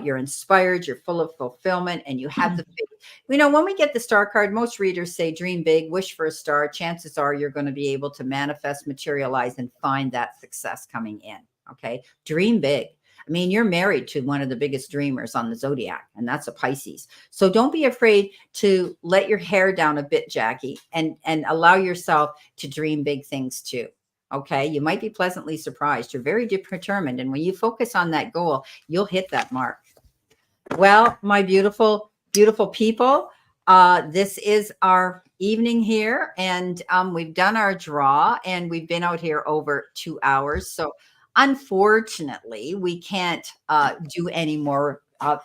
You're inspired. You're full of fulfillment, and you have the faith. When we get the star card, most readers say dream big, wish for a star. Chances are you're going to be able to manifest, materialize, and find that success coming in. Okay, dream big. I mean, you're married to one of the biggest dreamers on the zodiac, and that's a Pisces. So don't be afraid to let your hair down a bit, Jackie, and allow yourself to dream big things too. Okay. You might be pleasantly surprised. You're very determined. And when you focus on that goal, you'll hit that mark. Well, my beautiful, beautiful people, this is our evening here, and we've done our draw, and we've been out here over 2 hours. So unfortunately, we can't do any more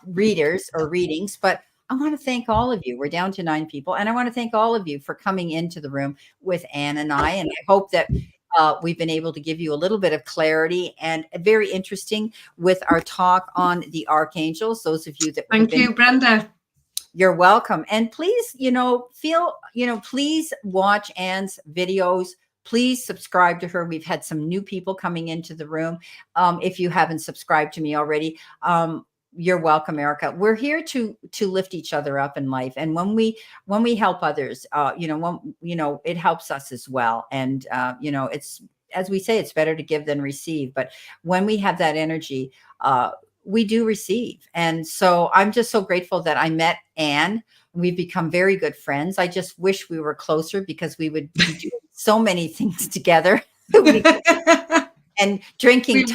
readers or readings, but I want to thank all of you. We're down to 9 people, and I want to thank all of you for coming into the room with Anne and I. And I hope that we've been able to give you a little bit of clarity, and very interesting with our talk on the archangels. Those of you that thank you, Brenda. You're welcome. And please, please watch Anne's videos. Please subscribe to her. We've had some new people coming into the room. If you haven't subscribed to me already, you're welcome, Erica. We're here to lift each other up in life. And when we help others, it helps us as well. And, it's, as we say, it's better to give than receive. But when we have that energy, we do receive. And so I'm just so grateful that I met Anne. We've become very good friends. I just wish we were closer, because we would be doing so many things together and drinking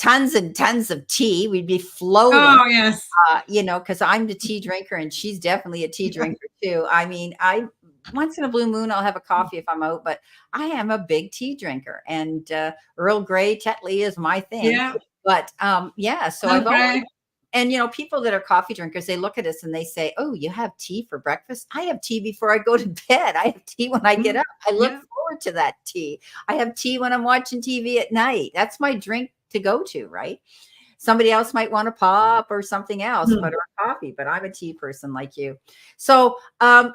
tons and tons of tea. We'd be floating, Oh, yes. because I'm the tea drinker and she's definitely a tea drinker too. I mean, I once in a blue moon I'll have a coffee if I'm out, but I am a big tea drinker, and Earl Grey Tetley is my thing. Yeah. But yeah, so I've always, and people that are coffee drinkers, they look at us and they say, "Oh, you have tea for breakfast?" I have tea before I go to bed. I have tea when I get up. I look forward to that tea. I have tea when I'm watching TV at night. That's my drink to go to, right? Somebody else might want a pop or something else, but or coffee, but I'm a tea person like you. So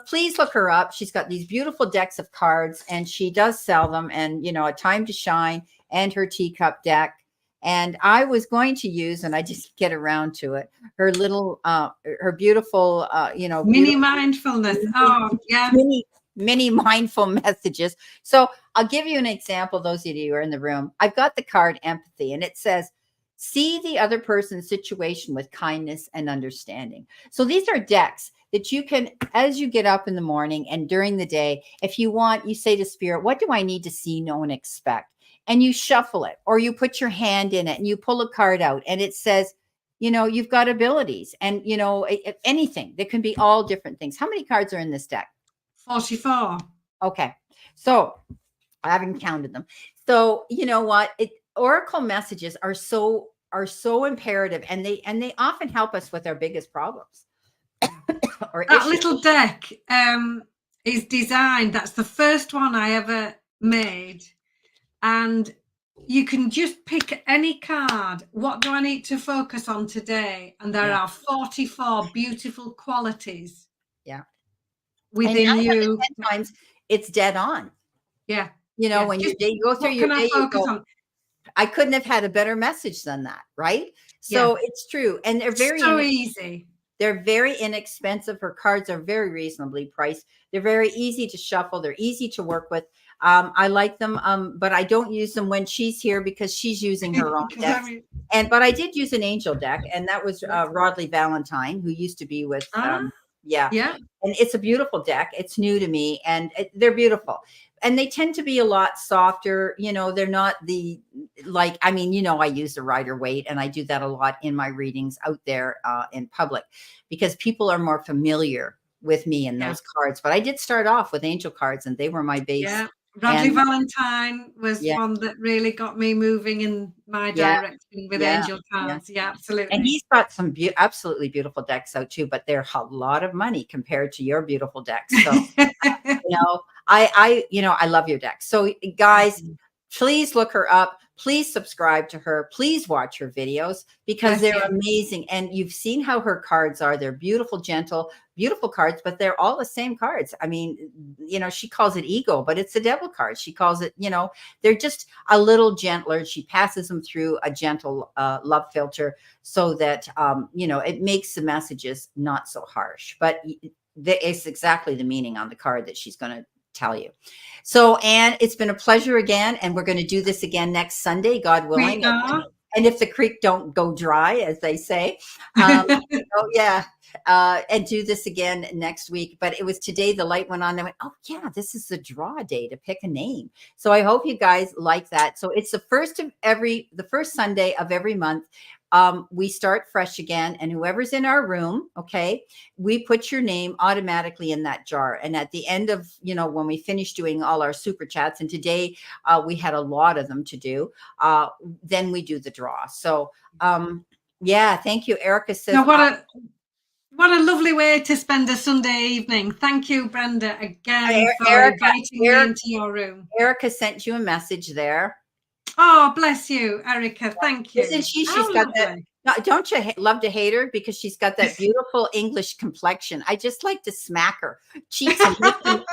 please look her up. She's got these beautiful decks of cards and she does sell them, and A Time to Shine and her teacup deck. And I was going to use, and I just get around to it, her little, her beautiful, mini mindfulness. Oh, yeah. Many mindful messages. So I'll give you an example. Those of you who are in the room, I've got the card Empathy, and it says, see the other person's situation with kindness and understanding. So these are decks that you can, as you get up in the morning and during the day, if you want, you say to Spirit, what do I need to see, know, and expect? And you shuffle it, or you put your hand in it and you pull a card out and it says, you've got abilities, and, anything. There can be all different things. How many cards are in this deck? 44. Okay. So I haven't counted them. So you know what? Oracle messages are so imperative, and they often help us with our biggest problems. Or that issues. Little deck is designed. That's the first one I ever made. And you can just pick any card. What do I need to focus on today? And there are 44 beautiful qualities. Yeah. Within you. 10 times it's dead on. Yeah. When you go through your day, you go, I couldn't have had a better message than that, right? So it's true. And they're very easy. They're very inexpensive. Her cards are very reasonably priced. They're very easy to shuffle. They're easy to work with. I like them, but I don't use them when she's here because she's using her own deck. But I did use an angel deck, and that was Rodley Valentine, who used to be with yeah. And it's a beautiful deck. It's new to me, and they're beautiful. And they tend to be a lot softer. They're not I use the Rider Waite, and I do that a lot in my readings out there in public, because people are more familiar with me in those cards. But I did start off with angel cards, and they were my base. Yeah. Rodley Valentine was one that really got me moving in my direction with angel cards. Yeah, absolutely. And he's got some absolutely beautiful decks out too, but they're a lot of money compared to your beautiful decks. So, I love your deck. So guys, please look her up. Please subscribe to her. Please watch her videos, because they're amazing. And you've seen how her cards are. They're beautiful, gentle, beautiful cards, but they're all the same cards. I mean, she calls it ego, but it's the devil card. She calls it, they're just a little gentler. She passes them through a gentle love filter so that, it makes the messages not so harsh. But it's exactly the meaning on the card that she's going to tell you. So, Anne, it's been a pleasure again, and we're going to do this again next Sunday, God willing. And if the creek don't go dry, as they say, and do this again next week. But it was today the light went on, and I went, oh yeah, this is the draw day to pick a name. So I hope you guys like that. So it's the first Sunday of every month. We start fresh again, and whoever's in our room, we put your name automatically in that jar. And at the end of, when we finish doing all our super chats, and today we had a lot of them to do, then we do the draw. So, thank you. Erica says, what a lovely way to spend a Sunday evening. Thank you, Brenda, again for inviting me into your room. Erica sent you a message there. Oh, bless you, Erica. Thank you. Isn't she? She's got that. Don't you love to hate her because she's got that beautiful English complexion? I just like to smack her cheeks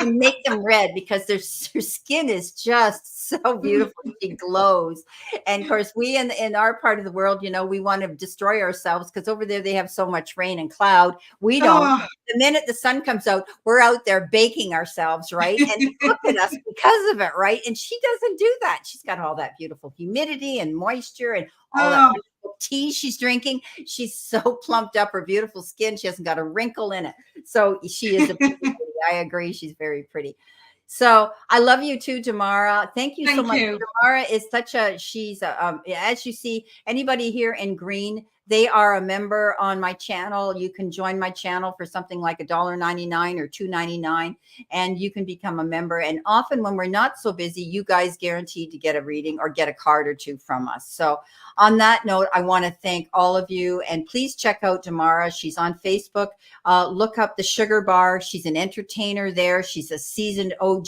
and make them red, because her skin is just so beautiful. She glows. And of course, we in our part of the world, we want to destroy ourselves because over there they have so much rain and cloud. We don't. Oh. The minute the sun comes out, we're out there baking ourselves, right? And look at us because of it, right? And she doesn't do that. She's got all that beautiful humidity and moisture and all that tea she's drinking. She's so plumped up, her beautiful skin. She hasn't got a wrinkle in it. So she is a pretty lady. I agree. She's very pretty. So I love you too, Tamara. Thank you so Thank much. you. Tamara is such a, she's a, as you see, anybody here in green, they are a member on my channel. You can join my channel for something like $1.99 or $2.99, and you can become a member. And often when we're not so busy, you guys guaranteed to get a reading or get a card or two from us. So on that note, I want to thank all of you, and please check out Tamara. She's on Facebook. Look up the Sugar Bar. She's an entertainer there. She's a seasoned OG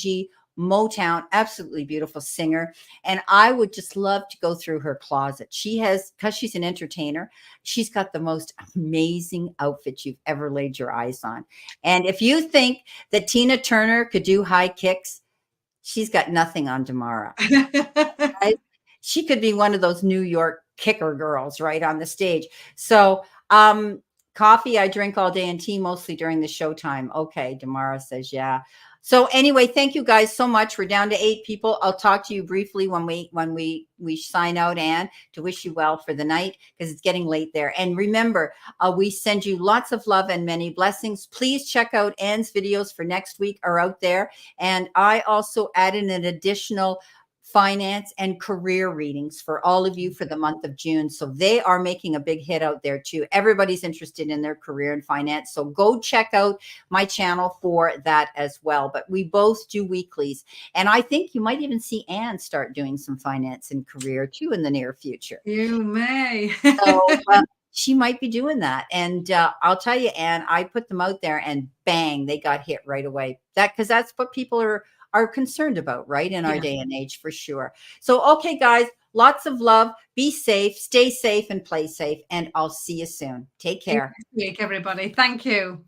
Motown, absolutely beautiful singer. And I would just love to go through her closet. She has, because she's an entertainer, she's got the most amazing outfits you've ever laid your eyes on. And if you think that Tina Turner could do high kicks, she's got nothing on Tamara. She could be one of those New York kicker girls right on the stage. So, coffee, I drink all day, and tea mostly during the showtime. Okay, Damara says, yeah. So anyway, thank you guys so much. We're down to 8 people. I'll talk to you briefly when we sign out, Anne, to wish you well for the night, because it's getting late there. And remember, we send you lots of love and many blessings. Please check out Anne's videos for next week are out there. And I also added an additional finance and career readings for all of you for the month of June. So they are making a big hit out there too. Everybody's interested in their career and finance. So go check out my channel for that as well. But we both do weeklies. And I think you might even see Anne start doing some finance and career too in the near future. You may. So she might be doing that. And I'll tell you, Anne, I put them out there and bang, they got hit right away. Because that's what people are concerned about, right? In our day and age, for sure. So, okay, guys, lots of love. Be safe, stay safe, and play safe. And I'll see you soon. Take care. Everybody. Thank you.